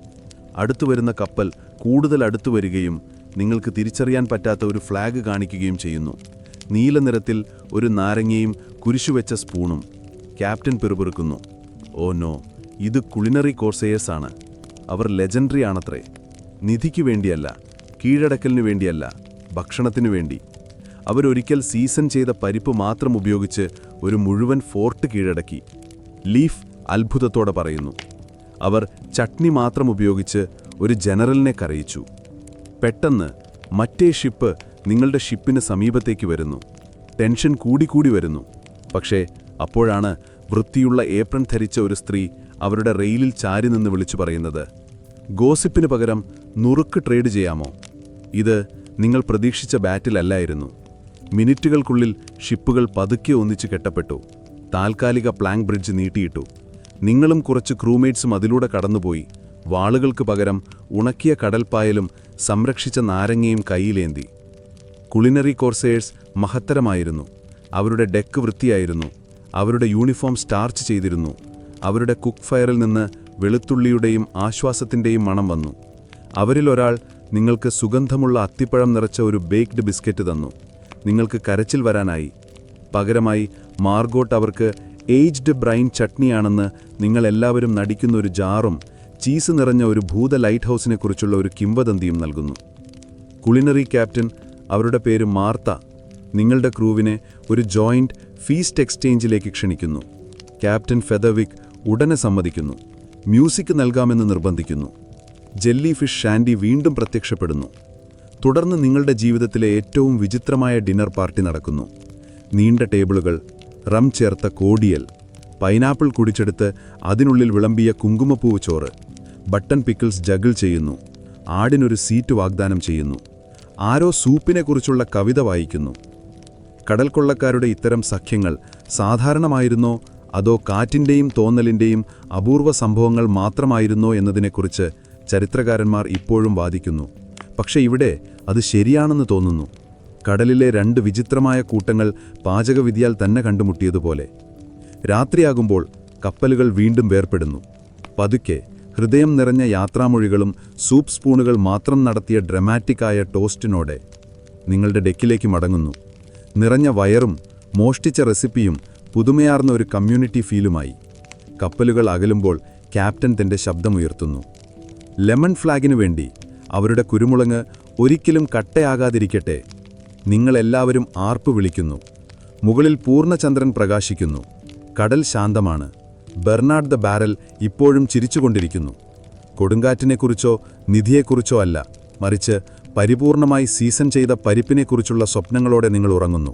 അടുത്തു വരുന്ന കപ്പൽ കൂടുതൽ അടുത്തു വരികയും നിങ്ങൾക്ക് തിരിച്ചറിയാൻ പറ്റാത്ത ഒരു ഫ്ലാഗ് കാണിക്കുകയും ചെയ്യുന്നു. നീല നിറത്തിൽ ഒരു നാരങ്ങയും കുരിശുവെച്ച സ്പൂണും. ക്യാപ്റ്റൻ പിറുപിറുക്കുന്നു, ഓ നോ, ഇത് കുളിനറി കോർസേയേഴ്സ് ആണ്. അവർ ലെജൻഡറി ആണത്രേ. നിധിക്ക് വേണ്ടിയല്ല, കീഴടക്കലിനു വേണ്ടിയല്ല, ഭക്ഷണത്തിനു വേണ്ടി. അവരൊരിക്കൽ സീസൺ ചെയ്ത പരിപ്പ് മാത്രം ഉപയോഗിച്ച് ഒരു മുഴുവൻ ഫോർട്ട് കീഴടക്കി. ലീഫ് അത്ഭുതത്തോടെ പറയുന്നു. അവർ ചട്നി മാത്രം ഉപയോഗിച്ച് ഒരു ജനറലിനെ കരയിച്ചു. പെട്ടെന്ന് മറ്റേ ഷിപ്പ് നിങ്ങളുടെ ഷിപ്പിന് സമീപത്തേക്ക് വരുന്നു. ടെൻഷൻ കൂടിക്കൂടി വരുന്നു. പക്ഷേ അപ്പോഴാണ് വൃത്തിയുള്ള ഏപ്രൺ ധരിച്ച ഒരു സ്ത്രീ അവരുടെ റെയിലിൽ ചാരി നിന്ന് വിളിച്ചു പറയുന്നത്, ഗോസിപ്പിന് പകരം നുറുക്ക് ട്രേഡ് ചെയ്യാമോ? ഇത് നിങ്ങൾ പ്രതീക്ഷിച്ച ബാറ്റിലല്ലായിരുന്നു. മിനിറ്റുകൾക്കുള്ളിൽ ഷിപ്പുകൾ പതുക്കെ ഒന്നിച്ചു കെട്ടപ്പെട്ടു. താൽക്കാലിക പ്ലാങ്ക് ബ്രിഡ്ജ് നീട്ടിയിട്ടു. നിങ്ങളും കുറച്ച് ക്രൂമേറ്റ്സും അതിലൂടെ കടന്നുപോയി. വാളുകൾക്ക് പകരം ഉണക്കിയ കടൽപ്പായലും സംരക്ഷിച്ച നാരങ്ങയും കൈയിലേന്തി. കുളിനറി കോർസേഴ്സ് മഹത്തരമായിരുന്നു. അവരുടെ ഡെക്ക് വൃത്തിയായിരുന്നു. അവരുടെ യൂണിഫോം സ്റ്റാർച്ച് ചെയ്തിരുന്നു. അവരുടെ കുക്ക് ഫയറിൽ നിന്ന് വെളുത്തുള്ളിയുടെയും ആശ്വാസത്തിൻ്റെയും മണം വന്നു. അവരിലൊരാൾ നിങ്ങൾക്ക് സുഗന്ധമുള്ള അത്തിപ്പഴം നിറച്ച ഒരു ബേക്ക്ഡ് ബിസ്ക്കറ്റ് തന്നു. നിങ്ങൾക്ക് കരച്ചിൽ വരാനായി. പകരമായി മാർഗോട്ട് അവർക്ക് ഏജ്ഡ് ബ്രൈൻ ചട്നിയാണെന്ന് നിങ്ങളെല്ലാവരും നടിക്കുന്ന ഒരു ജാറും ചീസ് നിറഞ്ഞ ഒരു ഭൂത ലൈറ്റ് ഹൗസിനെക്കുറിച്ചുള്ള ഒരു കിംവദന്തിയും നൽകുന്നു. കുളിനറി ക്യാപ്റ്റൻ, അവരുടെ പേര് മാർത്ത, നിങ്ങളുടെ ക്രൂവിനെ ഒരു ജോയിന്റ് ഫീസ്റ്റ് എക്സ്ചേഞ്ചിലേക്ക് ക്ഷണിക്കുന്നു. ക്യാപ്റ്റൻ ഫെദർവിക് ഉടനെ സമ്മതിക്കുന്നു. മ്യൂസിക് നൽകാമെന്ന് നിർബന്ധിക്കുന്നു. ജെല്ലി ഫിഷ് ഷാൻഡി വീണ്ടും പ്രത്യക്ഷപ്പെടുന്നു. തുടർന്ന് നിങ്ങളുടെ ജീവിതത്തിലെ ഏറ്റവും വിചിത്രമായ ഡിന്നർ പാർട്ടി നടക്കുന്നു. നീണ്ട ടേബിളുകൾ, റം ചേർത്ത കോടിയൽ, പൈനാപ്പിൾ കുടിച്ചെടുത്ത് അതിനുള്ളിൽ വിളമ്പിയ കുങ്കുമപ്പൂവ് ചോറ്, ബട്ടൺ പിക്കിൾസ് ജഗിൾ ചെയ്യുന്നു. ആടിനൊരു സീറ്റ് വാഗ്ദാനം ചെയ്യുന്നു. ആരോ സൂപ്പിനെക്കുറിച്ചുള്ള കവിത വായിക്കുന്നു. കടൽക്കൊള്ളക്കാരുടെ ഇത്തരം സഖ്യങ്ങൾ സാധാരണമായിരുന്നോ അതോ കാറ്റിൻ്റെയും തോന്നലിൻ്റെയും അപൂർവ സംഭവങ്ങൾ മാത്രമായിരുന്നോ എന്നതിനെക്കുറിച്ച് ചരിത്രകാരന്മാർ ഇപ്പോഴും വാദിക്കുന്നു. പക്ഷേ ഇവിടെ അത് ശരിയാണെന്ന് തോന്നുന്നു. കടലിലെ രണ്ട് വിചിത്രമായ കൂട്ടങ്ങൾ പാചകവിദ്യയാൽ തന്നെ കണ്ടുമുട്ടിയതുപോലെ. രാത്രിയാകുമ്പോൾ കപ്പലുകൾ വീണ്ടും വേർപ്പെടുന്നു. പതുക്കെ, ഹൃദയം നിറഞ്ഞ യാത്രാമൊഴികളും സൂപ്പ് സ്പൂണുകൾ മാത്രം നടത്തിയ ഡ്രമാറ്റിക്കായ ടോസ്റ്റിനോടെ നിങ്ങളുടെ ഡെക്കിലേക്ക് മടങ്ങുന്നു. നിറഞ്ഞ വയറും മോഷ്ടിച്ച റെസിപ്പിയും പുതുമയാർന്ന ഒരു കമ്മ്യൂണിറ്റി ഫീലുമായി. കപ്പലുകൾ അകലുമ്പോൾ ക്യാപ്റ്റൻ തൻ്റെ ശബ്ദമുയർത്തുന്നു. ലെമൺ ഫ്ലാഗിനു വേണ്ടി, അവരുടെ കുരുമുളക് ഒരിക്കലും കട്ടയാകാതിരിക്കട്ടെ. നിങ്ങളെല്ലാവരും ആർപ്പ് വിളിക്കുന്നു. മുകളിൽ പൂർണ്ണചന്ദ്രൻ പ്രകാശിക്കുന്നു. കടൽ ശാന്തമാണ്. ബെർണാഡ് ദ ബാരൽ ഇപ്പോഴും ചിരിച്ചുകൊണ്ടിരിക്കുന്നു. കൊടുങ്കാറ്റിനെക്കുറിച്ചോ നിധിയെക്കുറിച്ചോ അല്ല, മറിച്ച് പരിപൂർണമായി സീസൺ ചെയ്ത പരിപ്പിനെക്കുറിച്ചുള്ള സ്വപ്നങ്ങളോടെ നിങ്ങൾ ഉറങ്ങുന്നു.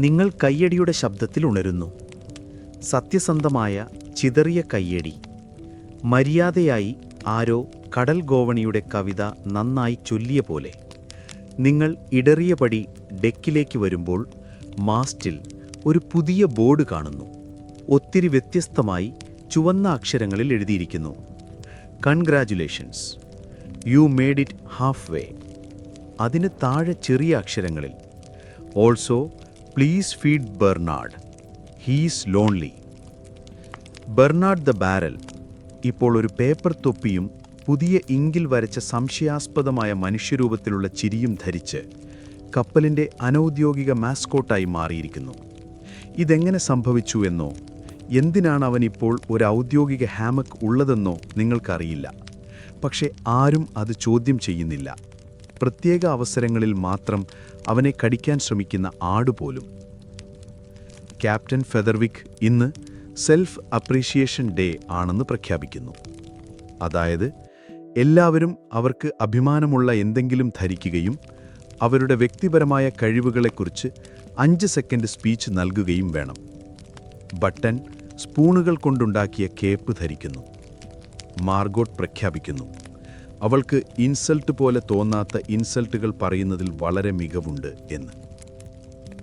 നിങ്ങൾ കയ്യടിയുടെ ശബ്ദത്തിൽ ഉണരുന്നു. സത്യസന്ധമായ ചിതറിയ കയ്യടി. മര്യാദയായി ആരോ കടൽ ഗോവണിയുടെ കവിത നന്നായി ചൊല്ലിയ പോലെ. നിങ്ങൾ ഇടറിയപടി ഡെക്കിലേക്ക് വരുമ്പോൾ മാസ്റ്റിൽ ഒരു പുതിയ ബോർഡ് കാണുന്നു. ഒത്തിരി വ്യത്യസ്തമായി ചുവന്ന അക്ഷരങ്ങളിൽ എഴുതിയിരിക്കുന്നു, congratulations, you made it halfway. അതിന് താഴെ ചെറിയ അക്ഷരങ്ങളിൽ, also please feed Bernard, he's lonely. Bernard the barrel ഇപ്പോൾ ഒരു പേപ്പർ തൊപ്പിയും പുതിയ ഇങ്കിൽ വരച്ച സംശയാസ്പദമായ മനുഷ്യരൂപത്തിലുള്ള ചിരിയും ധരിച്ച് കപ്പലിൻ്റെ അനൗദ്യോഗിക മാസ്കോട്ടായി മാറിയിരിക്കുന്നു. ഇതെങ്ങനെ സംഭവിച്ചു എന്നോ എന്തിനാണ് അവനിപ്പോൾ ഒരു ഔദ്യോഗിക ഹാമക്ക് ഉള്ളതെന്നോ നിങ്ങൾക്കറിയില്ല. പക്ഷെ ആരും അത് ചോദ്യം ചെയ്യുന്നില്ല. പ്രത്യേക അവസരങ്ങളിൽ മാത്രം അവനെ കടിക്കാൻ ശ്രമിക്കുന്ന ആടുപോലും. ക്യാപ്റ്റൻ ഫെദർവിക് ഇന്ന് സെൽഫ് അപ്രീഷിയേഷൻ ഡേ ആണെന്ന് പ്രഖ്യാപിക്കുന്നു. അതായത് എല്ലാവരും അവർക്ക് അഭിമാനമുള്ള എന്തെങ്കിലും ധരിക്കുകയും അവരുടെ വ്യക്തിപരമായ കഴിവുകളെക്കുറിച്ച് 5 സെക്കൻഡ് സ്പീച്ച് നൽകുകയും വേണം. ബട്ടൺ സ്പൂണുകൾ കൊണ്ടുണ്ടാക്കിയ കേപ്പ് ധരിക്കുന്നു. മാർഗോട്ട് പ്രഖ്യാപിക്കുന്നു. അവൾക്ക് ഇൻസൾട്ട് പോലെ തോന്നാത്ത ഇൻസൾട്ടുകൾ പറയുന്നതിൽ വളരെ മികവുണ്ട് എന്ന്.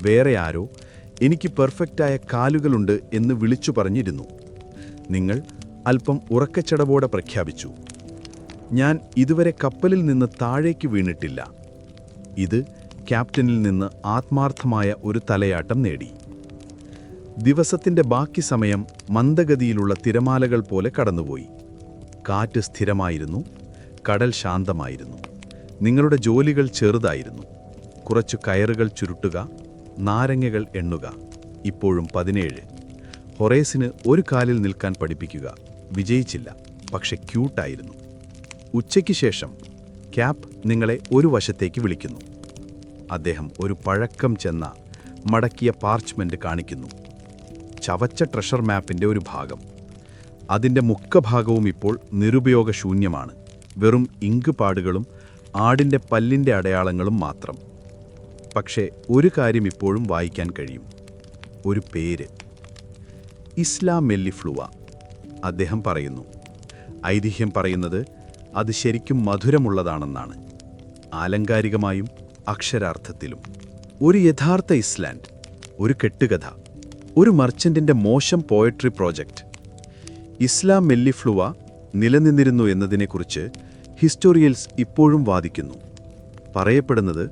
വേറെ ആരോ എനിക്ക് പെർഫെക്റ്റായ കാലുകളുണ്ട് എന്ന് വിളിച്ചു പറഞ്ഞിരുന്നു. നിങ്ങൾ അല്പം ഉറക്കച്ചടവോടെ പ്രഖ്യാപിച്ചു, ഞാൻ ഇതുവരെ കപ്പലിൽ നിന്ന് താഴേക്ക് വീണിട്ടില്ല. ഇത് ക്യാപ്റ്റനിൽ നിന്ന് ആത്മാർത്ഥമായ ഒരു തലയാട്ടം നേടി. ദിവസത്തിൻ്റെ ബാക്കി സമയം മന്ദഗതിയിലുള്ള തിരമാലകൾ പോലെ കടന്നുപോയി. കാറ്റ് സ്ഥിരമായിരുന്നു, കടൽ ശാന്തമായിരുന്നു. നിങ്ങളുടെ ജോലികൾ ചെറുതായിരുന്നു. കുറച്ചു കയറുകൾ ചുരുട്ടുക, നാരങ്ങകൾ എണ്ണുക. ഇപ്പോഴും 17. ഹൊറേസിന് ഒരു കാലിൽ നിൽക്കാൻ പഠിപ്പിക്കുക. വിജയിച്ചില്ല, പക്ഷെ ക്യൂട്ടായിരുന്നു. ഉച്ചയ്ക്ക് ശേഷം ക്യാപ്പ് നിങ്ങളെ ഒരു വശത്തേക്ക് വിളിക്കുന്നു. അദ്ദേഹം ഒരു പഴക്കം ചെന്ന മടക്കിയ പാർച്ച്മെന്റ് കാണിക്കുന്നു. ചവച്ച ട്രഷർ മാപ്പിൻ്റെ ഒരു ഭാഗം. അതിൻ്റെ മുഖഭാഗവും ഇപ്പോൾ നിരുപയോഗശൂന്യമാണ്. വെറും ഇങ്ക് പാടുകളും ആടിൻ്റെ പല്ലിൻ്റെ അടയാളങ്ങളും മാത്രം. പക്ഷേ ഒരു കാര്യം ഇപ്പോഴും വായിക്കാൻ കഴിയും. ഒരു പേര്, ഇസ്ലാ മെല്ലിഫ്ലുവ. അദ്ദേഹം പറയുന്നു. ഐതിഹ്യം പറയുന്നത് അത് ശരിക്കും മധുരമുള്ളതാണെന്നാണ്, ആലങ്കാരികമായും അക്ഷരാർത്ഥത്തിലും. ഒരു യഥാർത്ഥ ഇസ്ലാൻഡ്, ഒരു കെട്ടുകഥ, ഒരു മർച്ചന്റിൻ്റെ മോശം പോയട്രി പ്രോജക്റ്റ്. ഇസ്ലാ മെല്ലിഫ്ലുവ നിലനിന്നിരുന്നു എന്നതിനെക്കുറിച്ച് ഹിസ്റ്റോറിയൽസ് ഇപ്പോഴും വാദിക്കുന്നു. പറയപ്പെടുന്നത്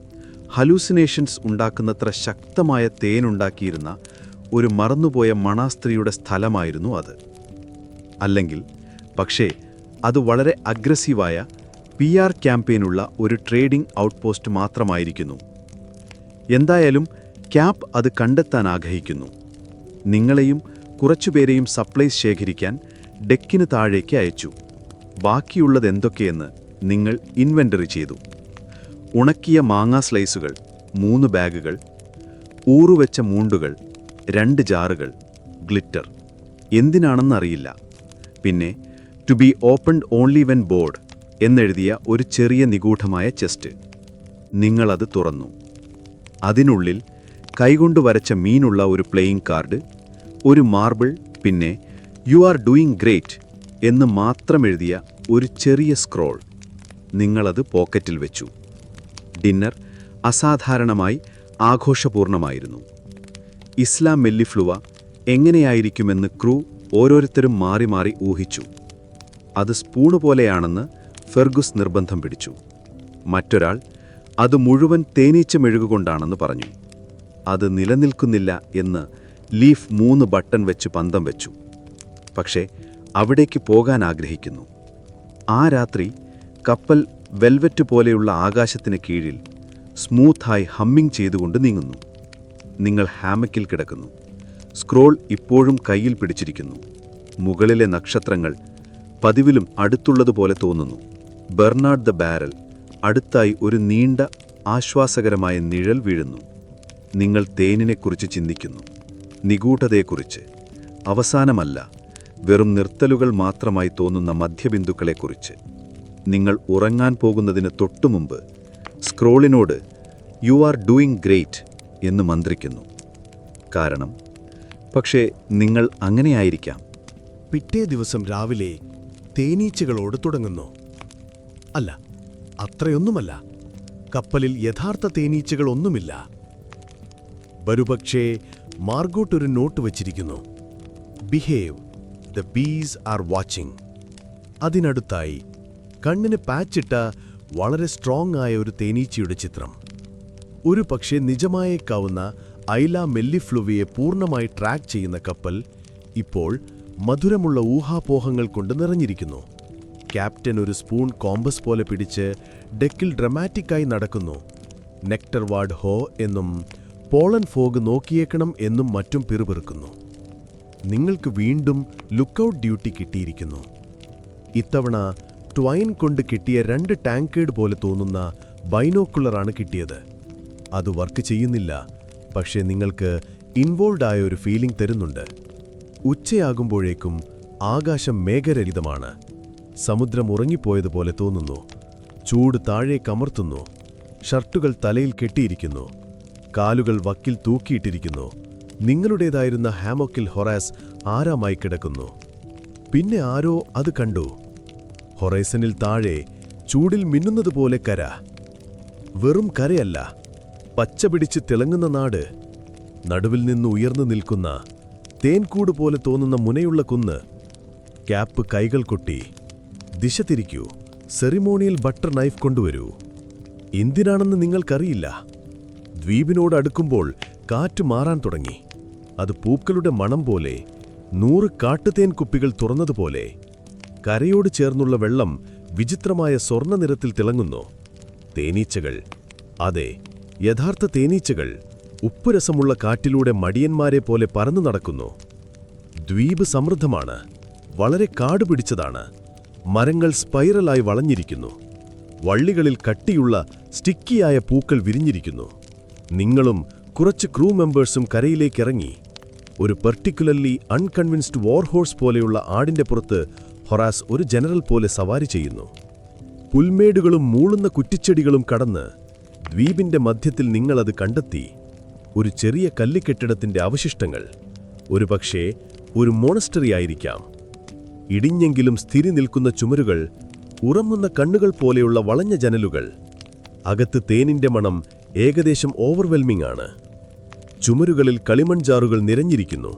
ഹലൂസിനേഷൻസ് ഉണ്ടാക്കുന്നത്ര ശക്തമായ തേനുണ്ടാക്കിയിരുന്ന ഒരു മറന്നുപോയ മണാസ്ത്രീയുടെ സ്ഥലമായിരുന്നു അത്. അല്ലെങ്കിൽ പക്ഷേ അത് വളരെ അഗ്രസീവായ PR ക്യാമ്പയിനുള്ള ഒരു ട്രേഡിംഗ് ഔട്ട്പോസ്റ്റ് മാത്രമായിരിക്കുന്നു. എന്തായാലും ക്യാപ്പ് അത് കണ്ടെത്താൻ ആഗ്രഹിക്കുന്നു. നിങ്ങളെയും കുറച്ചുപേരെയും സപ്ലൈസ് ശേഖരിക്കാൻ ഡെക്കിന് താഴേക്ക് അയച്ചു. ബാക്കിയുള്ളതെന്തൊക്കെയെന്ന് നിങ്ങൾ ഇൻവെൻ്ററി ചെയ്തു. ഉണക്കിയ മാങ്ങാ സ്ലൈസുകൾ 3 ബാഗുകൾ, ഊറുവെച്ച മൂണ്ടുകൾ 2 ജാറുകൾ, ഗ്ലിറ്റർ. എന്തിനാണെന്നറിയില്ല. പിന്നെ to be opened only when bored എന്നെഴുതിയ ഒരു ചെറിയ നിഗൂഢമായ ചെസ്റ്റ്. നിങ്ങളത് തുറന്നു. അതിനുള്ളിൽ കൈകൊണ്ട് വരച്ച മീനുള്ള ഒരു പ്ലേയിങ് കാർഡ്, ഒരു മാർബിൾ, പിന്നെ യു ആർ ഡൂയിങ് ഗ്രേറ്റ് എന്ന് മാത്രം എഴുതിയ ഒരു ചെറിയ സ്ക്രോൾ. നിങ്ങളത് പോക്കറ്റിൽ വെച്ചു. ഡിന്നർ അസാധാരണമായി ആഘോഷപൂർണമായിരുന്നു. ഇസ്ലാ മെല്ലിഫ്ലുവ എങ്ങനെയായിരിക്കുമെന്ന് ക്രൂ ഓരോരുത്തരും മാറി മാറി ഊഹിച്ചു. അത് സ്പൂണ് പോലെയാണെന്ന് ഫെർഗുസ് നിർബന്ധം പിടിച്ചു. മറ്റൊരാൾ അത് മുഴുവൻ തേനീച്ച മെഴുകുകൊണ്ടാണെന്ന് പറഞ്ഞു. അത് നിലനിൽക്കുന്നില്ല എന്ന് ലീഫ് 3 ബട്ടൺ വെച്ച് പന്തം വെച്ചു. പക്ഷേ അവിടേക്ക് പോകാൻ ആഗ്രഹിക്കുന്നു. ആ രാത്രി കപ്പൽ വെൽവെറ്റ് പോലെയുള്ള ആകാശത്തിന് കീഴിൽ സ്മൂത്തായി ഹമ്മിങ് ചെയ്തുകൊണ്ട് നീങ്ങുന്നു. നിങ്ങൾ ഹാമക്കിൽ കിടക്കുന്നു. സ്ക്രോൾ ഇപ്പോഴും കയ്യിൽ പിടിച്ചിരിക്കുന്നു. മുകളിലെ നക്ഷത്രങ്ങൾ പതിവിലും അടുത്തുള്ളതുപോലെ തോന്നുന്നു. ബെർണാഡ് ദ ബാരൽ അടുത്തായി ഒരു നീണ്ട ആശ്വാസകരമായ നിഴൽ വീഴുന്നു. നിങ്ങൾ തേനിനെക്കുറിച്ച് ചിന്തിക്കുന്നു, നിഗൂഢതയെക്കുറിച്ച്, അവസാനമല്ല, വെറും നിർത്തലുകൾ മാത്രമായി തോന്നുന്ന മധ്യബിന്ദുക്കളെക്കുറിച്ച്. നിങ്ങൾ ഉറങ്ങാൻ പോകുന്നതിന് തൊട്ടുമുമ്പ് സ്ക്രോളിനോട് യു ആർ ഡൂയിങ് ഗ്രേറ്റ് എന്ന് മന്ത്രിക്കുന്നു. കാരണം പക്ഷേ നിങ്ങൾ അങ്ങനെയായിരിക്കാം. പിറ്റേ ദിവസം രാവിലെ തേനീച്ചകളോട് തുടങ്ങുന്നു. അല്ല, അത്രയൊന്നുമല്ല. കപ്പലിൽ യഥാർത്ഥ തേനീച്ചകളൊന്നുമില്ല. ഒരുപക്ഷേ മാർഗോട്ട് ഒരു നോട്ട് വച്ചിരിക്കുന്നു. Behave, the bees are watching. അതിനടുത്തായി കണ്ണിന് പാച്ചിട്ട വളരെ സ്ട്രോങ് ആയ ഒരു തേനീച്ചയുടെ ചിത്രം. ഒരു പക്ഷേ നിജമായേക്കാവുന്ന ഐല മെല്ലിഫ്ലുവയെ പൂർണ്ണമായി ട്രാക്ക് ചെയ്യുന്ന കപ്പൽ ഇപ്പോൾ മധുരമുള്ള ഊഹാപോഹങ്ങൾ കൊണ്ട് നിറഞ്ഞിരിക്കുന്നു. ക്യാപ്റ്റൻ ഒരു സ്പൂൺ കോമ്പസ് പോലെ പിടിച്ച് ഡെക്കിൽ ഡ്രമാറ്റിക്കായി നടക്കുന്നു. നെക്ടർ വാർഡ് ഹോ എന്നും പോളൻ ഫോഗ് നോക്കിയേക്കണം എന്നും മറ്റും പിറുപിറുക്കുന്നു. നിങ്ങൾക്ക് വീണ്ടും ലുക്കൌട്ട് ഡ്യൂട്ടി കിട്ടിയിരിക്കുന്നു. ഇത്തവണ ട്വൈൻ കൊണ്ട് കിട്ടിയ 2 ടാങ്കേഡ് പോലെ തോന്നുന്ന ബൈനോക്കുലറാണ് കിട്ടിയത്. അത് വർക്ക് ചെയ്യുന്നില്ല, പക്ഷേ നിങ്ങൾക്ക് ഇൻവോൾവ് ആയ ഒരു ഫീലിംഗ് തരുന്നുണ്ട്. ഉച്ചയാകുമ്പോഴേക്കും ആകാശം മേഘരഹിതമാണ്. സമുദ്രം ഉറങ്ങിപ്പോയതുപോലെ തോന്നുന്നു. ചൂട് താഴെ കമർത്തുന്നു. ഷർട്ടുകൾ തലയിൽ കെട്ടിയിരിക്കുന്നു. കാലുകൾ വക്കിൽ തൂക്കിയിട്ടിരിക്കുന്നു. നിങ്ങളുടേതായിരുന്ന ഹാമോക്കിൽ ഹൊറാസ് ആരാമായി കിടക്കുന്നു. പിന്നെ ആരോ അത് കണ്ടു. ഹൊറൈസണിൽ താഴെ ചൂടിൽ മിന്നുന്നതുപോലെ കര. വെറും കരയല്ല, പച്ച പിടിച്ച് തിളങ്ങുന്ന നാട്. നടുവിൽ നിന്ന് ഉയർന്നു നിൽക്കുന്ന തേൻകൂട് പോലെ തോന്നുന്ന മുനയുള്ള കുന്ന്. ക്യാപ്പ് കൈകൾ കൊട്ടി. ദിശ തിരിക്കൂ, സെറിമോണിയൽ ബട്ടർ നൈഫ് കൊണ്ടുവരൂ. എന്തിനാണെന്ന് നിങ്ങൾക്കറിയില്ല. ദ്വീപിനോട് അടുക്കുമ്പോൾ കാറ്റ് മാറാൻ തുടങ്ങി. അത് പൂക്കളുടെ മണം പോലെ, 100 കാട്ടുതേൻ കുപ്പികൾ തുറന്നതുപോലെ. കരയോട് ചേർന്നുള്ള വെള്ളം വിചിത്രമായ സ്വർണ്ണ നിറത്തിൽ തിളങ്ങുന്നു. തേനീച്ചകൾ, അതെ, യഥാർത്ഥ തേനീച്ചകൾ ഉപ്പുരസമുള്ള കാറ്റിലൂടെ മടിയന്മാരെ പോലെ പറന്നു നടക്കുന്നു. ദ്വീപ് സമൃദ്ധമാണ്, വളരെ കാടുപിടിച്ചതാണ്. മരങ്ങൾ സ്പൈറലായി വളഞ്ഞിരിക്കുന്നു. വള്ളികളിൽ കട്ടിയുള്ള സ്റ്റിക്കിയായ പൂക്കൾ വിരിഞ്ഞിരിക്കുന്നു. നിങ്ങളും കുറച്ച് ക്രൂ മെമ്പേഴ്സും കരയിലേക്കിറങ്ങി. ഒരു പെർട്ടിക്കുലർലി അൺകൺവിൻസ്ഡ് വാർഹോഴ്സ് പോലെയുള്ള ആടിന്റെ പുറത്ത് ഹൊറാസ് ഒരു ജനറൽ പോലെ സവാരി ചെയ്യുന്നു. പുൽമേടുകളും മൂളുന്ന കുറ്റിച്ചെടികളും കടന്ന് ദ്വീപിന്റെ മധ്യത്തിൽ നിങ്ങളത് കണ്ടെത്തി. ഒരു ചെറിയ കല്ലിക്കെട്ടിടത്തിന്റെ അവശിഷ്ടങ്ങൾ. ഒരുപക്ഷേ ഒരു മോണസ്റ്ററി ആയിരിക്കാം. ഇടിഞ്ഞെങ്കിലും സ്ഥിരി നിൽക്കുന്ന ചുമരുകൾ, ഉറങ്ങുന്ന കണ്ണുകൾ പോലെയുള്ള വളഞ്ഞ ജനലുകൾ. അകത്ത് തേനിന്റെ മണം ഏകദേശം ഓവർവെൽമിംഗ് ആണ്. ചുമരുകളിൽ കളിമൺജാറുകൾ നിറഞ്ഞിരിക്കുന്നു.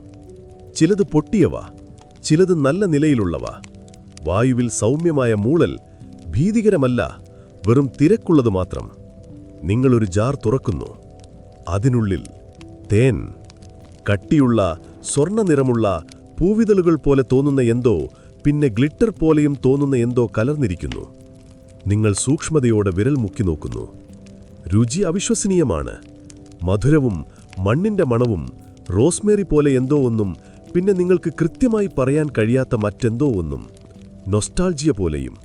ചിലത് പൊട്ടിയവ, ചിലത് നല്ല നിലയിലുള്ളവ. വായുവിൽ സൗമ്യമായ മൂളൽ, ഭീതികരമല്ല, വെറും തിരക്കുള്ളത് മാത്രം. നിങ്ങളൊരു ജാർ തുറക്കുന്നു. അതിനുള്ളിൽ തേൻ. കട്ടിയുള്ള, സ്വർണ്ണ നിറമുള്ള, പൂവിതളുകൾ പോലെ തോന്നുന്ന എന്തോ, പിന്നെ ഗ്ലിറ്റർ പോലെയും തോന്നുന്ന എന്തോ കലർന്നിരിക്കുന്നു. നിങ്ങൾ സൂക്ഷ്മതയോടെ വിരൽ മുക്കി നോക്കുന്നു. രുചി അവിശ്വസനീയമാണ്. മധുരവും മണ്ണിന്റെ മണവും, റോസ്മേരി പോലെ എന്തോ ഒന്നും, പിന്നെ നിങ്ങൾക്ക് കൃത്യമായി പറയാൻ കഴിയാത്ത മറ്റെന്തോ ഒന്നും, നൊസ്റ്റാൾജിയ പോലെയും.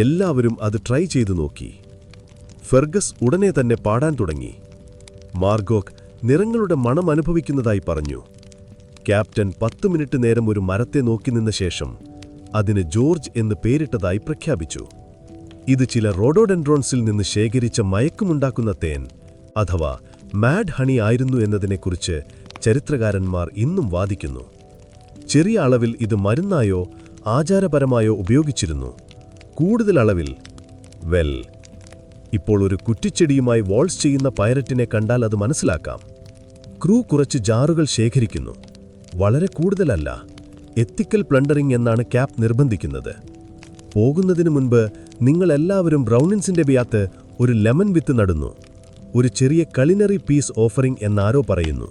എല്ലാവരും അത് ട്രൈ ചെയ്തു നോക്കി. ഫെർഗസ് ഉടനെ തന്നെ പാടാൻ തുടങ്ങി. മാർഗോക്ക് നിറങ്ങളുടെ മണം അനുഭവിക്കുന്നതായി പറഞ്ഞു. ക്യാപ്റ്റൻ 10 മിനിറ്റ് നേരം ഒരു മരത്തെ നോക്കി നിന്ന ശേഷം അതിന് ജോർജ് എന്ന് പേരിട്ടതായി പ്രഖ്യാപിച്ചു. ഇത് ചില റോഡോഡെൻഡ്രോൺസിൽ നിന്ന് ശേഖരിച്ച മയക്കുമുണ്ടാക്കുന്ന തേൻ, അഥവാ മാഡ് ഹണി ആയിരുന്നു എന്നതിനെക്കുറിച്ച് ചരിത്രകാരന്മാർ ഇന്നും വാദിക്കുന്നു. ചെറിയ അളവിൽ ഇത് മരുന്നായോ ആചാരപരമായോ ഉപയോഗിച്ചിരുന്നു. കൂടുതൽ അളവിൽ, ഇപ്പോൾ ഒരു കുറ്റിച്ചെടിയുമായി വാൾസ് ചെയ്യുന്ന പൈററ്റിനെ കണ്ടാൽ അത് മനസ്സിലാക്കാം. ക്രൂ കുറച്ച് ജാറുകൾ ശേഖരിക്കുന്നു. വളരെ കൂടുതലല്ല. എത്തിക്കൽ പ്ലണ്ടറിംഗ് എന്നാണ് ക്യാപ്പ് നിർബന്ധിക്കുന്നത്. പോകുന്നതിനു മുൻപ് നിങ്ങളെല്ലാവരും ബ്രൗണിൻസിന്റെ ബിയാത്ത് ഒരു ലെമൺ വിത്ത് നടുന്നു. ഒരു ചെറിയ കലിനറി പീസ് ഓഫറിംഗ് എന്നാരോ പറയുന്നു.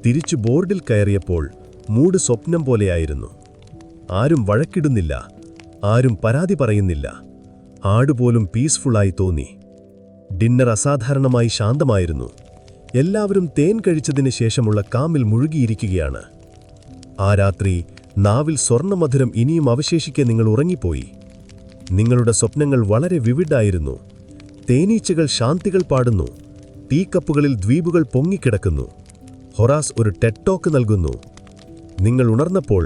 തിരിച്ചു ബോർഡിൽ കയറിയപ്പോൾ മൂഡ് സ്വപ്നം പോലെയായിരുന്നു. ആരും വഴക്കിടുന്നില്ല, ആരും പരാതി പറയുന്നില്ല. ആടുപോലും പീസ്ഫുള്ളായി തോന്നി. ഡിന്നർ അസാധാരണമായി ശാന്തമായിരുന്നു. എല്ലാവരും തേൻ കഴിച്ചതിന് ശേഷമുള്ള കാമിൽ മുഴുകിയിരിക്കുകയാണ്. ആ രാത്രി നാവിൽ സ്വർണ്ണമധുരം ഇനിയും അവശേഷിക്കെ നിങ്ങൾ ഉറങ്ങിപ്പോയി. നിങ്ങളുടെ സ്വപ്നങ്ങൾ വളരെ വിവിഡായിരുന്നു. തേനീച്ചകൾ ശാന്തികൾ പാടുന്നു. ടീക്കപ്പുകളിൽ ദ്വീപുകൾ പൊങ്ങിക്കിടക്കുന്നു. ഹൊറാസ് ഒരു ടെറ്റോക്ക് നൽകുന്നു. നിങ്ങൾ ഉണർന്നപ്പോൾ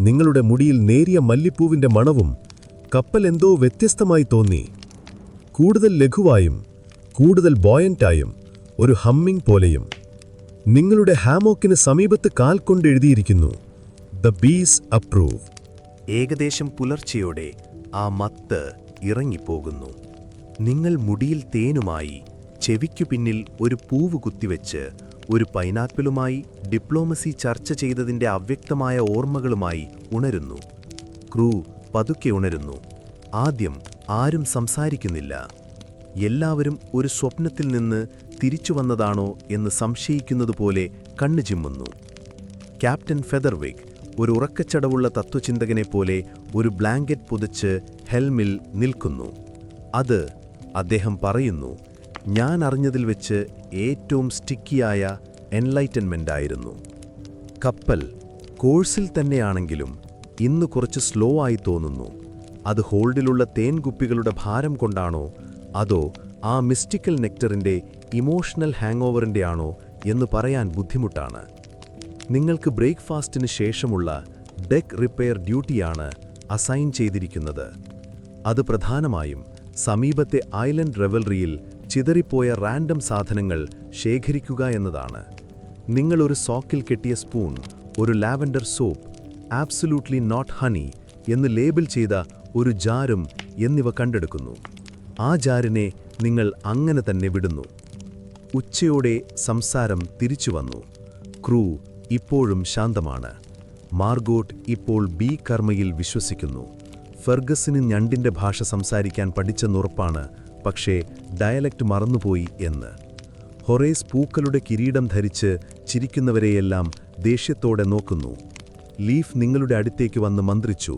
നിങ്ങളുടെ മുടിയിൽ നേരിയ മല്ലിപ്പൂവിന്റെ മണവും, കപ്പൽ എന്തോ വ്യത്യസ്തമായി തോന്നി. കൂടുതൽ ലഘുവായും കൂടുതൽ ബോയന്റായും, ഒരു ഹമ്മിങ് പോലെയും. നിങ്ങളുടെ ഹാമോക്കിന് സമീപത്ത് കാൽ കൊണ്ട് എഴുതിയിരിക്കുന്നു, ദ ബീസ് അപ്രൂവ്. ഏകദേശം പുലർച്ചെയോടെ ആ മത്ത് ഇറങ്ങിപ്പോകുന്നു. നിങ്ങൾ മുടിയിൽ തേനുമായി, ചെവിക്കു പിന്നിൽ ഒരു പൂവ് കുത്തിവെച്ച്, ഒരു പൈനാപ്പിളുമായി ഡിപ്ലോമസി ചർച്ച ചെയ്തതിൻ്റെ അവ്യക്തമായ ഓർമ്മകളുമായി ഉണരുന്നു. ക്രൂ പതുക്കെ ഉണരുന്നു. ആദ്യം ആരും സംസാരിക്കുന്നില്ല. എല്ലാവരും ഒരു സ്വപ്നത്തിൽ നിന്ന് തിരിച്ചു വന്നതാണോ എന്ന് സംശയിക്കുന്നതുപോലെ കണ്ണു ചിമ്മുന്നു. ക്യാപ്റ്റൻ ഫെദർവിക് ഒരു ഉറക്കച്ചടവുള്ള തത്വചിന്തകനെപ്പോലെ ഒരു ബ്ലാങ്കറ്റ് പുതച്ച് ഹെൽമിൽ നിൽക്കുന്നു. അത്, അദ്ദേഹം പറയുന്നു, ഞാൻ അറിഞ്ഞതിൽ വെച്ച് ഏറ്റവും സ്റ്റിക്കിയായ എൻലൈറ്റൻമെൻ്റായിരുന്നു. കപ്പൽ കോഴ്സിൽ തന്നെയാണെങ്കിലും ഇന്ന് കുറച്ച് സ്ലോ ആയി തോന്നുന്നു. അത് ഹോൾഡിലുള്ള തേൻകുപ്പികളുടെ ഭാരം കൊണ്ടാണോ, അതോ ആ മിസ്റ്റിക്കൽ നെക്ടറിൻ്റെ ഇമോഷണൽ ഹാങ് ഓവറിൻ്റെ ആണോ എന്ന് പറയാൻ ബുദ്ധിമുട്ടാണ്. നിങ്ങൾക്ക് ബ്രേക്ക്ഫാസ്റ്റിന് ശേഷമുള്ള ഡെക്ക് റിപ്പയർ ഡ്യൂട്ടിയാണ് അസൈൻ ചെയ്തിരിക്കുന്നത്. അത് പ്രധാനമായും സമീപത്തെ ഐലൻഡ് റെവൽറിയിൽ ചിതറിപ്പോയ റാൻഡം സാധനങ്ങൾ ശേഖരിക്കുക എന്നതാണ്. നിങ്ങളൊരു സോക്കിൽ കെട്ടിയ സ്പൂൺ, ഒരു lavender soap, absolutely not honey എന്ന് ലേബിൾ ചെയ്ത ഒരു ജാരും എന്നിവ കണ്ടെടുക്കുന്നു. ആ ജാരിനെ നിങ്ങൾ അങ്ങനെ തന്നെ വിടുന്നു. ഉച്ചയോടെ സംസാരം തിരിച്ചു വന്നു. ക്രൂ ഇപ്പോഴും ശാന്തമാണ്. മാർഗോട്ട് ഇപ്പോൾ ബി കർമ്മയിൽ വിശ്വസിക്കുന്നു. ഫെർഗസിന് ഞണ്ടിന്റെ ഭാഷ സംസാരിക്കാൻ പഠിച്ചെന്നുറപ്പാണ്, പക്ഷേ ഡയലക്റ്റ് മറന്നുപോയി എന്ന്. ഹൊറേസ് പൂക്കളുടെ കിരീടം ധരിച്ച് ചിരിക്കുന്നവരെയെല്ലാം ദേഷ്യത്തോടെ നോക്കുന്നു. ലീഫ് നിങ്ങളുടെ അടുത്തേക്ക് വന്ന് മന്ത്രിച്ചു.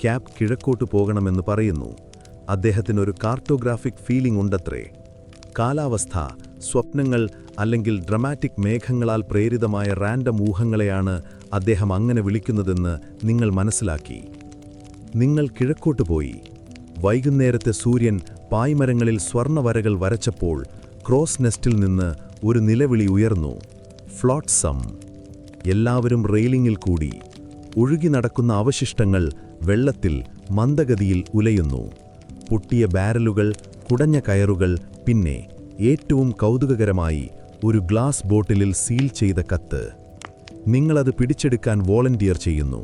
ക്യാപ് കിഴക്കോട്ട് പോകണമെന്ന് പറയുന്നു. അദ്ദേഹത്തിനൊരു കാർട്ടോഗ്രാഫിക് ഫീലിംഗ് ഉണ്ടത്രേ. കാലാവസ്ഥ, സ്വപ്നങ്ങൾ അല്ലെങ്കിൽ ഡ്രമാറ്റിക് മേഘങ്ങളാൽ പ്രേരിതമായ റാൻഡം ഊഹങ്ങളെയാണ് അദ്ദേഹം അങ്ങനെ വിളിക്കുന്നതെന്ന് നിങ്ങൾ മനസ്സിലാക്കി. നിങ്ങൾ കിഴക്കോട്ട് പോയി. വൈകുന്നേരത്തെ സൂര്യൻ പായ്മരങ്ങളിൽ സ്വർണ്ണവരകൾ വരച്ചപ്പോൾ ക്രോസ് നെസ്റ്റിൽ നിന്ന് ഒരു നിലവിളി ഉയർന്നു. ഫ്ലോട്ട്സം. എല്ലാവരും റെയിലിംഗിൽ കൂടി. ഒഴുകി നടക്കുന്ന അവശിഷ്ടങ്ങൾ വെള്ളത്തിൽ മന്ദഗതിയിൽ ഉലയുന്നു. പൊട്ടിയ ബാരലുകൾ, കുടഞ്ഞ കയറുകൾ, പിന്നെ ഏറ്റവും കൗതുകകരമായി ഒരു ഗ്ലാസ് ബോട്ടിലിൽ സീൽ ചെയ്ത കത്ത്. നിങ്ങളത് പിടിച്ചെടുക്കാൻ വോളണ്ടിയർ ചെയ്യുന്നു.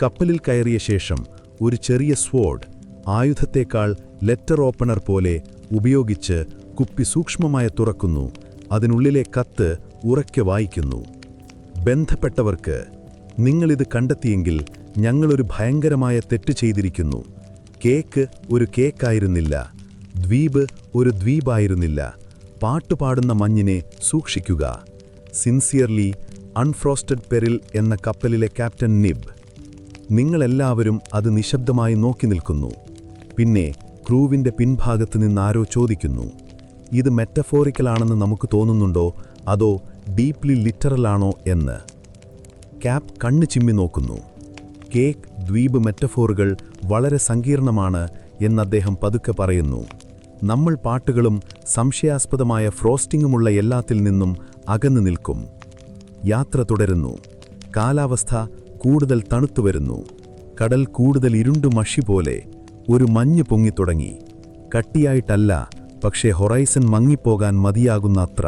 കപ്പലിൽ കയറിയ ശേഷം ഒരു ചെറിയ സ്വോർഡ്, ആയുധത്തേക്കാൾ ലെറ്റർ ഓപ്പണർ പോലെ ഉപയോഗിച്ച് കുപ്പി സൂക്ഷ്മമായി തുറക്കുന്നു. അതിനുള്ളിലെ കത്ത് ഉറക്കെ വായിക്കുന്നു. ബന്ധപ്പെട്ടവർക്ക്, നിങ്ങളിത് കണ്ടെത്തിയെങ്കിൽ ഞങ്ങളൊരു ഭയങ്കരമായ തെറ്റ് ചെയ്തിരിക്കുന്നു. കേക്ക് ഒരു കേക്കായിരുന്നില്ല. ദ്വീപ് ഒരു ദ്വീപായിരുന്നില്ല. പാട്ടുപാടുന്ന മഞ്ഞിനെ സൂക്ഷിക്കുക. സിൻസിയർലി, അൺഫ്രോസ്റ്റഡ് പെരിൽ എന്ന കപ്പലിലെ ക്യാപ്റ്റൻ നിബ്. നിങ്ങളെല്ലാവരും അത് നിശബ്ദമായി നോക്കി നിൽക്കുന്നു. പിന്നെ ക്രൂവിൻ്റെ പിൻഭാഗത്ത് നിന്നാരോ ചോദിക്കുന്നു, ഇത് മെറ്റഫോറിക്കലാണെന്ന് നമുക്ക് തോന്നുന്നുണ്ടോ, അതോ ഡീപ്ലി ലിറ്ററലാണോ എന്ന്. ക്യാപ് കണ്ണ് ചിമ്മി നോക്കുന്നു. കേക്ക്, ദ്വീപ് മെറ്റഫോറുകൾ വളരെ സങ്കീർണമാണ് എന്നദ്ദേഹം പതുക്കെ പറയുന്നു. നമ്മൾ പാട്ടുകളും സംശയാസ്പദമായ ഫ്രോസ്റ്റിങ്ങുമുള്ള എല്ലാത്തിൽ നിന്നും അകന്നു നിൽക്കും. യാത്ര തുടരുന്നു. കാലാവസ്ഥ കൂടുതൽ തണുത്തുവരുന്നു. കടൽ കൂടുതൽ ഇരുണ്ടു മഷി പോലെ. ഒരു മഞ്ഞ് പൊങ്ങിത്തുടങ്ങി. കട്ടിയായിട്ടല്ല, പക്ഷേ ഹൊറൈസൺ മങ്ങിപ്പോകാൻ മതിയാകുന്ന അത്ര.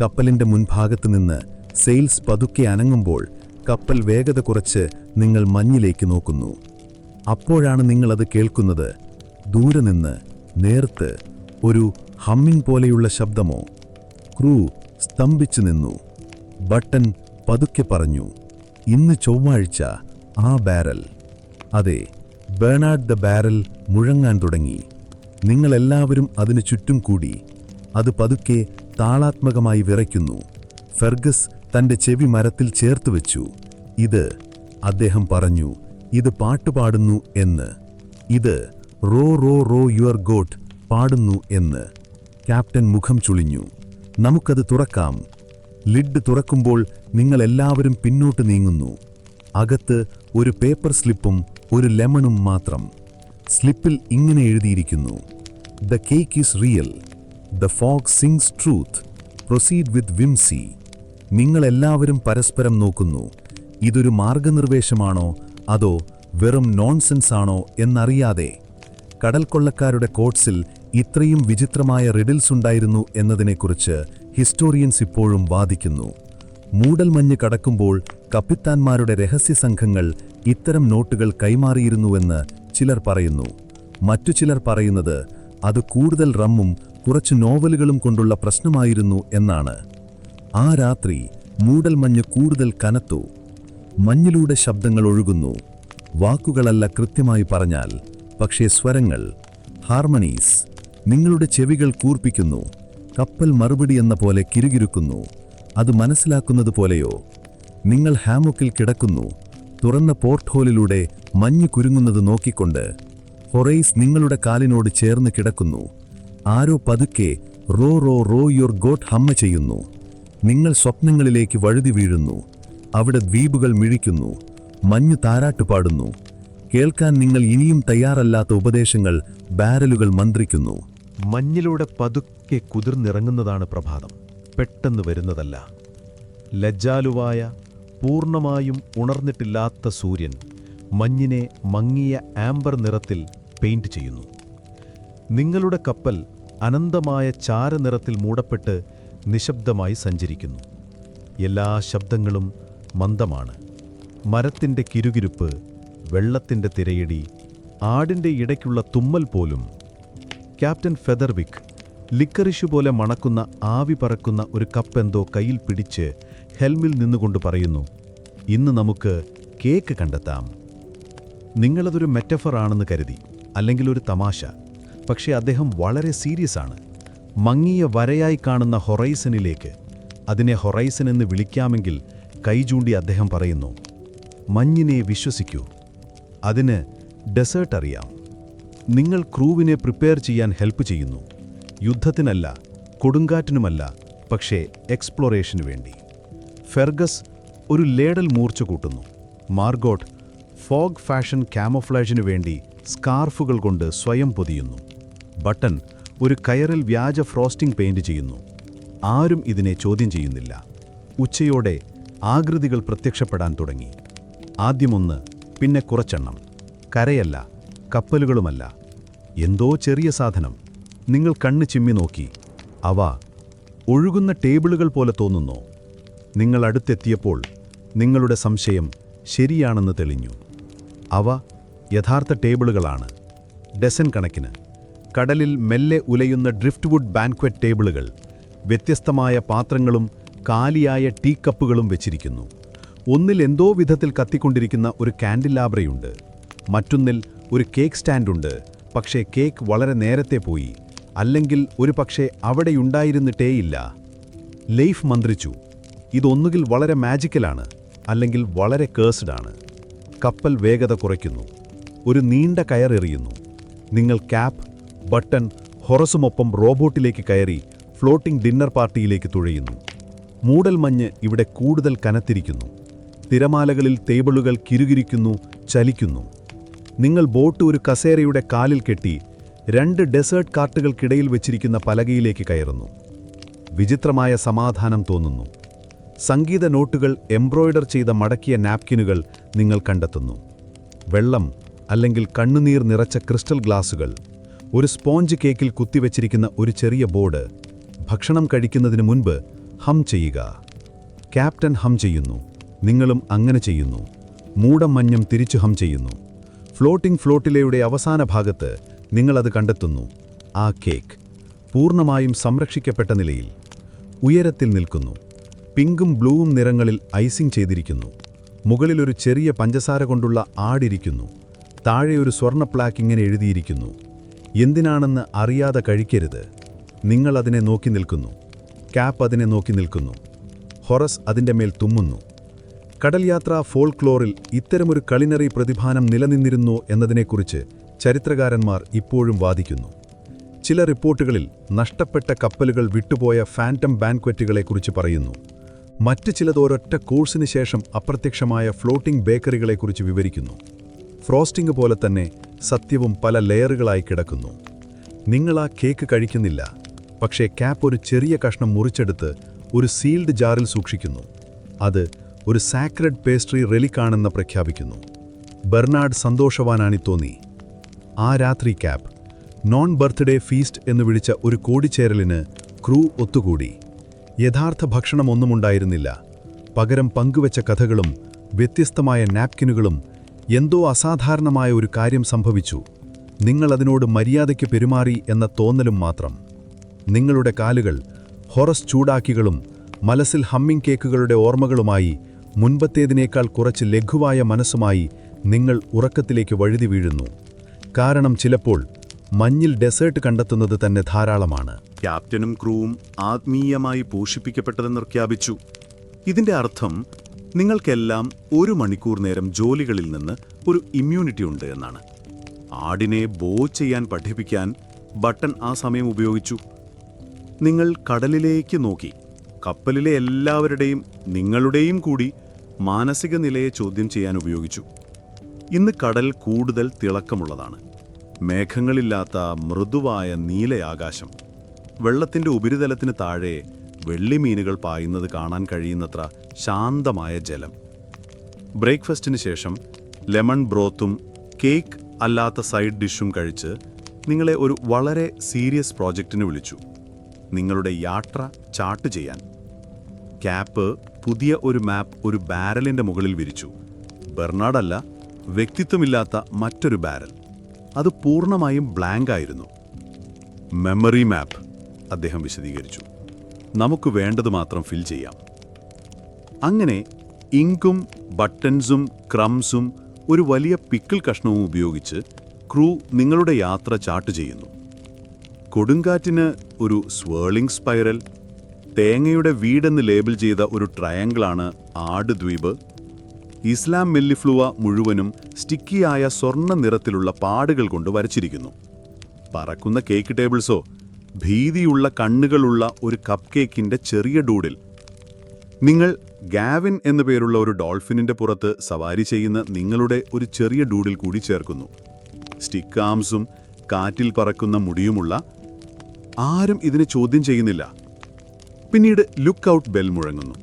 കപ്പലിൻ്റെ മുൻഭാഗത്ത് നിന്ന് സെയിൽസ് പതുക്കെ അനങ്ങുമ്പോൾ കപ്പൽ വേഗത കുറച്ച് നിങ്ങൾ മഞ്ഞിലേക്ക് നോക്കുന്നു. അപ്പോഴാണ് നിങ്ങളത് കേൾക്കുന്നത്. ദൂരെ നിന്ന് നേർത്ത് ഒരു ഹമ്മിങ് പോലെയുള്ള ശബ്ദമോ. ക്രൂ സ്തംഭിച്ചു നിന്നു. ബട്ടൺ പതുക്കെ പറഞ്ഞു, ഇന്ന് ചൊവ്വാഴ്ച ആ ബാരൽ. അതെ, ബേണാഡ് ദ ബാരൽ മുഴങ്ങാൻ തുടങ്ങി. നിങ്ങളെല്ലാവരും അതിനു ചുറ്റും കൂടി. അത് പതുക്കെ താളാത്മകമായി വിറയ്ക്കുന്നു. ഫെർഗസ് തൻ്റെ ചെവി മരത്തിൽ ചേർത്ത് വെച്ചു. ഇത്, അദ്ദേഹം പറഞ്ഞു, ഇത് പാട്ടുപാടുന്നു എന്ന്. ഇത് row row row your goat പാടുന്നു എന്ന്. ക്യാപ്റ്റൻ മുഖം ചുളിഞ്ഞു. നമുക്കത് തുറക്കാം. ലിഡ് തുറക്കുമ്പോൾ നിങ്ങളെല്ലാവരും പിന്നോട്ട് നീങ്ങുന്നു. അകത്ത് ഒരു പേപ്പർ സ്ലിപ്പും ഒരു ലെമണും മാത്രം. സ്ലിപ്പിൽ ഇങ്ങനെ എഴുതിയിരിക്കുന്നു, the cake is real, the fog sings truth, proceed with whimsy. നിങ്ങളെല്ലാവരും പരസ്പരം നോക്കുന്നു. ഇതൊരു മാർഗനിർദ്ദേശമാണോ അതോ വെറും നോൺസെൻസ് ആണോ എന്നറിയാതെ. കടൽക്കൊള്ളക്കാരുടെ കോട്സിൽ ഇത്രയും വിചിത്രമായ റിഡിൽസ് ഉണ്ടായിരുന്നു എന്നതിനെക്കുറിച്ച് ഹിസ്റ്റോറിയൻസ് ഇപ്പോഴും വാദിക്കുന്നു. മൂടൽമഞ്ഞ് കടക്കുമ്പോൾ കപ്പിത്താന്മാരുടെ രഹസ്യസംഘങ്ങൾ ഇത്തരം നോട്ടുകൾ കൈമാറിയിരുന്നുവെന്ന് ചിലർ പറയുന്നു. മറ്റു ചിലർ പറയുന്നത് അത് കൂടുതൽ റമ്മും കുറച്ച് നോവലുകളും കൊണ്ടുള്ള പ്രശ്നമായിരുന്നു എന്നാണ്. ആ രാത്രി മൂടൽമഞ്ഞ് കൂടുതൽ കനത്തു. മഞ്ഞിലൂടെ ശബ്ദങ്ങൾ ഒഴുകുന്നു. വാക്കുകളല്ല കൃത്യമായി പറഞ്ഞാൽ, പക്ഷേ സ്വരങ്ങൾ, ഹാർമണീസ്. നിങ്ങളുടെ ചെവികൾ കൂർപ്പിക്കുന്നു. കപ്പൽ മറുപടി എന്ന പോലെ കിരുകിരുക്കുന്നു. അത് മനസ്സിലാക്കുന്നത് പോലെയോ. നിങ്ങൾ ഹാമോക്കിൽ കിടക്കുന്നു. തുറന്ന പോർട്ട് ഹോളിലൂടെ മഞ്ഞ് കുരുങ്ങുന്നത് നോക്കിക്കൊണ്ട്. ഹൊറൈസ് നിങ്ങളുടെ കാലിനോട് ചേർന്ന് കിടക്കുന്നു. ആരോ പതുക്കെ row row row your goat ഹമ്മ ചെയ്യുന്നു. നിങ്ങൾ സ്വപ്നങ്ങളിലേക്ക് വഴുതി വീഴുന്നു. അവിടെ ദ്വീപുകൾ മിഴിക്കുന്നു. മഞ്ഞ് താരാട്ടുപാടുന്നു. കേൾക്കാൻ നിങ്ങൾ ഇനിയും തയ്യാറല്ലാത്ത ഉപദേശങ്ങൾ ബാരലുകൾ മന്ത്രിക്കുന്നു. മഞ്ഞിലൂടെ പതുക്കെ കുതിർന്നിറങ്ങുന്നതാണ് പ്രഭാതം, പെട്ടെന്ന് വരുന്നതല്ല. ലജ്ജാലുവായ, പൂർണ്ണമായും ഉണർന്നിട്ടില്ലാത്ത സൂര്യൻ മഞ്ഞിനെ മങ്ങിയ ആംബർ നിറത്തിൽ പെയിന്റ് ചെയ്യുന്നു. നിങ്ങളുടെ കപ്പൽ അനന്തമായ ചാരനിറത്തിൽ മൂടപ്പെട്ട് നിശബ്ദമായി സഞ്ചരിക്കുന്നു. എല്ലാ ശബ്ദങ്ങളും മന്ദമാണ്. മരത്തിൻ്റെ കിരുകിരുപ്പ്, വെള്ളത്തിൻ്റെ തിരയടി, ആടിൻ്റെ ഇടയ്ക്കുള്ള തുമ്മൽ പോലും. ക്യാപ്റ്റൻ ഫെദർവിക് ലിക്കറിഷ് പോലെ മണക്കുന്ന ആവി പറക്കുന്ന ഒരു കപ്പെന്തോ കയ്യിൽ പിടിച്ച് ഹെൽമിൽ നിന്നുകൊണ്ട് പറയുന്നു, ഇന്ന് നമുക്ക് കേക്ക് കണ്ടെത്താം. നിങ്ങളതൊരു മെറ്റഫർ ആണെന്ന് കരുതി, അല്ലെങ്കിൽ ഒരു തമാശ. പക്ഷേ അദ്ദേഹം വളരെ സീരിയസ് ആണ്. മങ്ങിയ വരയായി കാണുന്ന ഹൊറൈസണിലേക്ക്, അതിനെ ഹൊറൈസൺ എന്ന് വിളിക്കാമെങ്കിൽ കൈ ചൂണ്ടി അദ്ദേഹം പറയുന്നു, മഞ്ഞിനെ വിശ്വസിക്കൂ, അതിന് ഡെസേർട്ട് അറിയാം. നിങ്ങൾ ക്രൂവിനെ പ്രിപ്പയർ ചെയ്യാൻ ഹെൽപ്പ് ചെയ്യുന്നു. യുദ്ധത്തിനല്ല, കൊടുങ്കാറ്റിനുമല്ല, പക്ഷേ എക്സ്പ്ലോറേഷനു വേണ്ടി. ഫെർഗസ് ഒരു ലേഡൽ മൂർച്ച കൂട്ടുന്നു. മാർഗോട്ട് ഫോഗ് ഫാഷൻ ക്യാമോഫ്ലാഷിനു വേണ്ടി സ്കാർഫുകൾ കൊണ്ട് സ്വയം പൊതിയുന്നു. ബട്ടൺ ഒരു കയറിൽ വ്യാജ ഫ്രോസ്റ്റിംഗ് പെയിന്റ് ചെയ്യുന്നു. ആരും ഇതിനെ ചോദ്യം ചെയ്യുന്നില്ല. ഉച്ചയോടെ ആകൃതികൾ പ്രത്യക്ഷപ്പെടാൻ തുടങ്ങി. ആദ്യമൊന്ന്, പിന്നെ കുറച്ചെണ്ണം. കരയല്ല, കപ്പലുകളുമല്ല, എന്തോ ചെറിയ സാധനം. നിങ്ങൾ കണ്ണ് ചിമ്മി നോക്കി. അവ ഒഴുകുന്ന ടേബിളുകൾ പോലെ തോന്നുന്നു. നിങ്ങൾ അടുത്തെത്തിയപ്പോൾ നിങ്ങളുടെ സംശയം ശരിയാണെന്ന് തെളിഞ്ഞു. അവ യഥാർത്ഥ ടേബിളുകളാണ്, ഡസൻ കണക്കിന്. കടലിൽ മെല്ലെ ഉലയുന്ന ഡ്രിഫ്റ്റ്വുഡ് ബാൻക്വറ്റ് ടേബിളുകൾ. വ്യത്യസ്തമായ പാത്രങ്ങളും കാലിയായ ടീ കപ്പുകളും വെച്ചിരിക്കുന്നു. ഒന്നിൽ എന്തോ വിധത്തിൽ കത്തിക്കൊണ്ടിരിക്കുന്ന ഒരു കാൻഡിലാബ്രയുണ്ട്. മറ്റൊന്നിൽ ഒരു കേക്ക് സ്റ്റാൻഡുണ്ട്. പക്ഷേ കേക്ക് വളരെ നേരത്തെ പോയി, അല്ലെങ്കിൽ ഒരു പക്ഷേ അവിടെയുണ്ടായിരുന്നിട്ടേയില്ല. ലെയ്ഫ് മന്ത്രിച്ചു, ഇതൊന്നുകിൽ വളരെ മാജിക്കലാണ്, അല്ലെങ്കിൽ വളരെ കേഴ്സ്ഡാണ്. കപ്പൽ വേഗത കുറയ്ക്കുന്നു. ഒരു നീണ്ട കയറെറിയുന്നു. നിങ്ങൾ ക്യാപ്പ്, ബട്ടൺ, ഹൊറസുമൊപ്പം റോബോട്ടിലേക്ക് കയറി ഫ്ലോട്ടിംഗ് ഡിന്നർ പാർട്ടിയിലേക്ക് തുഴയുന്നു. മൂടൽമഞ്ഞ് ഇവിടെ കൂടുതൽ കനത്തിരിക്കുന്നു. തിരമാലകളിൽ ടേബിളുകൾ കിരുകിരിക്കുന്നു, ചലിക്കുന്നു. നിങ്ങൾ ബോട്ട് ഒരു കസേരയുടെ കാലിൽ കെട്ടി 2 ഡെസേർട്ട് കാർട്ടുകൾക്കിടയിൽ വെച്ചിരിക്കുന്ന പലകയിലേക്ക് കയറുന്നു. വിചിത്രമായ സമാധാനം തോന്നുന്നു. സംഗീത നോട്ടുകൾ എംബ്രോയിഡർ ചെയ്ത മടക്കിയ നാപ്കിനുകൾ നിങ്ങൾ കണ്ടെത്തുന്നു. വെള്ളം, അല്ലെങ്കിൽ കണ്ണുനീർ നിറച്ച ക്രിസ്റ്റൽ ഗ്ലാസുകൾ. ഒരു സ്പോഞ്ച് കേക്കിൽ കുത്തിവെച്ചിരിക്കുന്ന ഒരു ചെറിയ ബോർഡ്. ഭക്ഷണം കഴിക്കുന്നതിന് മുൻപ് ഹം ചെയ്യുക. ക്യാപ്റ്റൻ ഹം ചെയ്യുന്നു. നിങ്ങളും അങ്ങനെ ചെയ്യുന്നു. മൂടം മഞ്ഞും തിരിച്ചു ഹം ചെയ്യുന്നു. ഫ്ലോട്ടിംഗ് ഫ്ലോട്ടിലയുടെ അവസാന ഭാഗത്ത് നിങ്ങളത് കണ്ടെത്തുന്നു. ആ കേക്ക് പൂർണ്ണമായും സംരക്ഷിക്കപ്പെട്ട നിലയിൽ ഉയരത്തിൽ നിൽക്കുന്നു. പിങ്കും ബ്ലൂവും നിറങ്ങളിൽ ഐസിംഗ് ചെയ്തിരിക്കുന്നു. മുകളിലൊരു ചെറിയ പഞ്ചസാര കൊണ്ടുള്ള ആടിരിക്കുന്നു. താഴെ ഒരു സ്വർണ്ണ പ്ലാക്ക് ഇങ്ങനെ എഴുതിയിരിക്കുന്നു, എന്തിനാണെന്ന് അറിയാതെ കഴിക്കരുത്. നിങ്ങൾ അതിനെ നോക്കി നിൽക്കുന്നു. ക്യാപ്പ് അതിനെ നോക്കി നിൽക്കുന്നു. ഹൊറസ് അതിൻ്റെ മേൽ തുമ്മുന്നു. കടൽ യാത്രാ ഫോൾക്ലോറിൽ ഇത്തരമൊരു കളിനറി പ്രതിഭാനം നിലനിന്നിരുന്നു എന്നതിനെക്കുറിച്ച് ചരിത്രകാരന്മാർ ഇപ്പോഴും വാദിക്കുന്നു. ചില റിപ്പോർട്ടുകളിൽ നഷ്ടപ്പെട്ട കപ്പലുകൾ വിട്ടുപോയ ഫാൻറ്റം ബാൻക്വറ്റുകളെക്കുറിച്ച് പറയുന്നു. മറ്റ് ചിലതൊരൊറ്റ കോഴ്സിന് ശേഷം അപ്രത്യക്ഷമായ ഫ്ലോട്ടിംഗ് ബേക്കറികളെക്കുറിച്ച് വിവരിക്കുന്നു. ഫ്രോസ്റ്റിംഗ് പോലെ തന്നെ സത്യവും പല ലെയറുകളായി കിടക്കുന്നു. നിങ്ങൾ ആ കേക്ക് കഴിക്കുന്നില്ല, പക്ഷേ ക്യാപ്പ് ഒരു ചെറിയ കഷ്ണം മുറിച്ചെടുത്ത് ഒരു സീൽഡ് ജാറിൽ സൂക്ഷിക്കുന്നു. അത് ഒരു സാക്രഡ് പേസ്ട്രി റെലിക്കാണെന്ന് പ്രഖ്യാപിക്കുന്നു. ബെർണാഡ് സന്തോഷവാനാണി തോന്നി. ആ രാത്രി ക്യാപ്പ് നോൺ ബർത്ത്ഡേ ഫീസ്റ്റ് എന്ന് വിളിച്ച ഒരു കൂടിച്ചേരലിന് ക്രൂ ഒത്തുകൂടി. യഥാർത്ഥ ഭക്ഷണമൊന്നുമുണ്ടായിരുന്നില്ല. പകരം പങ്കുവച്ച കഥകളും വ്യത്യസ്തമായ നാപ്കിനുകളും. എന്തോ അസാധാരണമായ ഒരു കാര്യം സംഭവിച്ചു. നിങ്ങൾ അതിനോട് മര്യാദയ്ക്ക് പെരുമാറി എന്ന തോന്നലും മാത്രം. നിങ്ങളുടെ കാലുകൾ ഹൊറസ് ചൂടാക്കികളും മനസ്സിൽ ഹമ്മിങ് കേക്കുകളുടെ ഓർമ്മകളുമായി, മുൻപത്തേതിനേക്കാൾ കുറച്ച് ലഘുവായ മനസ്സുമായി നിങ്ങൾ ഉറക്കത്തിലേക്ക് വഴുതി വീഴുന്നു. കാരണം ചിലപ്പോൾ മഞ്ഞിൽ ഡെസേർട്ട് കണ്ടെത്തുന്നത് തന്നെ ധാരാളമാണ്. ക്യാപ്റ്റനും ക്രൂവും ആത്മീയമായി പോഷിപ്പിക്കപ്പെട്ടതെന്ന് പ്രഖ്യാപിച്ചു. ഇതിന്റെ അർത്ഥം നിങ്ങൾക്കെല്ലാം 1 മണിക്കൂർ നേരം ജോലികളിൽ നിന്ന് ഒരു ഇമ്മ്യൂണിറ്റി ഉണ്ട് എന്നാണ്. ആടിനെ ബോ ചെയ്യാൻ പഠിപ്പിക്കാൻ ബട്ടൺ ആ സമയം ഉപയോഗിച്ചു. നിങ്ങൾ കടലിലേക്ക് നോക്കി. കപ്പലിലെ എല്ലാവരുടെയും, നിങ്ങളുടെയും കൂടി മാനസിക നിലയെ ചോദ്യം ചെയ്യാൻ ഉപയോഗിച്ചു. ഇന്ന് കടൽ കൂടുതൽ തിളക്കമുള്ളതാണ്. മേഘങ്ങളില്ലാത്ത മൃദുവായ നീലയാകാശം. വെള്ളത്തിൻ്റെ ഉപരിതലത്തിന് താഴെ വെള്ളിമീനുകൾ പായുന്നത് കാണാൻ കഴിയുന്നത്ര ശാന്തമായ ജലം. ബ്രേക്ക്ഫാസ്റ്റിന് ശേഷം ലെമൺ ബ്രോത്തും കേക്ക് അല്ലാത്ത സൈഡ് ഡിഷും കഴിച്ച് നിങ്ങളെ ഒരു വളരെ സീരിയസ് പ്രോജക്റ്റിന് വിളിച്ചു. നിങ്ങളുടെ യാത്ര ചാർട്ട് ചെയ്യാൻ. ക്യാപ്പ് പുതിയ ഒരു മാപ്പ് ഒരു ബാരലിൻ്റെ മുകളിൽ വിരിച്ചു. ബെർണാഡല്ല, വ്യക്തിത്വമില്ലാത്ത മറ്റൊരു ബാരൽ. അത് പൂർണ്ണമായും ബ്ലാങ്ക് ആയിരുന്നു. മെമ്മറി മാപ്പ്, അദ്ദേഹം വിശദീകരിച്ചു. നമുക്ക് വേണ്ടത് മാത്രം ഫിൽ ചെയ്യാം. അങ്ങനെ ഇങ്കും ബട്ടൺസും ക്രംസും ഒരു വലിയ പിക്കിൾ കഷ്ണവും ഉപയോഗിച്ച് ക്രൂ നിങ്ങളുടെ യാത്ര ചാർട്ട് ചെയ്യുന്നു. കൊടുങ്കാറ്റിന് ഒരു സ്വേർലിംഗ് സ്പൈറൽ, തേങ്ങയുടെ വീടെന്ന് ലേബിൾ ചെയ്ത ഒരു ട്രയാങ്കിളാണ് ആട് ദ്വീപ്. ഇസ്ലാം മെല്ലിഫ്ലുവ മുഴുവനും സ്റ്റിക്കിയായ സ്വർണ്ണ നിറത്തിലുള്ള പാടുകൾ കൊണ്ട് വരച്ചിരിക്കുന്നു. പറക്കുന്ന കേക്ക് ടേബിൾസോ ഭീതിയുള്ള കണ്ണുകളുള്ള ഒരു കപ്പ് കേക്കിൻ്റെ ചെറിയ ഡൂഡിൽ. നിങ്ങൾ ഗാവിൻ എന്നു പേരുള്ള ഒരു ഡോൾഫിനിൻ്റെ പുറത്ത് സവാരി ചെയ്യുന്ന നിങ്ങളുടെ ഒരു ചെറിയ ഡൂഡിൽ കൂടി ചേർക്കുന്നു. സ്റ്റിക്ക് ആംസും കാറ്റിൽ പറക്കുന്ന മുടിയുമുള്ള. ആരും ഇതിനെ ചോദ്യം ചെയ്യുന്നില്ല. പിന്നീട് ലുക്ക് ഔട്ട് ബെൽ മുഴങ്ങുന്നു.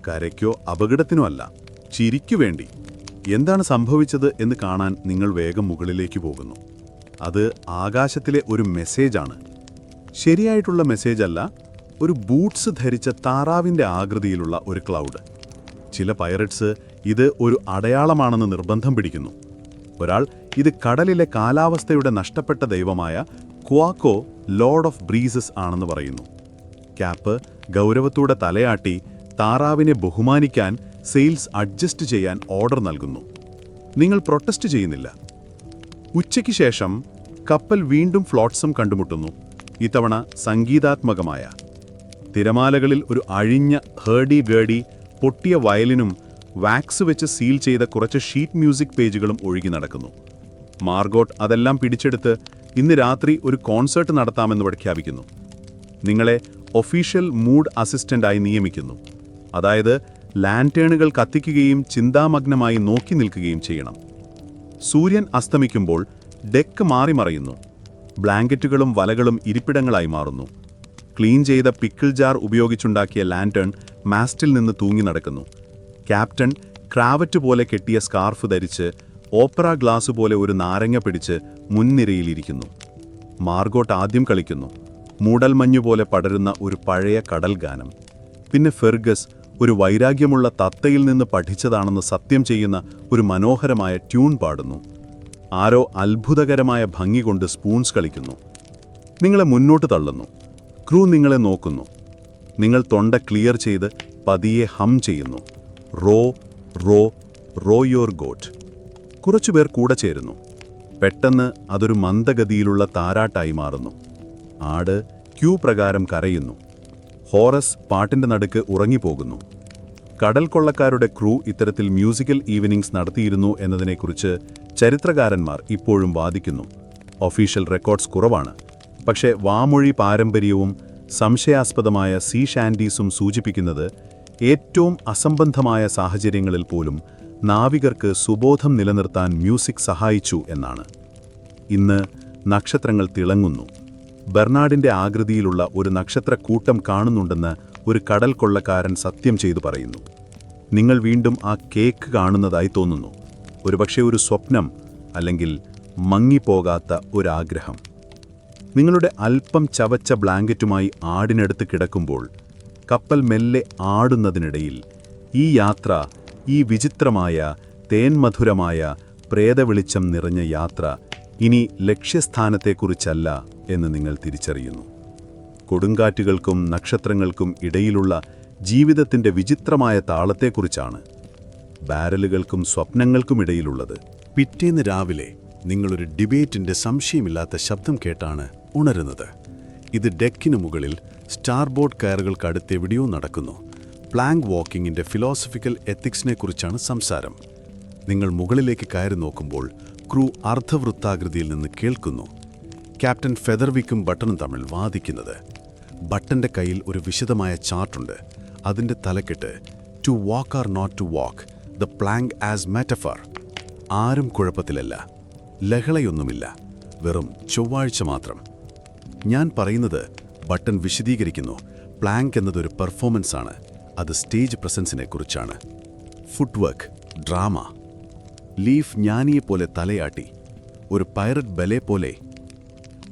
കരയ്ക്കോ അപകടത്തിനോ അല്ല, ചിരിക്കു വേണ്ടി. എന്താണ് സംഭവിച്ചത് എന്ന് കാണാൻ നിങ്ങൾ വേഗം മുകളിലേക്ക് പോകുന്നു. അത് ആകാശത്തിലെ ഒരു മെസ്സേജാണ്. ശരിയായിട്ടുള്ള മെസ്സേജ് അല്ല, ഒരു ബൂട്ട്സ് ധരിച്ച താറാവിൻ്റെ ആകൃതിയിലുള്ള ഒരു ക്ലൗഡ്. ചില പൈററ്റ്സ് ഇത് ഒരു അടയാളമാണെന്ന് നിർബന്ധം പിടിക്കുന്നു. ഒരാൾ ഇത് കടലിലെ കാലാവസ്ഥയുടെ നഷ്ടപ്പെട്ട ദൈവമായ ക്വാക്കോ ലോർഡ് ഓഫ് ബ്രീസസ് ആണെന്ന് പറയുന്നു. ക്യാപ്പ് ഗൗരവത്തോടെ തലയാട്ടി താറാവിനെ ബഹുമാനിക്കാൻ സെയിൽസ് അഡ്ജസ്റ്റ് ചെയ്യാൻ ഓർഡർ നൽകുന്നു. നിങ്ങൾ പ്രൊട്ടസ്റ്റ് ചെയ്യുന്നില്ല. ഉച്ചയ്ക്ക് ശേഷം കപ്പൽ വീണ്ടും ഫ്ലോട്ട്സം കണ്ടുമുട്ടുന്നു. ഇത്തവണ സംഗീതാത്മകമായ. തിരമാലകളിൽ ഒരു അഴിഞ്ഞ ഹേർഡി ഗേഡി, പൊട്ടിയ വയലിനും വാക്സ് വെച്ച് സീൽ ചെയ്ത കുറച്ച് ഷീറ്റ് മ്യൂസിക് പേജുകളും ഒഴുകി നടക്കുന്നു. മാർഗോട്ട് അതെല്ലാം പിടിച്ചെടുത്ത് ഇന്ന് രാത്രി ഒരു കോൺസേർട്ട് നടത്താമെന്ന് പ്രഖ്യാപിക്കുന്നു. നിങ്ങളെ ഒഫീഷ്യൽ മൂഡ് അസിസ്റ്റന്റായി നിയമിക്കുന്നു. അതായത് ലാൻറ്റേണുകൾ കത്തിക്കുകയും ചിന്താമഗ്നമായി നോക്കി നിൽക്കുകയും ചെയ്യണം. സൂര്യൻ അസ്തമിക്കുമ്പോൾ ഡെക്ക് മാറിമറയുന്നു. ബ്ലാങ്കറ്റുകളും വലകളും ഇരിപ്പിടങ്ങളായി മാറുന്നു. ക്ലീൻ ചെയ്ത പിക്കിൾ ജാർ ഉപയോഗിച്ചുണ്ടാക്കിയ ലാൻറ്റേൺ മാസ്റ്റിൽ നിന്ന് തൂങ്ങി നടക്കുന്നു. ക്യാപ്റ്റൻ ക്രാവറ്റ് പോലെ കെട്ടിയ സ്കാർഫ് ധരിച്ച് ഓപ്പറ ഗ്ലാസ് പോലെ ഒരു നാരങ്ങ പിടിച്ച് മുൻനിരയിലിരിക്കുന്നു. മാർഗോട്ട് ആദ്യം കളിക്കുന്നു. മൂടൽമഞ്ഞുപോലെ പടരുന്ന ഒരു പഴയ കടൽ ഗാനം. പിന്നെ ഫെർഗസ് ഒരു വൈരാഗ്യമുള്ള തത്തയിൽ നിന്ന് പഠിച്ചതാണെന്ന് സത്യം ചെയ്യുന്ന ഒരു മനോഹരമായ ട്യൂൺ പാടുന്നു. ആരോ അത്ഭുതകരമായ ഭംഗി കൊണ്ട് സ്പൂൺസ് കളിക്കുന്നു. നിങ്ങളെ മുന്നോട്ട് തള്ളുന്നു. ക്രൂ നിങ്ങളെ നോക്കുന്നു. നിങ്ങൾ തൊണ്ട ക്ലിയർ ചെയ്ത് പതിയെ ഹം ചെയ്യുന്നു. Row row row your goat. കുറച്ചുപേർ കൂടെ ചേരുന്നു. പെട്ടെന്ന് അതൊരു മന്ദഗതിയിലുള്ള താരാട്ടായി മാറുന്നു. ആട് ക്യൂ പ്രകാരം കരയുന്നു. ഹോറസ് പാട്ടിൻ്റെ നടുക്ക് ഉറങ്ങിപ്പോകുന്നു. കടൽ കൊള്ളക്കാരുടെ ക്രൂ ഇത്തരത്തിൽ മ്യൂസിക്കൽ ഈവനിങ്സ് നടത്തിയിരുന്നു എന്നതിനെക്കുറിച്ച് ചരിത്രകാരന്മാർ ഇപ്പോഴും വാദിക്കുന്നു. ഒഫീഷ്യൽ റെക്കോർഡ്സ് കുറവാണ്. പക്ഷേ വാമൊഴി പാരമ്പര്യവും സംശയാസ്പദമായ സീ ഷാൻഡീസും സൂചിപ്പിക്കുന്നത് ഏറ്റവും അസംബന്ധമായ സാഹചര്യങ്ങളിൽ പോലും നാവികർക്ക് സുബോധം നിലനിർത്താൻ മ്യൂസിക് സഹായിച്ചു എന്നാണ്. ഇന്ന് നക്ഷത്രങ്ങൾ തിളങ്ങുന്നു. ബെർണാഡിൻ്റെ ആകൃതിയിലുള്ള ഒരു നക്ഷത്രക്കൂട്ടം കാണുന്നുണ്ടെന്ന് ഒരു കടൽ കൊള്ളക്കാരൻ സത്യം ചെയ്തു പറയുന്നു. നിങ്ങൾ വീണ്ടും ആ കേക്ക് കാണുന്നതായി തോന്നുന്നു. ഒരുപക്ഷെ ഒരു സ്വപ്നം, അല്ലെങ്കിൽ മങ്ങിപ്പോകാത്ത ഒരാഗ്രഹം. നിങ്ങളുടെ അല്പം ചവച്ച ബ്ലാങ്കറ്റുമായി ആടിനടുത്ത് കിടക്കുമ്പോൾ കപ്പൽ മെല്ലെ ആടുന്നതിനിടയിൽ ഈ യാത്ര, ഈ വിചിത്രമായ തേൻമധുരമായ പ്രേതവെളിച്ചം നിറഞ്ഞ യാത്ര ഇനി ലക്ഷ്യസ്ഥാനത്തെക്കുറിച്ചല്ല എന്ന് നിങ്ങൾ തിരിച്ചറിയുന്നു. കൊടുങ്കാറ്റുകൾക്കും നക്ഷത്രങ്ങൾക്കും ഇടയിലുള്ള ജീവിതത്തിൻ്റെ വിചിത്രമായ താളത്തെക്കുറിച്ചാണ്. ബാരലുകൾക്കും സ്വപ്നങ്ങൾക്കുമിടയിലുള്ളത്. പിറ്റേന്ന് രാവിലെ നിങ്ങളൊരു ഡിബേറ്റിൻ്റെ സംശയമില്ലാത്ത ശബ്ദം കേട്ടാണ് ഉണരുന്നത്. ഇത് ഡെക്കിന് മുകളിൽ സ്റ്റാർബോർഡ് കയറുകൾക്കടുത്തെവിടെയോ നടക്കുന്നു. പ്ലാങ്ക് വാക്കിങ്ങിൻ്റെ ഫിലോസഫിക്കൽ എത്തിക്സിനെക്കുറിച്ചാണ് സംസാരം. നിങ്ങൾ മുകളിലേക്ക് കയറി നോക്കുമ്പോൾ ക്രൂ അർദ്ധവൃത്താകൃതിയിൽ നിന്ന് കേൾക്കുന്നു. ക്യാപ്റ്റൻ ഫെദർവിക്കും ബട്ടണും തമ്മിൽ വാദിക്കുന്നത്. ബട്ടൻ്റെ കയ്യിൽ ഒരു വിശദമായ ചാർട്ടുണ്ട്. അതിൻ്റെ തലക്കെട്ട് to walk or not to walk, the plank as metaphor. ആരും കുഴപ്പത്തിലല്ല, ലഹളയൊന്നുമില്ല, വെറും ചൊവ്വാഴ്ച മാത്രം. ഞാൻ പറയുന്നത്, ബട്ടൺ വിശദീകരിക്കുന്നു, പ്ലാങ്ക് എന്നതൊരു പെർഫോമൻസാണ്. അത് സ്റ്റേജ് പ്രസൻസിനെക്കുറിച്ചാണ്. Footwork, drama. ലീഫ് ജ്ഞാനിയെപ്പോലെ തലയാട്ടി, ഒരു പൈററ്റ് ബലെ പോലെ.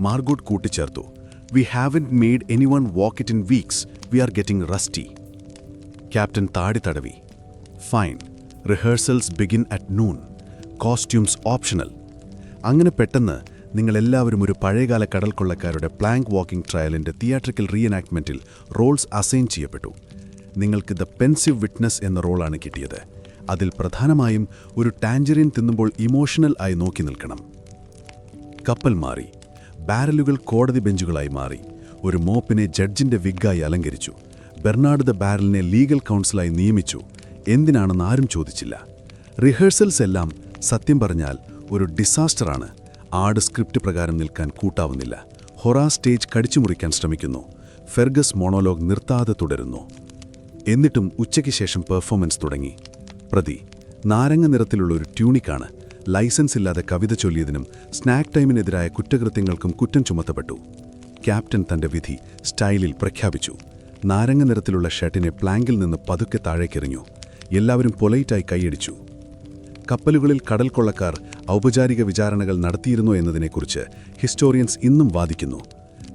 മാർഗോട്ട് കൂട്ടിച്ചേർത്തു, we haven't made anyone walk it in weeks, we are getting rusty. Captain താടി തടവി. Fine, rehearsals begin at noon, costumes optional. അങ്ങനെ പെട്ടെന്ന് നിങ്ങളെല്ലാവരും ഒരു പഴയകാല കടൽ കൊള്ളക്കാരുടെ പ്ലാങ്ക് വാക്കിംഗ് ട്രയലിൻ്റെ തിയേറ്ററിക്കൽ റീഎനാക്ട്മെൻറ്റിൽ റോൾസ് അസൈൻ ചെയ്യപ്പെട്ടു. നിങ്ങൾക്ക് ദ പെൻസീവ് വിറ്റ്നസ് എന്ന റോളാണ് കിട്ടിയത്. അതിൽ പ്രധാനമായും ഒരു ടാഞ്ചറിൻ തിന്നുമ്പോൾ ഇമോഷണൽ ആയി നോക്കി നിൽക്കണം. കപ്പൽ മാറി. ബാരലുകൾ കോടതി ബെഞ്ചുകളായി മാറി. ഒരു മോപ്പിനെ ജഡ്ജിന്റെ വിഗ്ഗായി അലങ്കരിച്ചു. ബെർണാഡ് ദ ബാരലിനെ ലീഗൽ കൗൺസിലായി നിയമിച്ചു. എന്തിനാണെന്ന് ആരും ചോദിച്ചില്ല. റിഹേഴ്സൽസ് എല്ലാം സത്യം പറഞ്ഞാൽ ഒരു ഡിസാസ്റ്ററാണ്. ആട് സ്ക്രിപ്റ്റ് പ്രകാരം നിൽക്കാൻ കൂട്ടാവുന്നില്ല. ഹൊറാ സ്റ്റേജ് കടിച്ചുമുറിക്കാൻ ശ്രമിക്കുന്നു. ഫെർഗസ് മോണോലോഗ് നിർത്താതെ തുടരുന്നു. എന്നിട്ടും ഉച്ചയ്ക്ക് ശേഷം പെർഫോമൻസ് തുടങ്ങി. പ്രതി നാരങ്ങ നിറത്തിലുള്ള ഒരു ട്യൂണിക്കാണ്. ലൈസൻസ് ഇല്ലാതെ കവിത ചൊല്ലിയതിനും സ്നാക്ക് ടൈമിനെതിരായ കുറ്റകൃത്യങ്ങൾക്കും കുറ്റം ചുമത്തപ്പെട്ടു. ക്യാപ്റ്റൻ തന്റെ വിധി സ്റ്റൈലിൽ പ്രഖ്യാപിച്ചു. നാരങ്ങ നിറത്തിലുള്ള ഷർട്ടിനെ പ്ലാങ്കിൽ നിന്ന് പതുക്കെ താഴേക്കെറിഞ്ഞു. എല്ലാവരും പൊലൈറ്റായി കൈയടിച്ചു. കപ്പലുകളിൽ കടൽ കൊള്ളക്കാർ ഔപചാരിക വിചാരണകൾ നടത്തിയിരുന്നോ എന്നതിനെക്കുറിച്ച് ഹിസ്റ്റോറിയൻസ് ഇന്നും വാദിക്കുന്നു.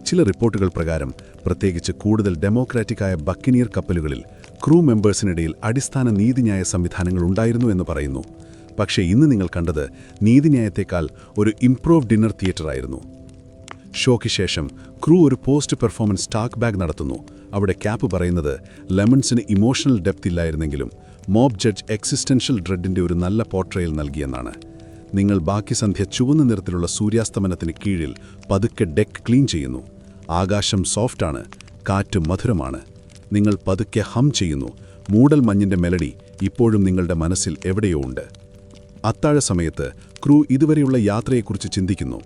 ചില റിപ്പോർട്ടുകൾ പ്രകാരം, പ്രത്യേകിച്ച് കൂടുതൽ ഡെമോക്രാറ്റിക്കായ ബക്കിനിയർ കപ്പലുകളിൽ ക്രൂ മെമ്പേഴ്സിനിടയിൽ അടിസ്ഥാന നീതിന്യായ സംവിധാനങ്ങൾ ഉണ്ടായിരുന്നു എന്ന് പറയുന്നു. പക്ഷേ ഇന്ന് നിങ്ങൾ കണ്ടത് നീതിന്യായത്തേക്കാൾ ഒരു ഇംപ്രൂവ് ഡിന്നർ തിയേറ്ററായിരുന്നു. ഷോയ്ക്ക് ശേഷം ക്രൂ ഒരു പോസ്റ്റ് പെർഫോമൻസ് ടാക്ക് ബാഗ് നടത്തുന്നു. അവിടെ ക്യാപ്പ് പറയുന്നത് ലെമൺസിന് ഇമോഷണൽ ഡെപ്ത് ഇല്ലായിരുന്നെങ്കിലും മോബ് ജഡ്ജ് എക്സിസ്റ്റൻഷ്യൽ ഡ്രെഡിൻ്റെ ഒരു നല്ല പോർട്രയൽ നൽകിയെന്നാണ്. നിങ്ങൾ ബാക്കി സന്ധ്യ ചുവന്ന നിറത്തിലുള്ള സൂര്യാസ്തമനത്തിന് കീഴിൽ പതുക്കെ ഡെക്ക് ക്ലീൻ ചെയ്യുന്നു. ആകാശം സോഫ്റ്റാണ്, കാറ്റ് മധുരമാണ്. നിങ്ങൾ പതുക്കെ ഹം ചെയ്യുന്നു. മൂടൽ മഞ്ഞിൻ്റെ മെലഡി ഇപ്പോഴും നിങ്ങളുടെ മനസ്സിൽ എവിടെയോ ഉണ്ട്. അത്താഴ സമയത്ത് ക്രൂ ഇതുവരെയുള്ള യാത്രയെക്കുറിച്ച് ചിന്തിക്കുന്നു.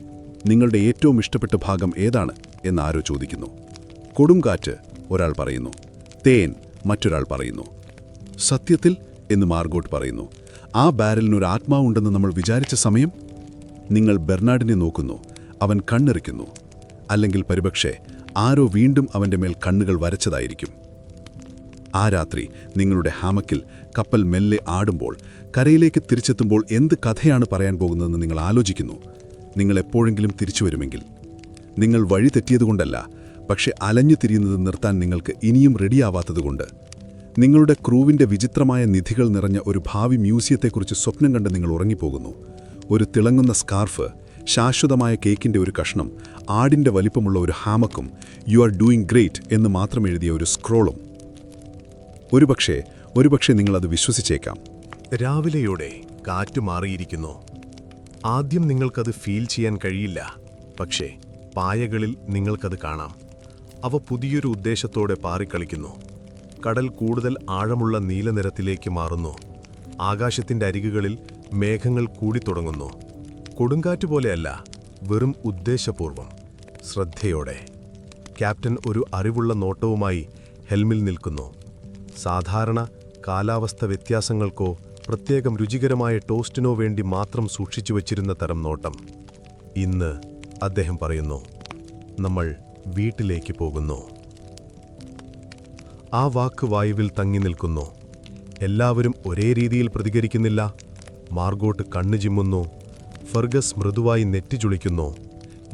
നിങ്ങളുടെ ഏറ്റവും ഇഷ്ടപ്പെട്ട ഭാഗം ഏതാണ് എന്ന് ആരോ ചോദിക്കുന്നു. കൊടുങ്കാറ്റ് ഒരാൾ പറയുന്നു. തേൻ മറ്റൊരാൾ പറയുന്നു. സത്യത്തിൽ എന്ന് മാർഗോട്ട് പറയുന്നു. ആ ബാരലിനൊരു ആത്മാവുണ്ടെന്ന് നമ്മൾ വിചാരിച്ച സമയം. നിങ്ങൾ ബെർണാഡിനെ നോക്കുന്നു. അവൻ കണ്ണെറിക്കുന്നു. അല്ലെങ്കിൽ പരിപക്ഷെ ആരോ വീണ്ടും അവൻ്റെ മേൽ കണ്ണുകൾ വരച്ചതായിരിക്കും. ആ രാത്രി നിങ്ങളുടെ ഹാമക്കിൽ കപ്പൽ മെല്ലെ ആടുമ്പോൾ, കരയിലേക്ക് തിരിച്ചെത്തുമ്പോൾ എന്ത് കഥയാണ് പറയാൻ പോകുന്നതെന്ന് നിങ്ങൾ ആലോചിക്കുന്നു. നിങ്ങൾ എപ്പോഴെങ്കിലും തിരിച്ചു വരുമെങ്കിൽ. നിങ്ങൾ വഴി തെറ്റിയതുകൊണ്ടല്ല, പക്ഷെ അലഞ്ഞു തിരിയുന്നത് നിർത്താൻ നിങ്ങൾക്ക് ഇനിയും റെഡിയാവാത്തതുകൊണ്ട്. നിങ്ങളുടെ ക്രൂവിൻ്റെ വിചിത്രമായ നിധികൾ നിറഞ്ഞ ഒരു ഭാവി മ്യൂസിയത്തെക്കുറിച്ച് സ്വപ്നം കണ്ട് നിങ്ങൾ ഉറങ്ങിപ്പോകുന്നു. ഒരു തിളങ്ങുന്ന സ്കാർഫ്, ശാശ്വതമായ കേക്കിൻ്റെ ഒരു കഷ്ണം, ആടിൻ്റെ വലിപ്പമുള്ള ഒരു ഹാമക്കും, യു ആർ ഡൂയിങ് ഗ്രേറ്റ് എന്ന് മാത്രം എഴുതിയ ഒരു സ്ക്രോളും. ഒരുപക്ഷെ നിങ്ങളത് വിശ്വസിച്ചേക്കാം. രാവിലെയോടെ കാറ്റ് മാറിയിരിക്കുന്നു. ആദ്യം നിങ്ങൾക്കത് ഫീൽ ചെയ്യാൻ കഴിയില്ല. പക്ഷേ പായകളിൽ നിങ്ങൾക്കത് കാണാം. അവ പുതിയൊരു ഉദ്ദേശത്തോടെ പാറിക്കളിക്കുന്നു. കടൽ കൂടുതൽ ആഴമുള്ള നീലനിറത്തിലേക്ക് മാറുന്നു. ആകാശത്തിൻ്റെ അരികുകളിൽ മേഘങ്ങൾ കൂടിത്തുടങ്ങുന്നു. കൊടുങ്കാറ്റ് പോലെയല്ല, വെറും ഉദ്ദേശപൂർവം, ശ്രദ്ധയോടെ. ക്യാപ്റ്റൻ ഒരു അറിവുള്ള നോട്ടവുമായി ഹെൽമിൽ നിൽക്കുന്നു. സാധാരണ കാലാവസ്ഥ വ്യത്യാസങ്ങൾക്കോ പ്രത്യേകം രുചികരമായ ടോസ്റ്റിനോ വേണ്ടി മാത്രം സൂക്ഷിച്ചു വച്ചിരുന്ന തരം നോട്ടം. ഇന്ന് അദ്ദേഹം പറയുന്നു, നമ്മൾ വീട്ടിലേക്ക് പോകുന്നു. ആ വാക്ക് വായുവിൽ തങ്ങി നിൽക്കുന്നു. എല്ലാവരും ഒരേ രീതിയിൽ പ്രതികരിക്കുന്നില്ല. മാർഗോട്ട് കണ്ണു ചിമ്മുന്നു. ഫെർഗസ് മൃദുവായി നെറ്റിച്ചുളിക്കുന്നു.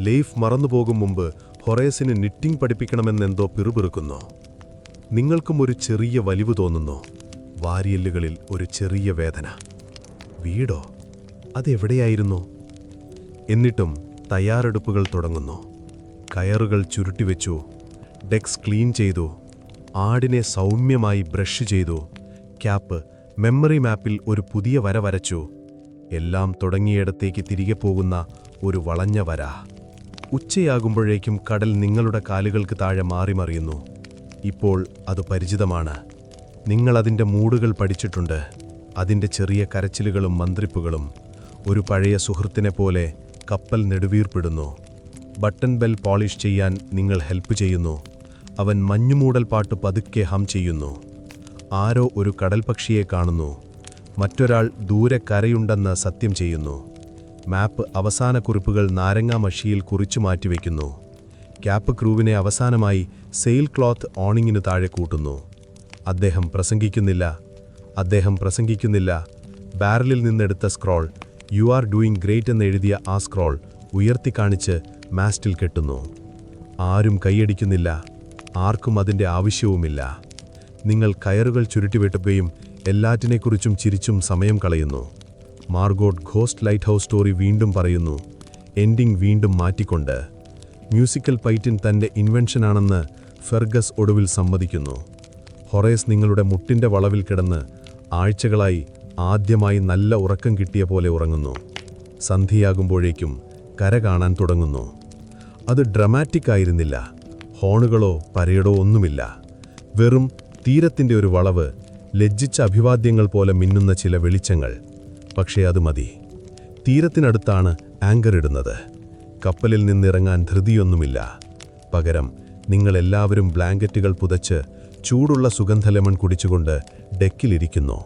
ലെയ്ഫ് മറന്നുപോകും മുമ്പ് ഹൊറേസിന് നിറ്റിംഗ് പഠിപ്പിക്കണമെന്നെന്തോ പിറുപിറുക്കുന്നു. നിങ്ങൾക്കും ഒരു ചെറിയ വലിവ് തോന്നുന്നു. വാരിയെല്ലുകളിൽ ഒരു ചെറിയ വേദന. വീടോ? അതെവിടെയായിരുന്നു? എന്നിട്ടും തയ്യാറെടുപ്പുകൾ തുടങ്ങുന്നു. കയറുകൾ ചുരുട്ടിവെച്ചു. ഡെക്സ് ക്ലീൻ ചെയ്തു. ആടിനെ സൗമ്യമായി ബ്രഷ് ചെയ്തു. ക്യാപ്പ് മെമ്മറി മാപ്പിൽ ഒരു പുതിയ വര വരച്ചു. എല്ലാം തുടങ്ങിയിടത്തേക്ക് തിരികെ പോകുന്ന ഒരു വളഞ്ഞ വര. ഉച്ചയാകുമ്പോഴേക്കും കടൽ നിങ്ങളുടെ കാലുകൾക്ക് താഴെ മാറിമറിയുന്നു. ഇപ്പോൾ അത് പരിചിതമാണ്. നിങ്ങളതിൻ്റെ മൂടുകൾ പഠിച്ചിട്ടുണ്ട്. അതിൻ്റെ ചെറിയ കരച്ചിലുകളും മന്ത്രിപ്പുകളും. ഒരു പഴയ സുഹൃത്തിനെ പോലെ കപ്പൽ നെടുവീർപ്പിടുന്നു. ബട്ടൺ ബെൽ പോളിഷ് ചെയ്യാൻ നിങ്ങൾ ഹെൽപ്പ് ചെയ്യുന്നു. അവൻ മഞ്ഞുമൂടൽ പാട്ട് പതുക്കെ ഹം ചെയ്യുന്നു. ആരോ ഒരു കടൽപക്ഷിയെ കാണുന്നു. മറ്റൊരാൾ ദൂരെ കരയുണ്ടെന്ന് സത്യം ചെയ്യുന്നു. മാപ്പ് അവസാന കുറിപ്പുകൾ നാരങ്ങാ മഷിയിൽ കുറിച്ചു മാറ്റിവെക്കുന്നു. ക്യാപ്പ് ക്രൂവിനെ അവസാനമായി സെയിൽ ക്ലോത്ത് ഓണിങ്ങിന് താഴെ കൂട്ടുന്നു. അദ്ദേഹം പ്രസംഗിക്കുന്നില്ല. ബാരലിൽ നിന്നെടുത്ത scroll, you are doing great എന്നെഴുതിയ ആ സ്ക്രോൾ ഉയർത്തിക്കാണിച്ച് മാസ്റ്റിൽ കെട്ടുന്നു. ആരും കൈയടിക്കുന്നില്ല. ആർക്കും അതിൻ്റെ ആവശ്യവുമില്ല. നിങ്ങൾ കയറുകൾ ചുരുട്ടിവെട്ടുകയും എല്ലാറ്റിനെക്കുറിച്ചും ചിരിച്ചും സമയം കളയുന്നു. മാർഗോട്ട് ഘോസ്റ്റ് ലൈറ്റ് ഹൗസ് സ്റ്റോറി വീണ്ടും പറയുന്നു. എൻഡിംഗ് വീണ്ടും മാറ്റിക്കൊണ്ട്. മ്യൂസിക്കൽ പൈറ്റിൻ തൻ്റെ ഇൻവെൻഷനാണെന്ന് ഫെർഗസ് ഒടുവിൽ സമ്മതിക്കുന്നു. ഹൊറേസ് നിങ്ങളുടെ മുട്ടിൻ്റെ വളവിൽ കിടന്ന് ആഴ്ചകളായി ആദ്യമായി നല്ല ഉറക്കം കിട്ടിയ പോലെ ഉറങ്ങുന്നു. സന്ധ്യയാകുമ്പോഴേക്കും കര കാണാൻ തുടങ്ങുന്നു. അത് ഡ്രമാറ്റിക് ആയിരുന്നില്ല. ഹോണുകളോ പരേഡോ ഒന്നുമില്ല. വെറും തീരത്തിൻ്റെ ഒരു വളവ്, ലജ്ജിച്ച അഭിവാദ്യങ്ങൾ പോലെ മിന്നുന്ന ചില വെളിച്ചങ്ങൾ. പക്ഷേ അത് മതി. തീരത്തിനടുത്താണ് ആങ്കർ ഇടുന്നത്. കപ്പലിൽ നിന്നിറങ്ങാൻ ധൃതിയൊന്നുമില്ല. പകരം നിങ്ങളെല്ലാവരും ബ്ലാങ്കറ്റുകൾ പുതച്ച് ചൂടുള്ള സുഗന്ധ ലെമൺ കുടിച്ചുകൊണ്ട് ഡെക്കിലിരിക്കുന്നു.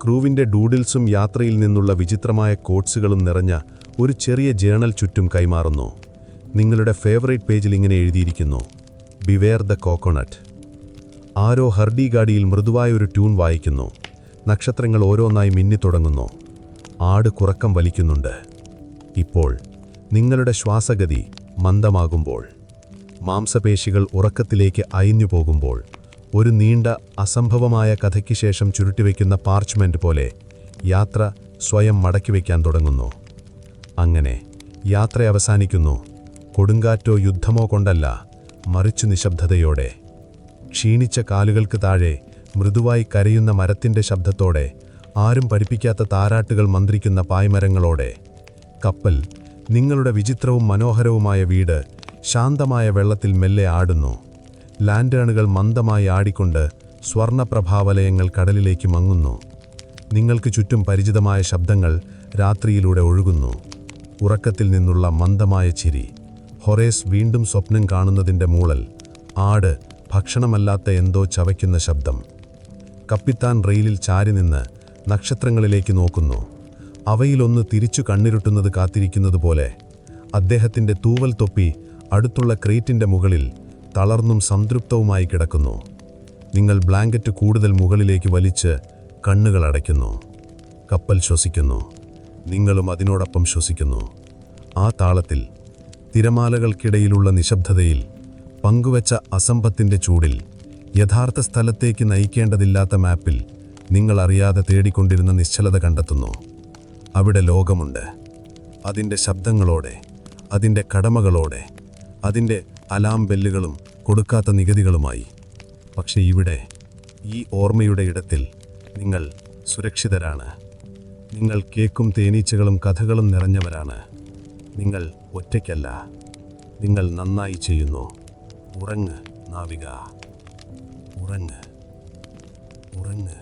ക്രൂവിൻ്റെ ഡൂഡിൽസും യാത്രയിൽ നിന്നുള്ള വിചിത്രമായ കോട്സുകളും നിറഞ്ഞ ഒരു ചെറിയ ജേണൽ ചുറ്റും കൈമാറുന്നു. നിങ്ങളുടെ ഫേവറേറ്റ് പേജിൽ ഇങ്ങനെ എഴുതിയിരിക്കുന്നു: ബിവെയർ ദ കോക്കോണട്ട്. ആരോ ഹർഡിഗാഡിയിൽ മൃദുവായ ഒരു ട്യൂൺ വായിക്കുന്നു. നക്ഷത്രങ്ങൾ ഓരോന്നായി മിന്നിത്തുടങ്ങുന്നു. ആട് കുറക്കം വലിക്കുന്നുണ്ട്. ഇപ്പോൾ നിങ്ങളുടെ ശ്വാസഗതി മന്ദമാകുമ്പോൾ, മാംസപേശികൾ ഉറക്കത്തിലേക്ക് അയഞ്ഞു പോകുമ്പോൾ, ഒരു നീണ്ട അസംഭവമായ കഥയ്ക്ക് ശേഷം ചുരുട്ടിവെക്കുന്ന പാർച്ച്മെന്റ് പോലെ യാത്ര സ്വയം മടക്കിവെക്കാൻ തുടങ്ങുന്നു. അങ്ങനെ യാത്ര അവസാനിക്കുന്നു. കൊടുങ്കാറ്റോ യുദ്ധമോ കൊണ്ടല്ല, മറിച്ചു നിശബ്ദതയോടെ. ക്ഷീണിച്ച കാലുകൾക്ക് താഴെ മൃദുവായി കരയുന്ന മരത്തിൻ്റെ ശബ്ദത്തോടെ, ആരും പഠിപ്പിക്കാത്ത താരാട്ടുകൾ മന്ത്രിക്കുന്ന പായ്മരങ്ങളോടെ. കപ്പൽ, നിങ്ങളുടെ വിചിത്രവും മനോഹരവുമായ വീട്, ശാന്തമായ വെള്ളത്തിൽ മെല്ലെ ആടുന്നു. ലാൻഡേണുകൾ മന്ദമായി ആടിക്കൊണ്ട് സ്വർണ്ണപ്രഭാവലയങ്ങൾ കടലിലേക്ക് മങ്ങുന്നു. നിങ്ങൾക്ക് ചുറ്റും പരിചിതമായ ശബ്ദങ്ങൾ രാത്രിയിലൂടെ ഒഴുകുന്നു. ഉറക്കത്തിൽ നിന്നുള്ള മന്ദമായ ചിരി. ഹൊറേസ് വീണ്ടും സ്വപ്നം കാണുന്നതിൻ്റെ മൂളൽ. ആട് ഭക്ഷണമല്ലാത്ത എന്തോ ചവയ്ക്കുന്ന ശബ്ദം. കപ്പിത്താൻ റെയിലിൽ ചാരി നിന്ന് നക്ഷത്രങ്ങളിലേക്ക് നോക്കുന്നു. അവയിലൊന്ന് തിരിച്ചു കണ്ണിരുട്ടുന്നത് കാത്തിരിക്കുന്നതുപോലെ. അദ്ദേഹത്തിൻ്റെ തൂവൽ തൊപ്പി അടുത്തുള്ള ക്രേറ്റിൻ്റെ മുകളിൽ തളർന്നും സംതൃപ്തവുമായി കിടക്കുന്നു. നിങ്ങൾ ബ്ലാങ്കറ്റ് കൂടുതൽ മുകളിലേക്ക് വലിച്ച് കണ്ണുകൾ അടയ്ക്കുന്നു. കപ്പൽ ശ്വസിക്കുന്നു. നിങ്ങളും അതിനോടൊപ്പം ശ്വസിക്കുന്നു. ആ താളത്തിൽ, തിരമാലകൾക്കിടയിലുള്ള നിശബ്ദതയിൽ, പങ്കുവച്ച അസംഭത്തിൻ്റെ ചൂടിൽ, യഥാർത്ഥ സ്ഥലത്തേക്ക് നയിക്കേണ്ടതില്ലാത്ത മാപ്പിൽ നിങ്ങൾ അറിയാതെ തേടിക്കൊണ്ടിരുന്ന നിശ്ചലത കണ്ടെത്തുന്നു. അവിടെ ലോകമുണ്ട്. അതിൻ്റെ ശബ്ദങ്ങളോടെ, അതിൻ്റെ കടമകളോടെ, അതിൻ്റെ അലാം ബെല്ലുകളും കൊടുക്കാത്ത നികുതികളുമായി. പക്ഷേ ഇവിടെ, ഈ ഓർമ്മയുടെ ഇടത്തിൽ നിങ്ങൾ സുരക്ഷിതരാണ്. നിങ്ങൾ കേക്കും തേനീച്ചകളും കഥകളും നിറഞ്ഞവരാണ്. നിങ്ങൾ ഒറ്റയ്ക്കല്ല. നിങ്ങൾ നന്നായി ചെയ്യുന്നു. ഉറങ്ങ് നാവിക, ഉറങ്ങ്, ഉറങ്ങ്.